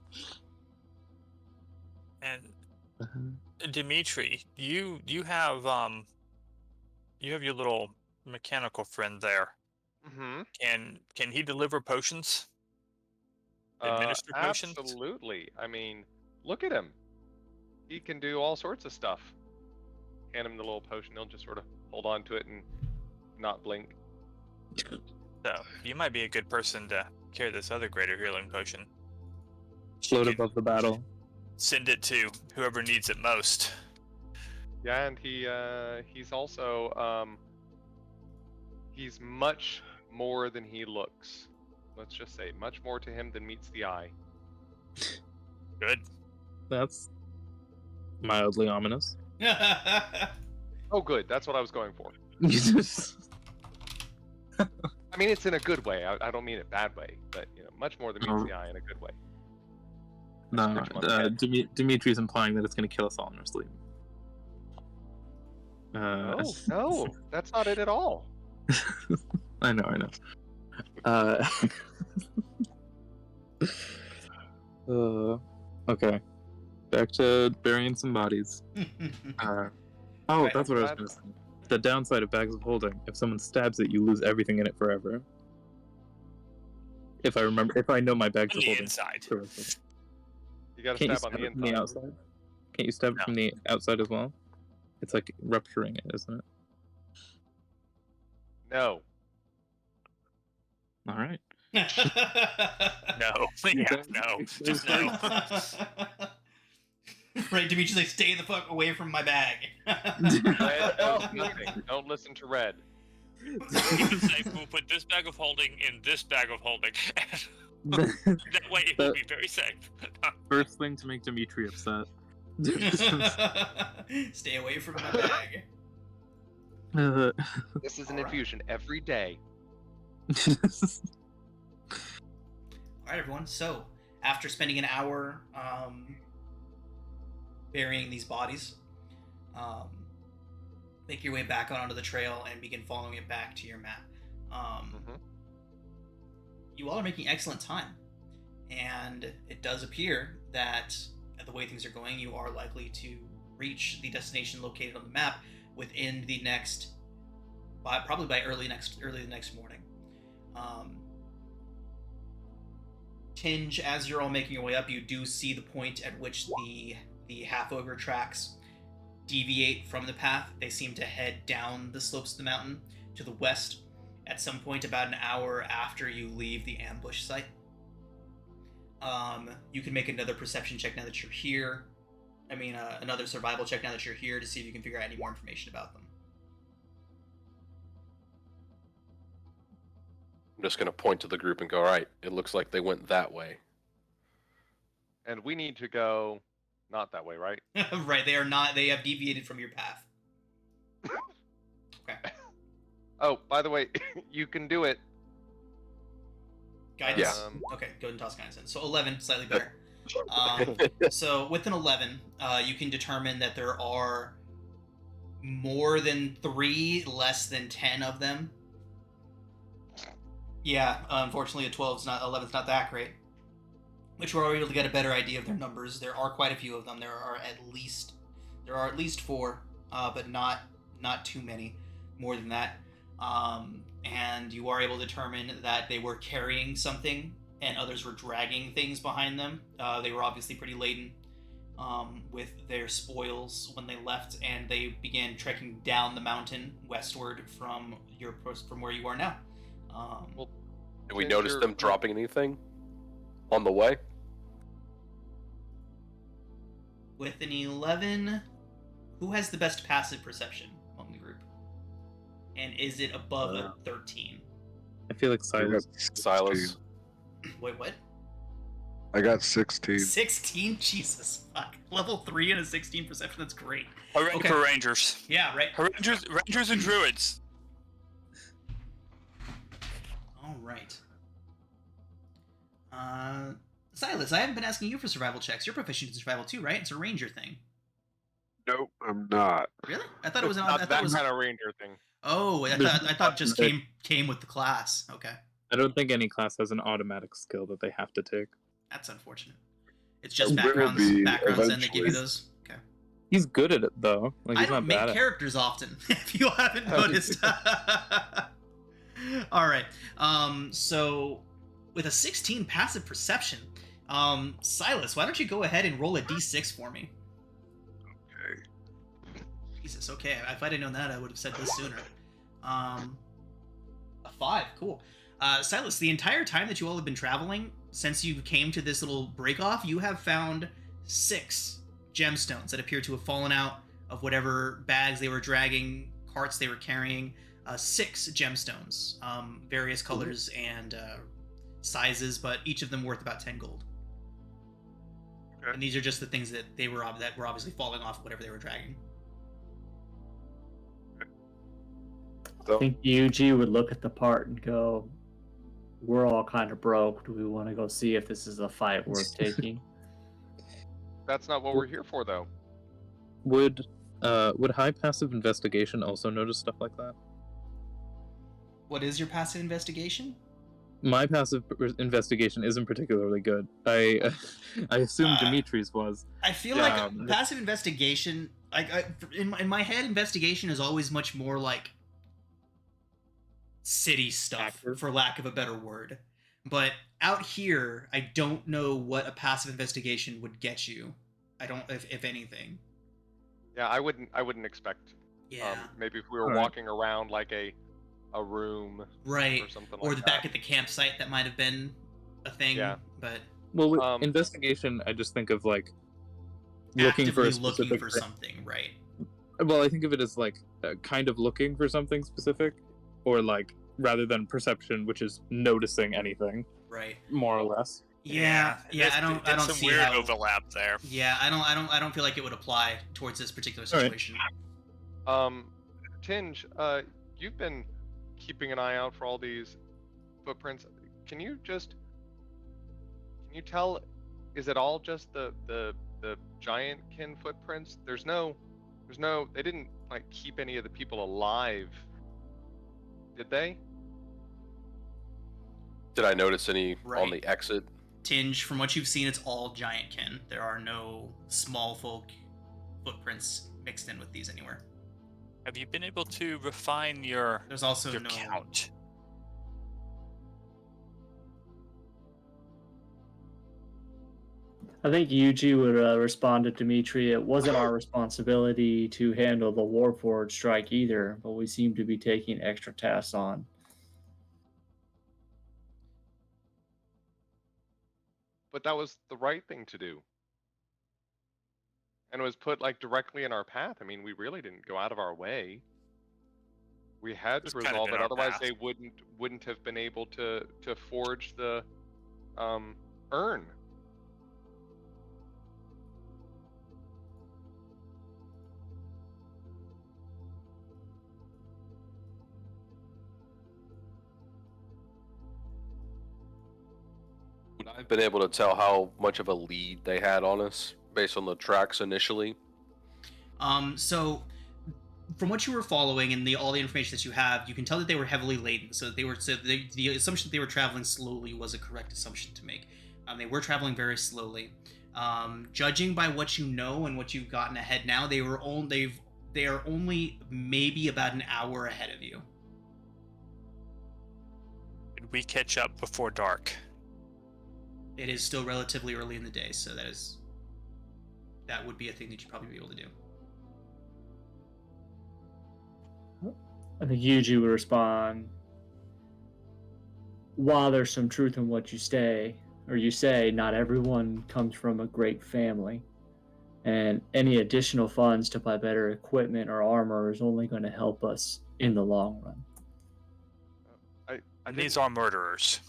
And Dimitri, you have your little mechanical friend there. Mm-hmm. Can he deliver potions? Administer potions? Absolutely. I mean, look at him. he can do all sorts of stuff. Hand him the little potion. He'll just sort of hold on to it and not blink. So you might be a good person to carry this other greater healing potion. Float You can above the battle. Send it to whoever needs it most. Yeah, and he's also he's much more than he looks. Let's just say much more to him than meets the eye. Good. That's mildly ominous. Oh, good. That's what I was going for. I mean, it's in a good way. I don't mean it bad way, but much more than meets the eye in a good way. No, Dimitri's implying that it's going to kill us all in our sleep. No, that's not it at all. I know. Okay. Back to burying some bodies. That's what I was going to say. The downside of bags of holding: if someone stabs it, you lose everything in it forever. If I know my bags of holding. Inside. You gotta Can't stab on you the stab it from inside. the outside? Can't you stab it from the outside as well? It's like rupturing it, isn't it? No. All right. No. Yeah, no. Just no. Right, Dimitri's like, stay the fuck away from my bag. Red knows nothing. Don't listen to Red. He would say, we'll put this bag of holding in this bag of holding. That way it will be very safe. First thing to make Dimitri upset. Stay away from my bag. This is an infusion every day. Alright, everyone. So, after spending an hour burying these bodies, make your way back onto the trail and begin following it back to your map. You all are making excellent time, and it does appear that the way things are going, you are likely to reach the destination located on the map within the next, probably by early the next morning. Tinge, as you're all making your way up, you do see the point at which the half-ogre tracks deviate from the path. They seem to head down the slopes of the mountain to the west at some point about an hour after you leave the ambush site. You can make another perception check now that you're here. Another survival check now that you're here to see if you can figure out any more information about them. I'm just going to point to the group and go, all right, it looks like they went that way. And we need to go not that way, right? Right, they are not. They have deviated from your path. Okay. Oh, by the way, you can do it. Guidance? Yeah. Okay, go ahead and toss guidance in. So 11, slightly better. So with an 11, you can determine that there are more than 3, less than 10 of them. Yeah, unfortunately, 11's not that great. Which we're able to get a better idea of their numbers. There are quite a few of them. There are at least 4, but not too many more than that. And you are able to determine that they were carrying something, and others were dragging things behind them. They were obviously pretty laden with their spoils when they left, and they began trekking down the mountain westward from where you are now. Did we notice them dropping anything on the way? With an 11, who has the best passive perception among the group? And is it above a 13? I feel like Silas. Silas. Wait, what? I got 16. 16? Jesus, fuck. Level 3 and a 16 perception, that's great. Hooray Okay. for Rangers. Yeah, right. Rangers and Druids. All right. Silas, I haven't been asking you for survival checks. You're proficient in survival too, right? It's a ranger thing. Nope, I'm not. Really? I thought it was not that kind of ranger thing. Oh, I thought it just came with the class. Okay. I don't think any class has an automatic skill that they have to take. That's unfortunate. It's just It will backgrounds, be and they give you eventually. those. Okay. He's good at it though. Like I he's don't not make bad at it. characters often, if you haven't noticed. All right. So with a 16 passive perception, Silas, why don't you go ahead and roll a d6 for me? Jesus. Okay, if I'd have known that, I would have said this sooner. A 5. Cool. Silas, the entire time that you all have been traveling, since you came to this little break-off, you have found 6 gemstones that appear to have fallen out of whatever bags they were dragging, carts they were carrying. 6 gemstones, various colors and sizes, but each of them worth about 10 gold. Okay. And these are just the things that were obviously falling off whatever they were dragging. I think Yuji would look at the part and go, "We're all kind of broke. Do we want to go see if this is a fight worth taking?" That's not what we're here for, though. Would high passive investigation also notice stuff like that? What is your passive investigation? My passive investigation isn't particularly good. I assume Dimitri's was. I feel like passive investigation, in my head, investigation is always much more like city stuff, Active. for lack of a better word. But out here, I don't know what a passive investigation would get you. I don't, if anything. Yeah, I wouldn't expect. Yeah. Maybe if we were Alright. walking around like a room Right. or something Or like the that. back at the campsite, that might have been a thing. Yeah. But Well, with investigation, I just think of like looking for actively a specific looking for thing. something, right? Well, I think of it as like kind of looking for something specific, or like rather than perception, which is noticing anything, Right. more or less. Yeah. I don't some see weird how. overlap there. Yeah, I don't feel like it would apply towards this particular All right. situation. Tinge, you've been keeping an eye out for all these footprints. Can you tell, is it all just the giant kin footprints? There's no, they didn't like keep any of the people alive, did they? Did I notice any Right. on the exit? Tinge, from what you've seen, it's all giant kin. There are no small folk footprints mixed in with these anywhere. Have you been able to refine your There's also your no count? I think Yuji would respond to Dimitri. It wasn't our responsibility to handle the Warforged strike either, but we seem to be taking extra tasks on. But that was the right thing to do. And it was put like directly in our path. I mean, we really didn't go out of our way. We had It's to kind of resolve in it, our otherwise path. they wouldn't have been able to forge the urn. Would I have been able to tell how much of a lead they had on us based on the tracks initially? So from what you were following and all the information that you have, you can tell that they were heavily laden. So the assumption that they were traveling slowly was a correct assumption to make. They were traveling very slowly. Judging by what you know and what you've gotten ahead now, they are only maybe about an hour ahead of you. Did we catch up before dark? It is still relatively early in the day, so that would be a thing that you'd probably be able to do. I think Yuji would respond, "While there's some truth in what you say, not everyone comes from a great family, and any additional funds to buy better equipment or armor is only going to help us in the long run." And these are murderers.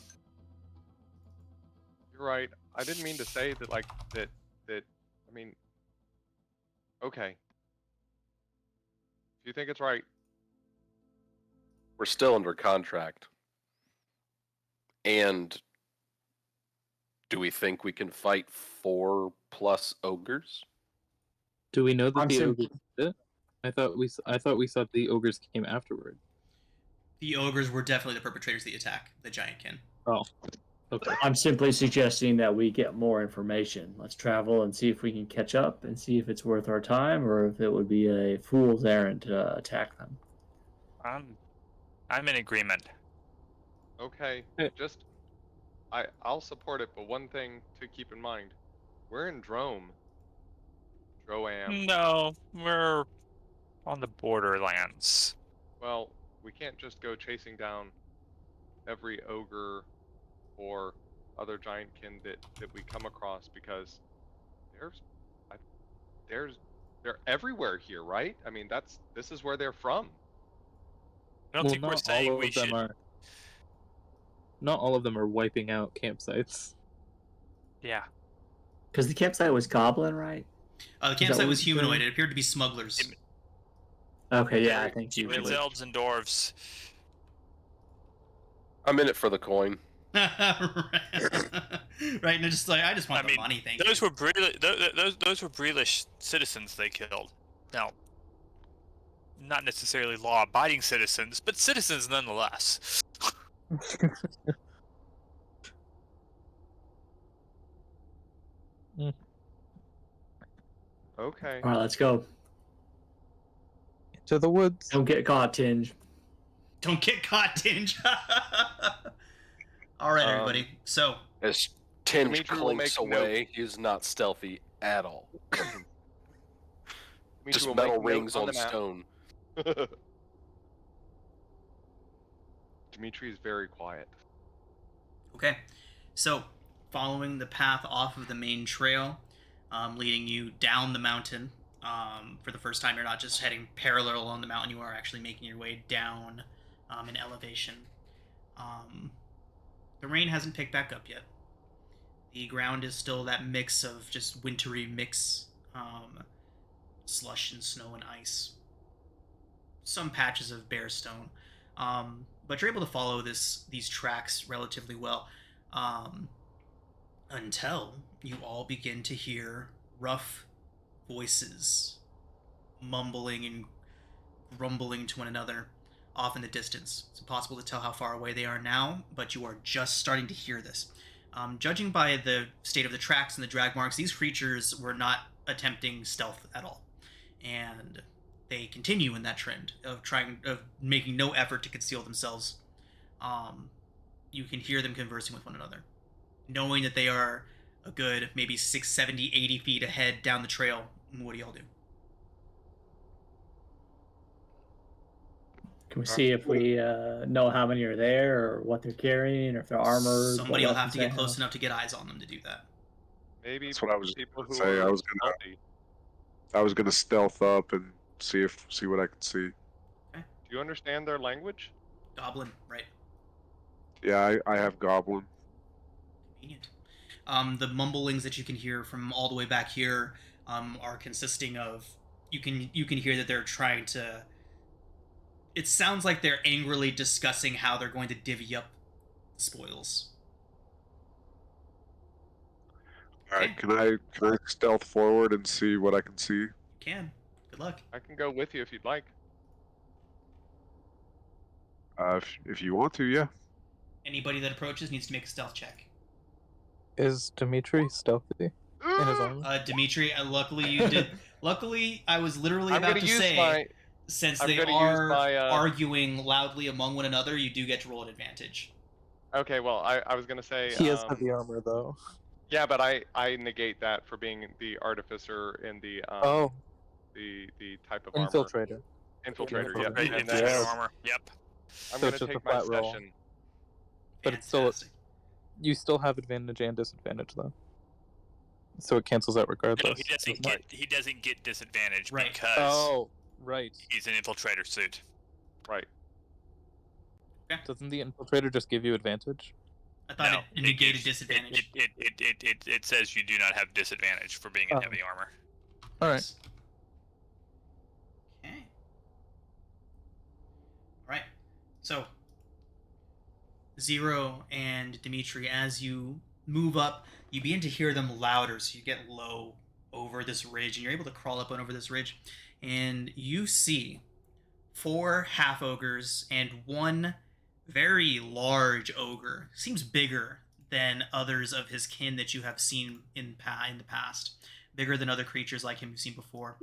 You're right. I didn't mean to say that like that. I mean, okay. If you think it's right, We're still under contract. And do we think we can fight 4+ ogres? Do we know that I'm the sim- ogres did it? I thought we saw the ogres came afterward. The ogres were definitely the perpetrators of the attack, the giant kin. Oh, okay. I'm simply suggesting that we get more information. Let's travel and see if we can catch up and see if it's worth our time or if it would be a fool's errand to attack them. I'm in agreement. okay. Hey. Just I'll support it, but one thing to keep in mind: we're in Droam. No, On the borderlands. Well, we can't just go chasing down every ogre or other giantkin that we come across, because they're everywhere here, right? I mean, this is where they're from. I don't Well, think we're not saying all we of them should. are. Not all of them are wiping out campsites. Yeah. Because the campsite was goblin, right? The campsite was humanoid. It appeared to be smugglers. Okay, yeah, I think you It's would. elves and dwarves. I'm in it for the coin. Right, and just like, I just want the money, thank those you. were those were Breelish citizens they killed. Now, not necessarily law-abiding citizens, but citizens nonetheless. Okay. All right, let's go. To the woods. Don't get caught, Tinge. Don't get caught, Tinge. All right, everybody. So as Tinge Dimitri will clinks make away, he's not stealthy at all. Dimitri Just will metal make note rings on the map. stone. Dimitri is very quiet. okay, so following the path off of the main trail, leading you down the mountain. For the first time, you're not just heading parallel along the mountain, you are actually making your way down in elevation. The rain hasn't picked back up yet. The ground is still that mix of just wintry mix, slush and snow and ice. Some patches of bare stone. But you're able to follow these tracks relatively well, until you all begin to hear rough voices mumbling and grumbling to one another off in the distance. It's impossible to tell how far away they are now, but you are just starting to hear this. Judging by the state of the tracks and the drag marks, these creatures were not attempting stealth at all, and they continue in that trend of making no effort to conceal themselves. You can hear them conversing with one another, knowing that they are a good maybe 6, 70, 80 feet ahead down the trail. What do y'all do? Can we see if we know how many are there, or what they're carrying, or if they're armored? Somebody will have to get close enough to get eyes on them to do that. Maybe That's what I was people gonna who say. are I was gonna stealth up and see what I could see. Do you understand their language? Goblin, right? Yeah, I have goblin. Convenient. The mumblings that you can hear from all the way back here are consisting of, you can hear that they're trying to. It sounds like they're angrily discussing how they're going to divvy up spoils. All right, can I stealth forward and see what I can see? You can. Good luck. I can go with you if you'd like. If you want to, yeah. Anybody that approaches needs to make a stealth check. Is Dimitri stealthy in his armor? Dimitri, luckily you did. Luckily, I was literally I'm about gonna to use say, my. since I'm they gonna are use my, arguing loudly among one another, you do get to roll an advantage. Okay, well, I was gonna say. He has heavy armor, though. Yeah, but I negate that for being the artificer in the the type of Infiltrator. armor. Infiltrator. Yep. Right, And infiltrator then armor. Yep. I'm So gonna it's just a take my flat roll. session. But it's still Fantastic. you still have advantage and disadvantage though, so it cancels out regardless. No, he doesn't get disadvantage Right. because Oh, right. he's an infiltrator suit. Right. Doesn't the infiltrator just give you advantage? I thought No, it negated disadvantage. It says you do not have disadvantage for being in Oh. heavy armor. All right. Okay. All right. So, Zero and Dimitri, as you move up, you begin to hear them louder. So you get low over this ridge, and you're able to crawl up and over this ridge, and you see 4 half ogres and 1 very large ogre. Seems bigger than others of his kin that you have seen in the past. Bigger than other creatures like him you've seen before.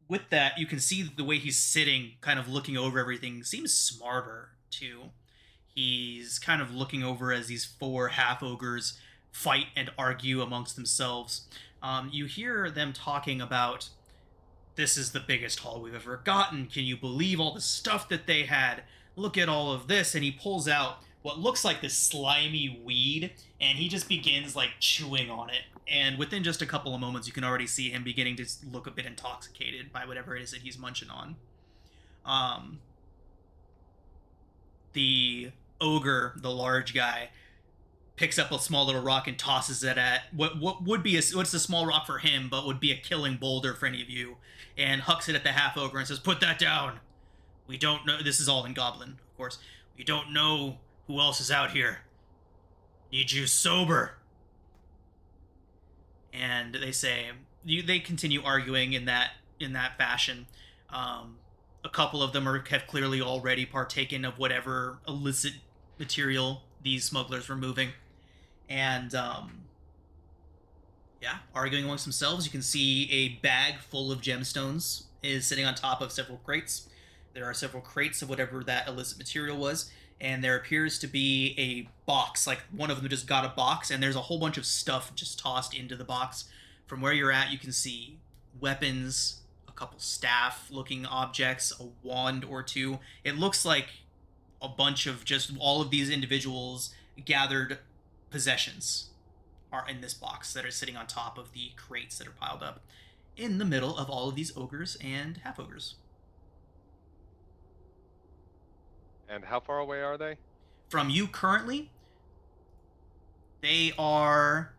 With that, you can see the way he's sitting, kind of looking over everything, seems smarter, too. He's kind of looking over as these 4 half-ogres fight and argue amongst themselves. You hear them talking about This is the biggest haul we've ever gotten. Can you believe all the stuff that they had? Look at all of this. And he pulls out what looks like this slimy weed, and he just begins, like, chewing on it. And within just a couple of moments, you can already see him beginning to look a bit intoxicated by whatever it is that he's munching on. The ogre, the large guy, picks up a small little rock and tosses it at what would be what's a small rock for him, but would be a killing boulder for any of you, and hucks it at the half ogre and says, "Put that down. We don't know." This is all in Goblin, of course. "We don't know who else is out here. Need you sober." And they say they continue arguing in that fashion. A couple of them have clearly already partaken of whatever illicit material these smugglers were moving. And, arguing amongst themselves. You can see a bag full of gemstones is sitting on top of several crates. There are several crates of whatever that illicit material was, and there appears to be a box. Like, one of them just got a box, and there's a whole bunch of stuff just tossed into the box. From where you're at, you can see weapons, a couple staff-looking objects, a wand or two. It looks like a bunch of just all of these individuals gathered possessions are in this box that are sitting on top of the crates that are piled up in the middle of all of these ogres and half-ogres. And how far away are they? From you currently, they are...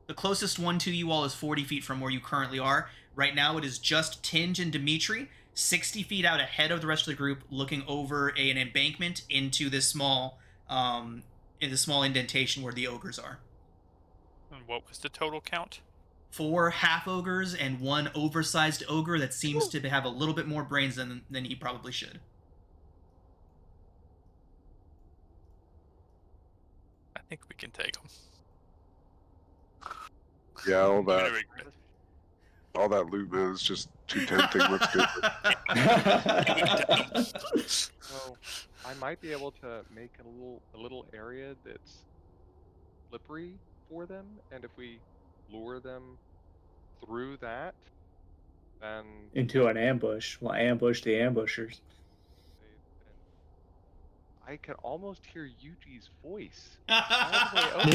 The closest one to you all is 40 feet from where you currently are. Right now it is just Tinge and Dimitri, 60 feet out ahead of the rest of the group, looking over an embankment into this small indentation where the ogres are. And what was the total count? 4 half-ogres and 1 oversized ogre that seems to have a little bit more brains than he probably should. I think we can take them. Yeah, all that loot, man, is just too tempting. Let's do it. So I might be able to make a little area that's slippery for them, and if we lure them through that, then Into an ambush. We'll ambush the ambushers. I can almost hear Yuji's voice all the way over.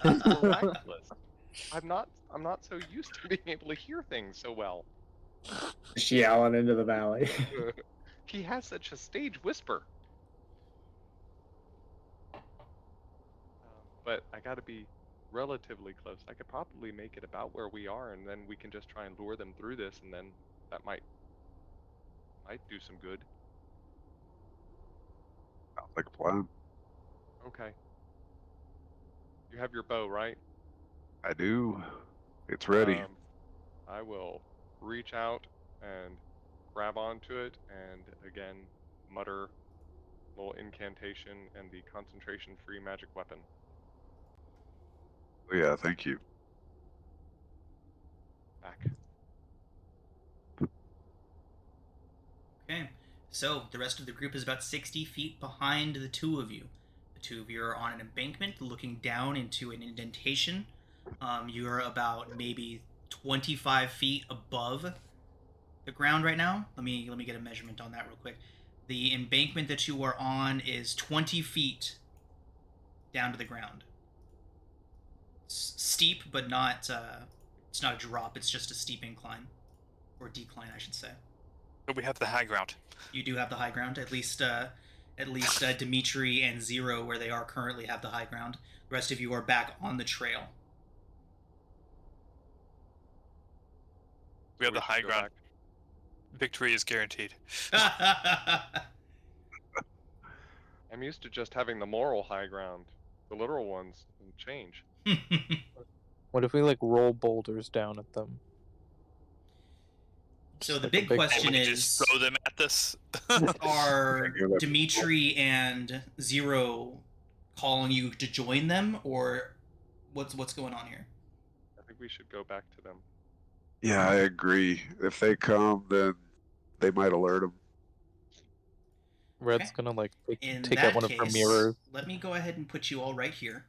It's miraculous. I'm not so used to being able to hear things so well. Just yelling into the valley. He has such a stage whisper. But I gotta be relatively close. I could probably make it about where we are, and then we can just try and lure them through this, and then that might do some good. Sounds like a plan. Okay. You have your bow, right? I do. It's ready. I will reach out and grab onto it, and again mutter a little incantation and the concentration-free magic weapon. Oh, yeah, thank you. Back. Okay, so the rest of the group is about 60 feet behind the two of you. The two of you are on an embankment looking down into an indentation. You're about maybe 25 feet above the ground right now. Let me get a measurement on that real quick. The embankment that you are on is 20 feet down to the ground. It's steep, but not it's not a drop. It's just a steep incline, or decline, I should say. But we have the high ground. You do have the high ground. At least Dimitri and Zero, where they are currently, have the high ground. The rest of you are back on the trail. We have the high ground. Victory is guaranteed. I'm used to just having the moral high ground. The literal ones change. What if we like roll boulders down at them? So Just the like a big big question We is, just throw them at this. are Dimitri and Zero calling you to join them, or what's going on here? I think we should go back to them. Yeah, I agree. If they come, then they might alert them. Red's Okay. gonna like In take that out one of her case, mirrors. let me go ahead and put you all right here.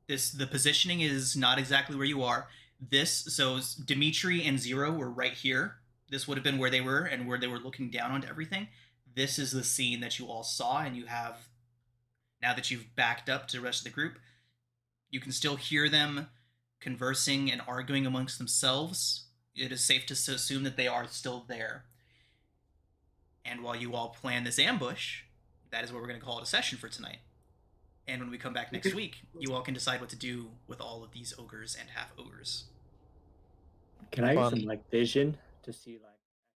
The positioning is not exactly where you are. So Dimitri and Zero were right here. This would have been where they were and where they were looking down onto everything. This is the scene that you all saw, and you have, now that you've backed up to the rest of the group, you can still hear them conversing and arguing amongst themselves. It is safe to assume that they are still there. And while you all plan this ambush, that is what we're going to call it a session for tonight. And when we come back next week, you all can decide what to do with all of these ogres and half ogres. Can I get Fun. some like vision to see like